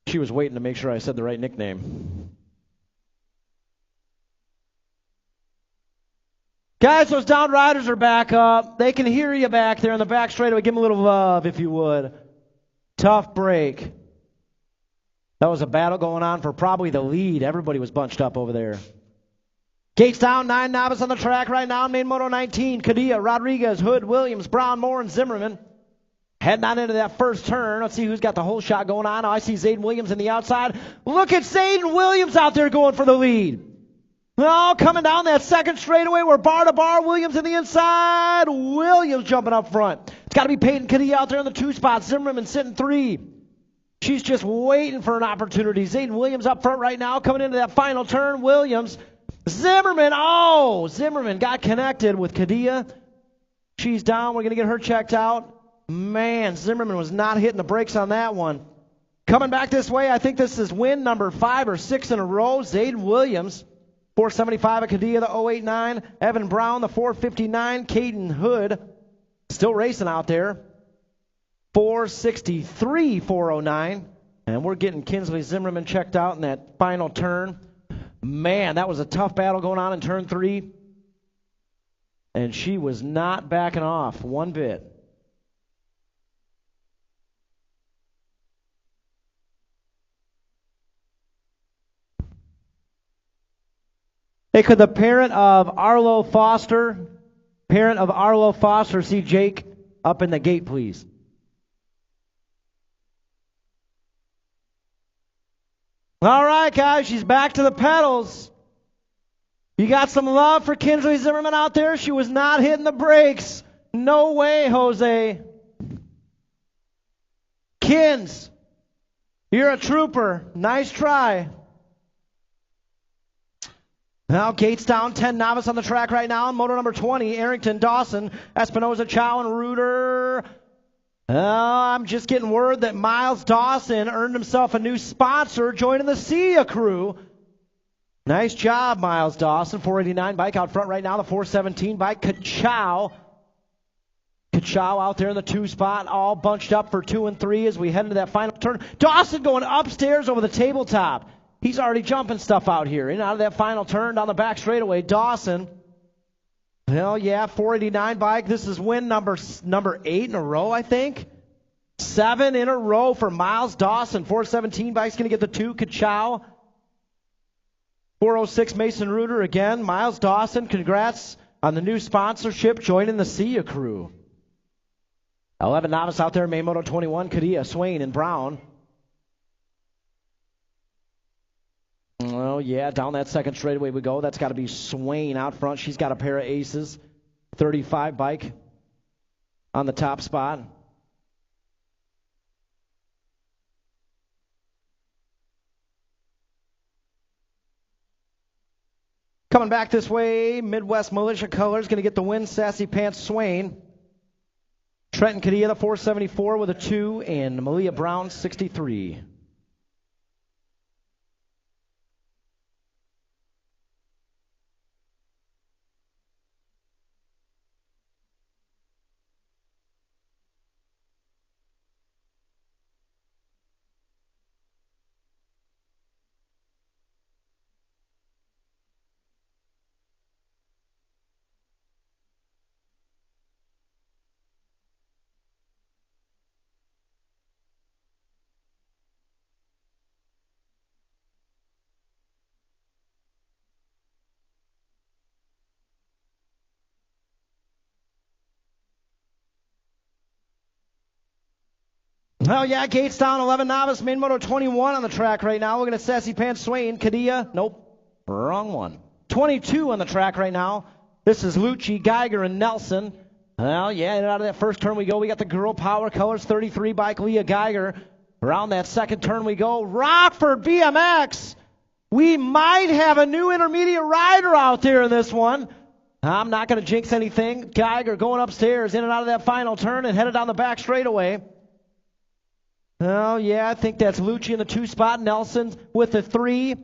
She was waiting to make sure I said the right nickname. Guys, those down riders are back up. They can hear you back there in the back straightaway. Give them a little love, if you would. Tough break. That was a battle going on for probably the lead. Everybody was bunched up over there. Gates down, 9 novice on the track right now. Main moto 19, Cadilla, Rodriguez, Hood, Williams, Brown, Moore, and Zimmerman. Heading on into that first turn. Let's see who's got the whole shot going on. I see Zayden Williams in the outside. Look at Zayden Williams out there going for the lead. Oh, coming down that second straightaway. We're bar to bar. Williams in the inside. Williams jumping up front. It's got to be Peyton Cadilla out there in the 2 spot. Zimmerman sitting 3. She's just waiting for an opportunity. Zayden Williams up front right now. Coming into that final turn. Williams. Zimmerman. Oh, Zimmerman got connected with Cadilla. She's down. We're going to get her checked out. Man, Zimmerman was not hitting the brakes on that one. Coming back this way, I think this is win number 5 or 6 in a row. Zayden Williams. 475 at Cadilla, the 089. Evan Brown, the 459. Caden Hood, still racing out there. 463, 409. And we're getting Kinsley Zimmerman checked out in that final turn. Man, that was a tough battle going on in turn 3. And she was not backing off one bit. Hey, could the parent of Arlo Foster see Jake up in the gate, please? All right, guys, she's back to the pedals. You got some love for Kinsley Zimmerman out there? She was not hitting the brakes. No way, Jose. Kins, you're a trooper. Nice try. Now, Gates down, 10 novice on the track right now. Moto number 20, Arrington, Dawson, Espinoza, Chow, and Reuter. I'm just getting word that Miles Dawson earned himself a new sponsor joining the SIA crew. Nice job, Miles Dawson. 489 bike out front right now. The 417 bike, Kachow. Kachow out there in the 2 spot, all bunched up for 2 and 3 as we head into that final turn. Dawson going upstairs over the tabletop. He's already jumping stuff out here. In and out of that final turn down the back straightaway. Dawson. Hell yeah, 489 bike. This is win number 8 in a row, I think. 7 in a row for Miles Dawson. 417 bike's going to get the 2. Kachow. 406 Mason Reuter again. Miles Dawson, congrats on the new sponsorship joining the SIA crew. 11 novice out there, main moto 21, Cadilla, Swain, and Brown. Well, yeah, down that second straightaway we go. That's got to be Swain out front. She's got a pair of aces. 35 bike on the top spot. Coming back this way, Midwest Militia Colors going to get the win. Sassy Pants Swain. Trenton Cadilla, the 474 with a 2, and Malia Brown, 63. Well, yeah, Gates down, 11 novice, main moto 21 on the track right now. Looking at Sassy Pants Swain, Kadia, nope, wrong one. 22 on the track right now. This is Lucci, Geiger, and Nelson. Well, yeah, and out of that first turn we go. We got the girl power colors, 33 bike, Leah Geiger. Around that second turn we go. Rockford BMX. We might have a new intermediate rider out there in this one. I'm not going to jinx anything. Geiger going upstairs, in and out of that final turn and headed down the back straightaway. Oh, yeah, I think that's Lucci in the 2 spot, Nelson with the 3.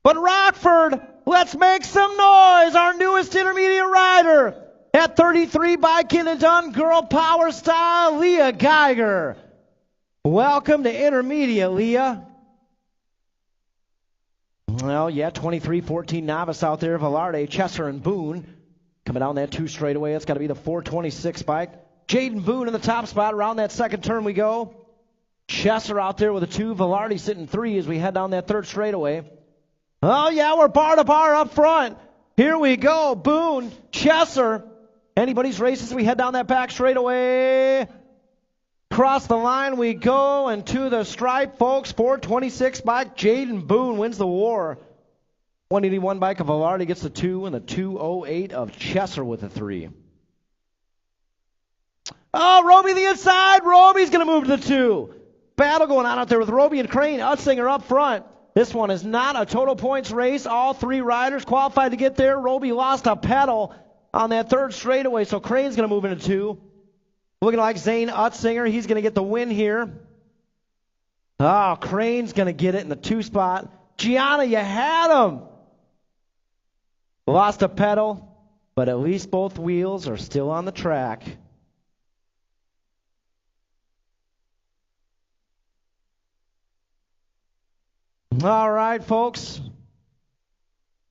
But Rockford, let's make some noise. Our newest intermediate rider at 33 bike in and done, girl power style, Leah Geiger. Welcome to intermediate, Leah. Well, yeah, 23-14 novice out there, Velarde, Chesser, and Boone. Coming down that 2 straightaway, it's got to be the 426 bike. Jaden Boone in the top spot. Around that second turn we go. Chesser out there with a 2, Velarde sitting 3 as we head down that 3rd straightaway. Oh, yeah, we're bar to bar up front. Here we go. Boone, Chesser. Anybody's races, we head down that back straightaway. Across the line we go, and to the stripe, folks. 426 bike, Jaden Boone wins the war. 181 bike of Velarde gets the 2, and the 208 of Chesser with the 3. Oh, Roby the inside. Roby's going to move to the 2. Battle going on out there with Roby and Crane. Utzinger up front. This one is not a total points race. All 3 riders qualified to get there. Roby lost a pedal on that 3rd straightaway, so Crane's going to move into 2. Looking like Zane Utzinger. He's going to get the win here. Oh, Crane's going to get it in the 2 spot. Gianna, you had him. Lost a pedal, but at least both wheels are still on the track. All right, folks.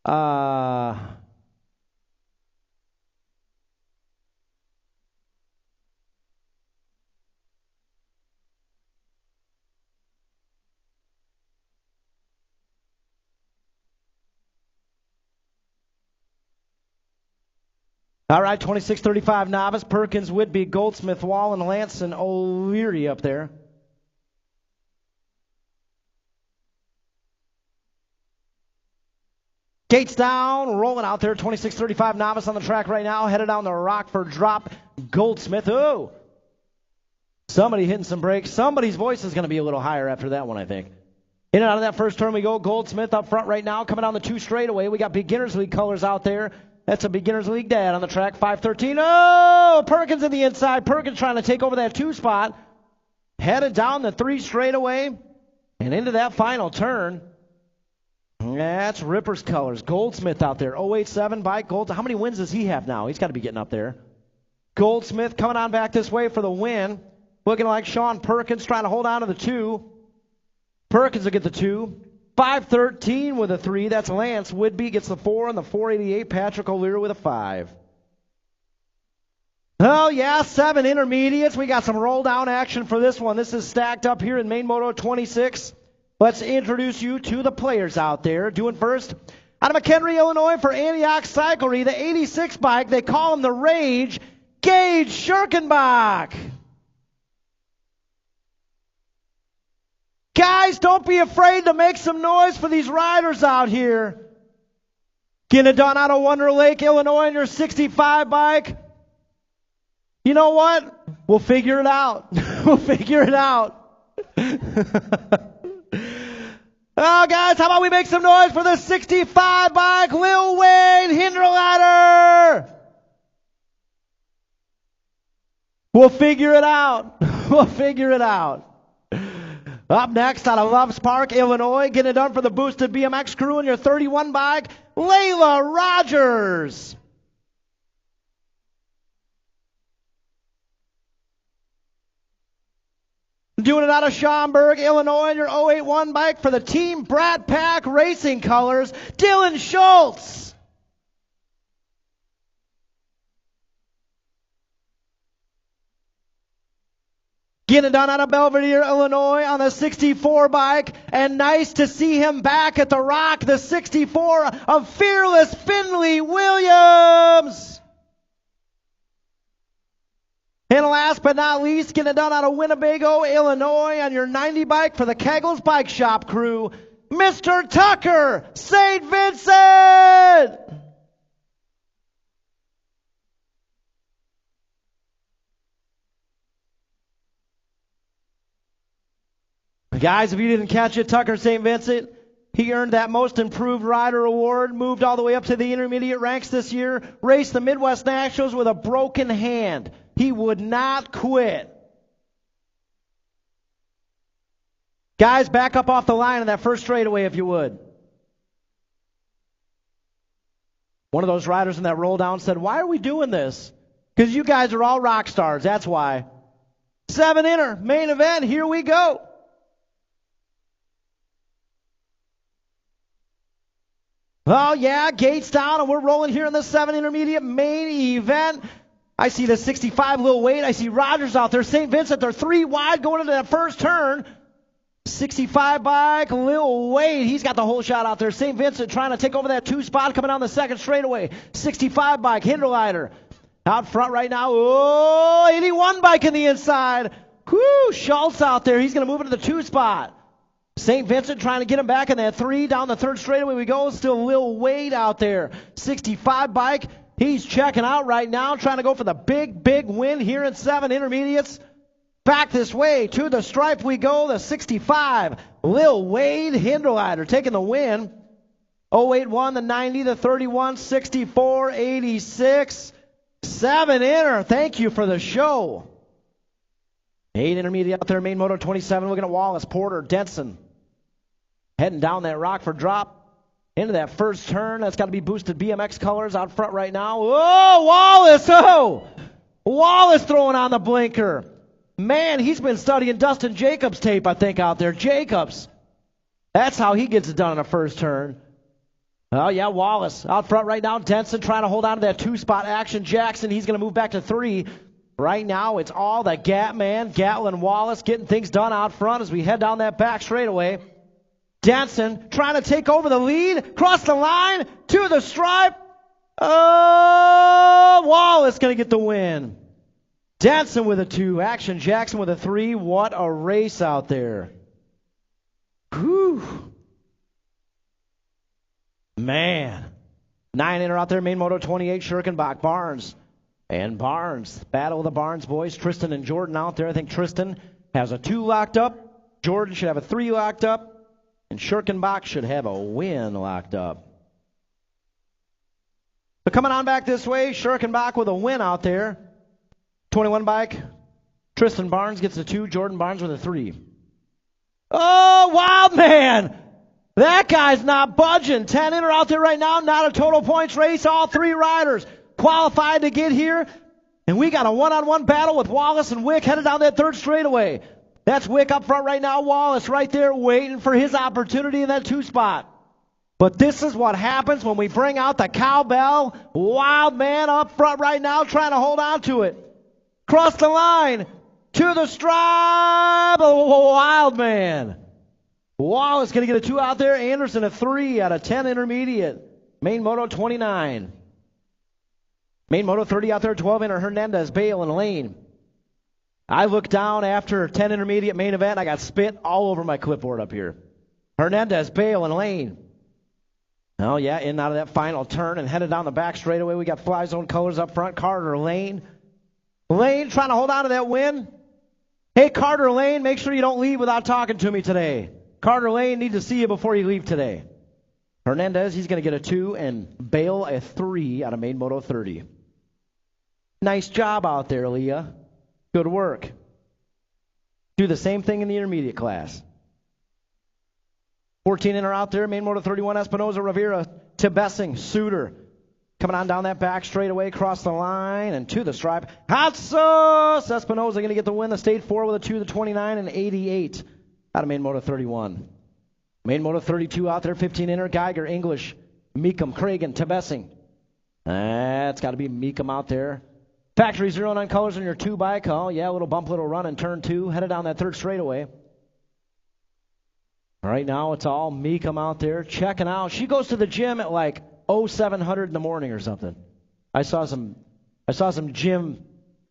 All right, 26-35 novice. Perkins, Whitby, Goldsmith, Wallen, Lance, and O'Leary up there. Gates down, rolling out there. 26-35 novice on the track right now. Headed down the Rockford drop. Goldsmith. Oh! Somebody hitting some brakes. Somebody's voice is going to be a little higher after that one, I think. In and out of that first turn we go. Goldsmith up front right now. Coming down the 2 straightaway. We got Beginners League colors out there. That's a Beginners League dad on the track. 513. Oh! Perkins in the inside. Perkins trying to take over that 2 spot. Headed down the 3 straightaway. And into that final turn. That's Ripper's colors. Goldsmith out there. 087 bike. How many wins does he have now? He's got to be getting up there. Goldsmith coming on back this way for the win. Looking like Sean Perkins trying to hold on to the 2. Perkins will get the 2. 513 with a 3. That's Lance. Whitby gets the 4, and the 488, Patrick O'Leary with a 5. Oh, yeah, 7 intermediates. We got some roll-down action for this one. This is stacked up here in main moto 26. Let's introduce you to the players out there. Doing first, out of McHenry, Illinois, for Antioch Cyclery, the 86 bike. They call him the Rage, Gage Schirkenbach. Guys, don't be afraid to make some noise for these riders out here. Getting it done out of Wonder Lake, Illinois, on your 65 bike. You know what? We'll figure it out. We'll figure it out. Oh, guys, how about we make some noise for the 65 bike, Lil Wayne Hinderlader? We'll figure it out. We'll figure it out. Up next, out of Loves Park, Illinois, getting it done for the Boosted BMX crew in your 31 bike, Layla Rogers. Doing it out of Schaumburg, Illinois, in your 081 bike for the Team Brat Pack Racing colors, Dylan Schultz. Getting it done out of Belvedere, Illinois on the 64 bike, and nice to see him back at the Rock, the 64 of Fearless Finley Williams. And last but not least, getting it done out of Winnebago, Illinois on your 90 bike for the Kegels Bike Shop crew, Mr. Tucker St. Vincent! Guys, if you didn't catch it, Tucker St. Vincent, he earned that Most Improved Rider award, moved all the way up to the intermediate ranks this year, raced the Midwest Nationals with a broken hand. He would not quit. Guys, back up off the line in that first straightaway if you would. One of those riders in that roll down said, "Why are we doing this?" Because you guys are all rock stars, that's why. 7 inner, main event, here we go. Oh, yeah, gates down, and we're rolling here in the 7 intermediate main event. I see the 65 Lil Wade. I see Rogers out there. St. Vincent, they're 3 wide going into that first turn. 65 bike, Lil Wade. He's got the whole shot out there. St. Vincent trying to take over that 2 spot coming down the second straightaway. 65 bike, Hinderleiter. Out front right now. Oh, 81 bike in the inside. Whoo, Schultz out there. He's going to move into the 2 spot. St. Vincent trying to get him back in that 3. Down the third straightaway we go. Still Lil Wade out there. 65 bike. He's checking out right now, trying to go for the big, big win here in 7 intermediates. Back this way to the stripe we go. The 65 Lil Wade Hinderleiter taking the win. 081, the 90, the 31, 64, 86. 7 inner. Thank you for the show. 8 intermediate out there, main moto 27, looking at Wallace, Porter, Denson. Heading down that Rockford drop into that first turn. That's got to be boosted BMX colors out front right now. Oh, Wallace! Oh! Wallace throwing on the blinker. Man, he's been studying Dustin Jacobs' tape, I think, out there. Jacobs. That's how he gets it done in a first turn. Oh, yeah, Wallace. Out front right now, Denson trying to hold on to that 2-spot action. Jackson, he's going to move back to 3. Right now, it's all the Gat man, Gatlin Wallace, getting things done out front as we head down that back straightaway. Denson trying to take over the lead, cross the line, to the stripe. Oh, Wallace going to get the win. Denson with a 2, Action Jackson with a 3. What a race out there. Whew. Man. 9 inner out there, main moto 28, Schirkenbach, Barnes. And Barnes, battle of the Barnes boys, Tristan and Jordan out there. I think Tristan has a 2 locked up. Jordan should have a 3 locked up. And Schirkenbach should have a win locked up. But coming on back this way, Schirkenbach with a win out there. 21 bike. Tristan Barnes gets a 2. Jordan Barnes with a 3. Oh, Wild Man! That guy's not budging. 10 inner out there right now. Not a total points race. All 3 riders qualified to get here. And we got a one-on-one battle with Wallace and Wick headed down that third straightaway. That's Wick up front right now. Wallace right there waiting for his opportunity in that 2 spot. But this is what happens when we bring out the cowbell. Wild Man up front right now trying to hold on to it. Cross the line to the stripe. Wild Man. Wallace going to get a 2 out there. Anderson a 3 out of 10 intermediate. Main moto 29. Main moto 30 out there. 12 inner. Hernandez, Bale, and Lane. I looked down after 10 intermediate main event. I got spit all over my clipboard up here. Hernandez, Bale, and Lane. Oh, yeah, in and out of that final turn and headed down the back straightaway. We got Fly Zone colors up front. Carter, Lane. Lane trying to hold on to that win. Hey, Carter Lane, make sure you don't leave without talking to me today. Carter Lane, need to see you before you leave today. Hernandez, he's going to get a 2, and Bale a 3 out of main moto 30. Nice job out there, Leah. Good work. Do the same thing in the intermediate class. 14 inner out there, main moto 31, Espinoza, Rivera, Tibessing, Suter. Coming on down that back straightaway, across the line, and to the stripe. Hot sauce! Espinoza going to get the win. The state 4 with a 2, the 29, and 88 out of main moto 31. Main moto 32 out there, 15 inner, Geiger, English, Meekum, Cragen, Tibessing. That's got to be Meekum out there. Factory 09 colors on your 2 bike. Oh, yeah, little bump, little run in turn 2. Headed down that third straightaway. Right now, it's all Meekum out there checking out. She goes to the gym at like 0700 in the morning or something. I saw some gym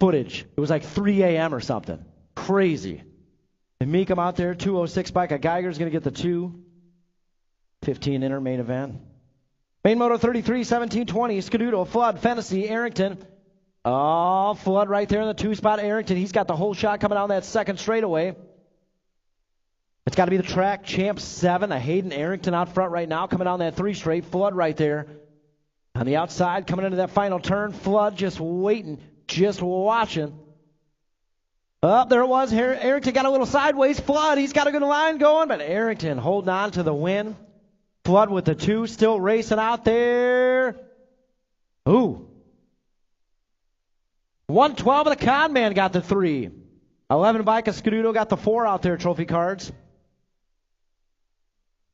footage. It was like 3 a.m. or something. Crazy. And Meekum out there, 206 bike. A Geiger's going to get the 2. 15 inner main event. Main moto 33, 17, 20. Scaduto, Flood, Fennessy, Arrington. Oh, Flood right there in the 2 spot. Arrington, he's got the whole shot coming down that second straightaway. It's got to be the track champ 7. A Hayden Arrington out front right now coming down that 3 straight. Flood right there. On the outside, coming into that final turn. Flood just waiting, just watching. Up there it was. Arrington got a little sideways. Flood, he's got a good line going, but Arrington holding on to the win. Flood with the 2, still racing out there. Ooh. 112 of the Con Man got the 3. 11 bike of Scaduto got the 4 out there, trophy cards.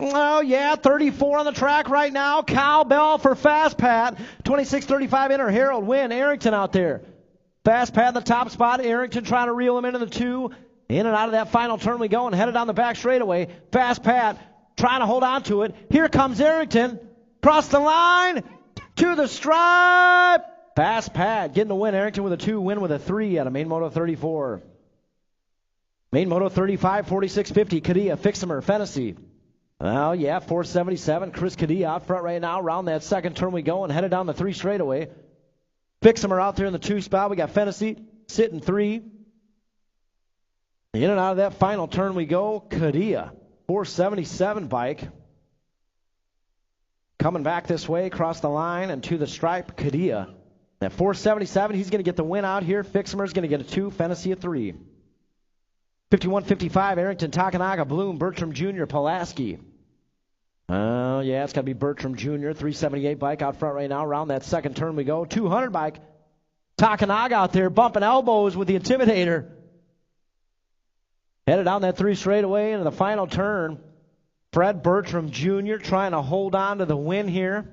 Oh, yeah, 34 on the track right now. Cowbell for Fast Pat. 26-35 inner. Harold Wynn. Arrington out there. Fast Pat in the top spot. Arrington trying to reel him into the 2. In and out of that final turn we go and headed down the back straightaway. Fast Pat trying to hold on to it. Here comes Arrington. Cross the line. To the stripe. Fast Pat getting the win. Arrington with a 2. Win with a 3 out of Main Moto 34. Main Moto 35, 46-50. Kadia, Fixamer, Fennessy. Oh, yeah, 477. Chris Kadia out front right now. Around that second turn we go and headed down the 3 straightaway. Fixamer out there in the 2 spot. We got Fennessy sitting 3. In and out of that final turn we go. Kadia, 477 bike. Coming back this way, across the line and to the stripe. Kadia. At 477, he's going to get the win out here. Fixamer's going to get a 2. Fennessy a 3. 51-55, Arrington, Takanaga, Bloom, Bertram Jr., Pulaski. Oh, yeah, it's got to be Bertram Jr., 378 bike out front right now. Around that second turn we go. 200 bike. Takanaga out there bumping elbows with the Intimidator. Headed down that 3 straightaway into the final turn. Fred Bertram Jr. trying to hold on to the win here.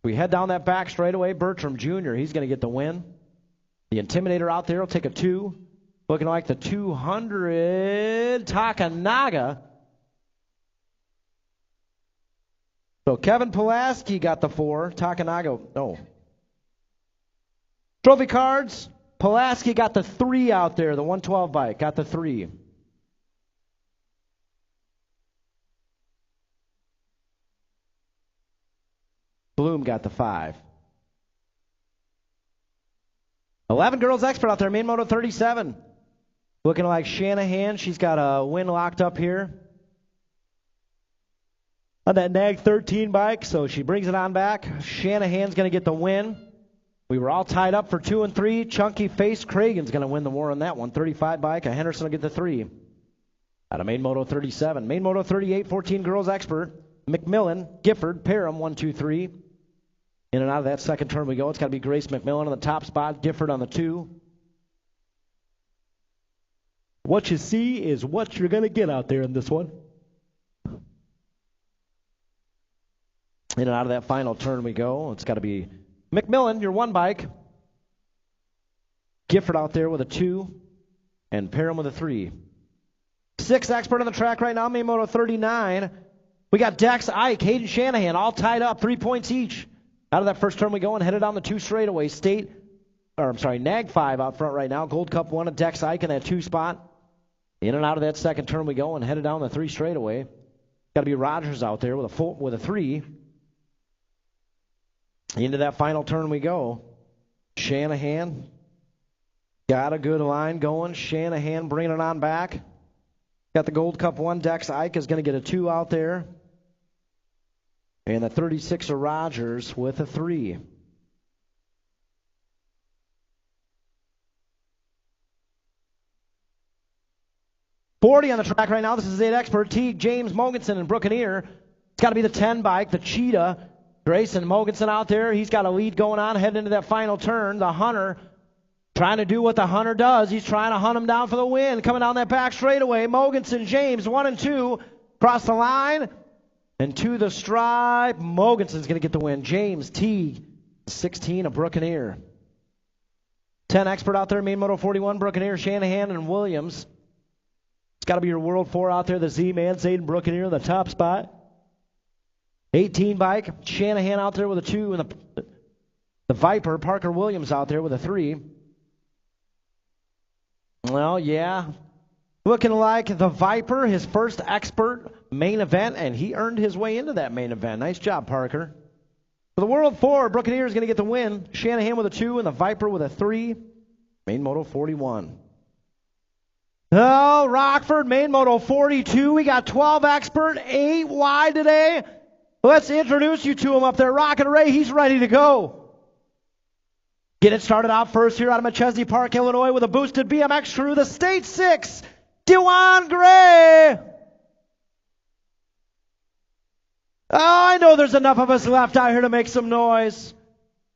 We head down that back straightaway. Bertram Jr., he's going to get the win. The Intimidator out there will take a 2. Looking like the 200, Takanaga. So Kevin Pulaski got the 4. Takanaga, no. Trophy cards, Pulaski got the 3 out there. The 112 bike got the 3. Bloom got the 5. 11 girls expert out there, Main Moto 37. Looking like Shanahan. She's got a win locked up here on that Nag 13 bike, so she brings it on back. Shanahan's going to get the win. We were all tied up for 2 and 3. Chunky Face Cragen's going to win the war on that one. 35 bike. A Henderson will get the 3. Out of Main Moto 37. Main Moto 38, 14 girls expert. McMillan, Gifford, Parham, 1, 2, 3. In and out of that second turn we go. It's got to be Grace McMillan on the top spot. Gifford on the 2. What you see is what you're going to get out there in this one. In and out of that final turn we go. It's got to be McMillan, your 1 bike. Gifford out there with a 2. And Parham with a 3. 6 expert on the track right now, Main Moto 39. We got Dex, Ike, Hayden Shanahan, all tied up, 3 points each. Out of that first turn we go and headed down the 2 straightaway. Nag 5 out front right now. Gold Cup 1 of Dex Ike in that 2 spot. In and out of that second turn we go and headed down the 3 straightaway. Got to be Rogers out there with a 3. Into that final turn we go. Shanahan got a good line going. Shanahan bringing it on back. Got the Gold Cup 1. Dex Ike is going to get a 2 out there. And the 36er Rogers with a 3. $40 on the track right now. This is 8 expert. Teague, James, Mogensen, and Brookeneer. It's got to be the 10 bike, the Cheetah. Grayson Mogensen out there. He's got a lead going on heading into that final turn. The Hunter trying to do what the Hunter does. He's trying to hunt him down for the win. Coming down that back straightaway. Mogensen, James, 1 and 2. Cross the line. And to the stripe. Mogensen's going to get the win. James, Teague, 16 of Brookeneer. 10 expert out there. Main Moto 41, Brookeneer, Shanahan, and Williams. It's got to be your World 4 out there. The Z-Man, Zayden Brookeneer in the top spot. 18 bike. Shanahan out there with a 2. And the Viper, Parker Williams out there with a 3. Well, yeah. Looking like the Viper, his first expert main event, and he earned his way into that main event. Nice job, Parker. For the World 4, Buccaneer is going to get the win. Shanahan with a 2 and the Viper with a 3. Main Moto 41. Oh, Rockford, main Moto 42. We got 12 expert, 8 wide today. Let's introduce you to him up there. Rocket Ray, he's ready to go. Get it started out first here out of Machesney Park, Illinois, with a boosted BMX crew, the State 6, Dewan Gray. Oh, I know there's enough of us left out here to make some noise.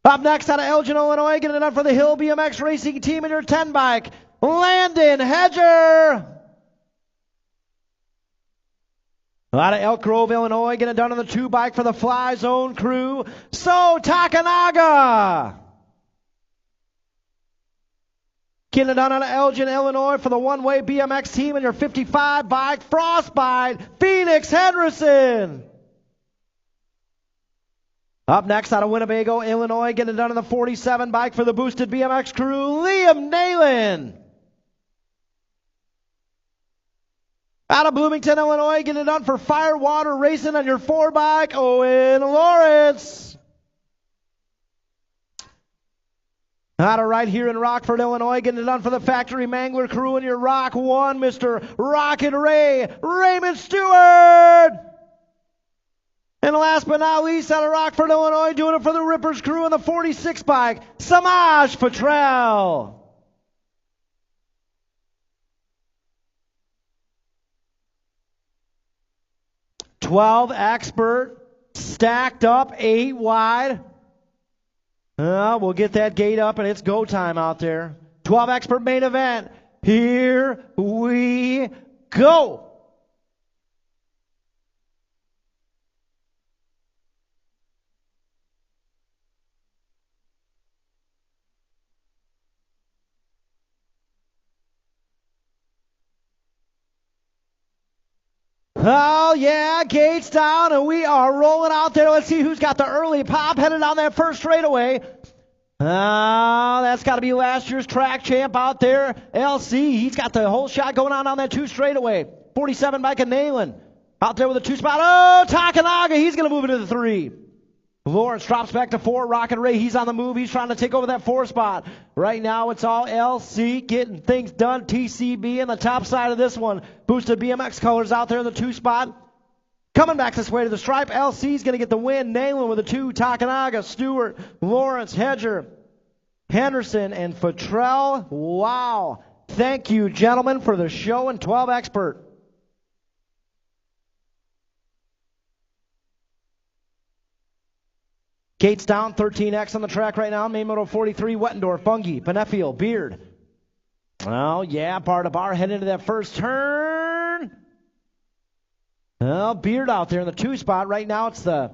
Up next out of Elgin, Illinois, getting it up for the Hill BMX Racing Team in your 10 bike, Landon Hedger. Out of Elk Grove, Illinois, getting it done on the 2 bike for the Fly Zone crew, So Takanaga. Getting it done out of Elgin, Illinois for the one-way BMX team in your 55 bike, Frostbite, Phoenix Henderson. Up next out of Winnebago, Illinois, getting it done on the 47 bike for the boosted BMX crew, Liam Nalen. Out of Bloomington, Illinois, getting it done for Firewater Racing on your 4 bike, Owen Lawrence. Out of right here in Rockford, Illinois, getting it done for the Factory Mangler crew in your Rock 1, Mr. Rocket Ray, Raymond Stewart. And last but not least, out of Rockford, Illinois, doing it for the Rippers crew in the 46 bike, Samaj Patrell. "12 expert, stacked up, 8 wide. We'll get that gate up, and it's go time out there. 12 expert main event. Here we go. Oh, yeah, gates down, and we are rolling out there. Let's see who's got the early pop, headed down that first straightaway. That's got to be last year's track champ out there, LC. He's got the whole shot going on that 2 straightaway. 47 Mike and Nalen out there with a 2 spot. Oh, Takanaga, he's going to move into the 3. Lawrence drops back to 4. Rocket Ray, he's on the move. He's trying to take over that 4 spot. Right now, it's all LC getting things done. TCB in the top side of this one. Boosted BMX colors out there in the 2 spot. Coming back this way to the stripe. LC's going to get the win. Nalen with a 2. Takanaga, Stewart, Lawrence, Hedger, Henderson, and Futrell. Wow. Thank you, gentlemen, for the show and 12 expert. Gates down, 13X on the track right now. Main Moto 43, Wettendorf, Bungie, Benefiel, Beard. Oh, yeah, bar to bar, heading into that first turn. Well, Beard out there in the 2 spot. Right now it's the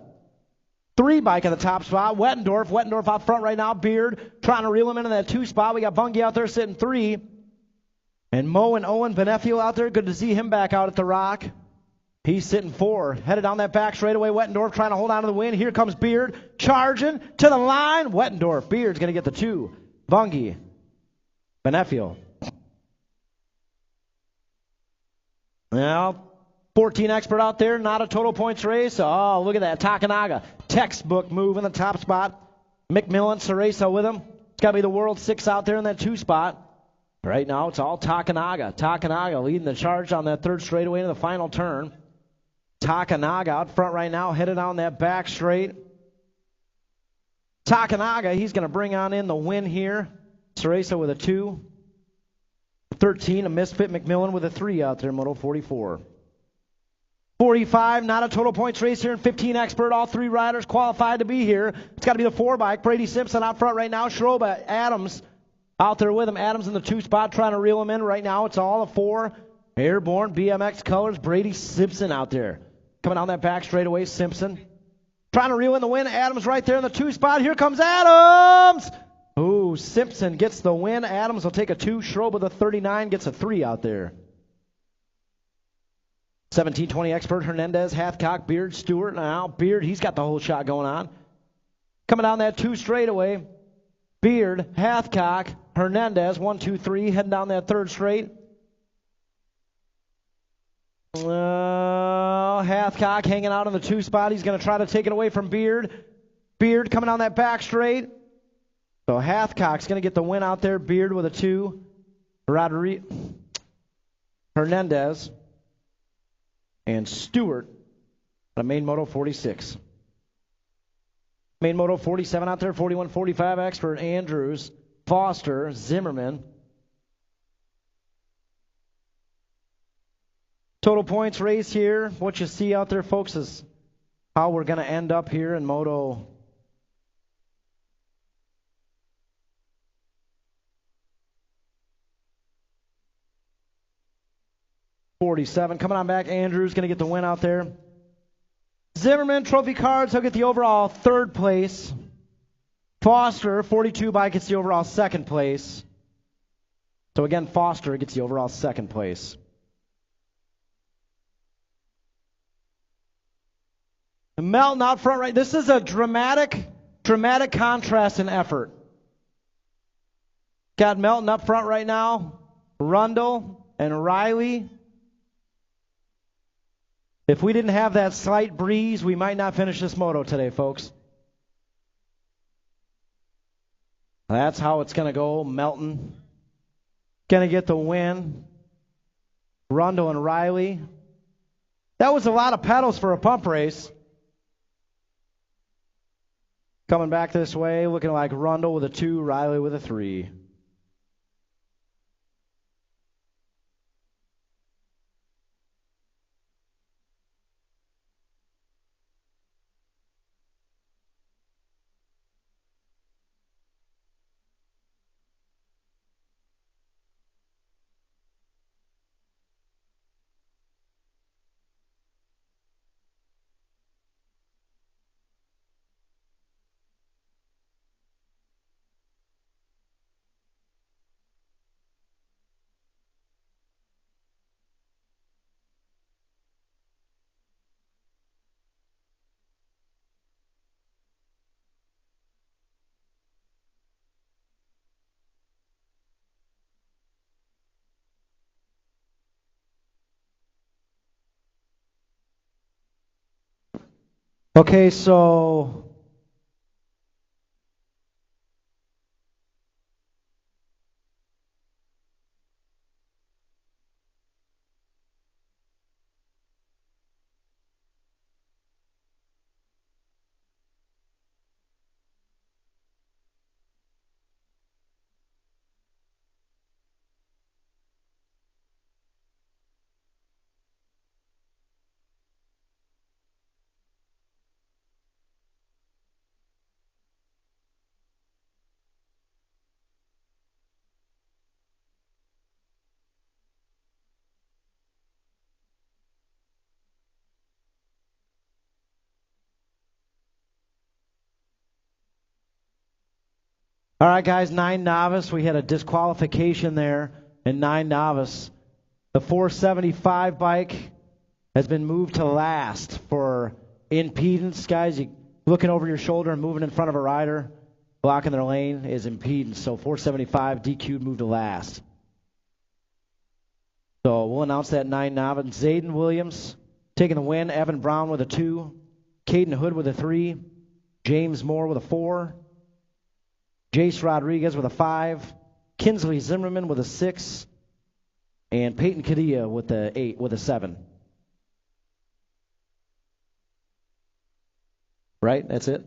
3 bike in the top spot. Wettendorf out front right now. Beard trying to reel him into that 2 spot. We got Bungie out there sitting 3. And Mo and Owen Benefiel out there. Good to see him back out at the Rock. He's sitting 4. Headed down that back straightaway. Wettendorf trying to hold on to the win. Here comes Beard charging to the line. Wettendorf. Beard's going to get the 2. Bungie. Benefiel. Now, 14 expert out there. Not a total points race. Oh, look at that. Takanaga. Textbook move in the top spot. McMillan, Ceresa with him. It's got to be the World 6 out there in that 2 spot. Right now, it's all Takanaga. Takanaga leading the charge on that 3rd straightaway into the final turn. Takanaga out front right now, headed on that back straight. Takanaga, he's going to bring on in the win here. Ceresa with a 2. 13, a misfit. McMillan with a 3 out there, Moto 44. 45, not a total points race here, and 15 expert. All 3 riders qualified to be here. It's got to be the 4 bike. Brady Simpson out front right now. Schroba, Adams out there with him. Adams in the 2 spot trying to reel him in. Right now, it's all a 4. Airborne BMX colors. Brady Simpson out there. Coming down that back straightaway, Simpson. Trying to reel in the win. Adams right there in the 2 spot. Here comes Adams. Ooh, Simpson gets the win. Adams will take a 2. Schroba, the 39, gets a 3 out there. 17-20 expert. Hernandez, Hathcock, Beard, Stewart. Now, Beard, he's got the whole shot going on. Coming down that 2 straightaway. Beard, Hathcock, Hernandez, 1, 2, 3, heading down that third straight. Hathcock hanging out in the 2 spot. He's going to try to take it away from Beard. Beard coming down that back straight. So Hathcock's going to get the win out there. Beard with a 2. Hernandez and Stewart on main moto 46. Main moto 47 out there, 41-45 expert Andrews, Foster, Zimmerman. Total points race here. What you see out there, folks, is how we're going to end up here in moto 47. Coming on back, Andrews going to get the win out there. Zimmerman, trophy cards, he'll get the overall 3rd place. Foster, 42 bike, gets the overall 2nd place. So again, Foster gets the overall 2nd place. Melton out front right. This is a dramatic contrast in effort. Got Melton up front right now. Rundle and Riley. If we didn't have that slight breeze, we might not finish this moto today, folks. That's how it's going to go. Melton going to get the win. Rundle and Riley. That was a lot of pedals for a pump race. Coming back this way, looking like Rundle with a 2, Riley with a 3. Okay, so all right, guys, 9 novice. We had a disqualification there in 9 novice. The 475 bike has been moved to last for impedance. Guys, you looking over your shoulder and moving in front of a rider, blocking their lane is impedance. So 475 DQ'd, moved to last. So we'll announce that 9 novice. Zayden Williams taking the win. Evan Brown with a 2. Caden Hood with a 3. James Moore with a 4. Jace Rodriguez with a 5, Kinsley Zimmerman with a 6, and Peyton Cadilla with a 8, with a 7. Right? That's it?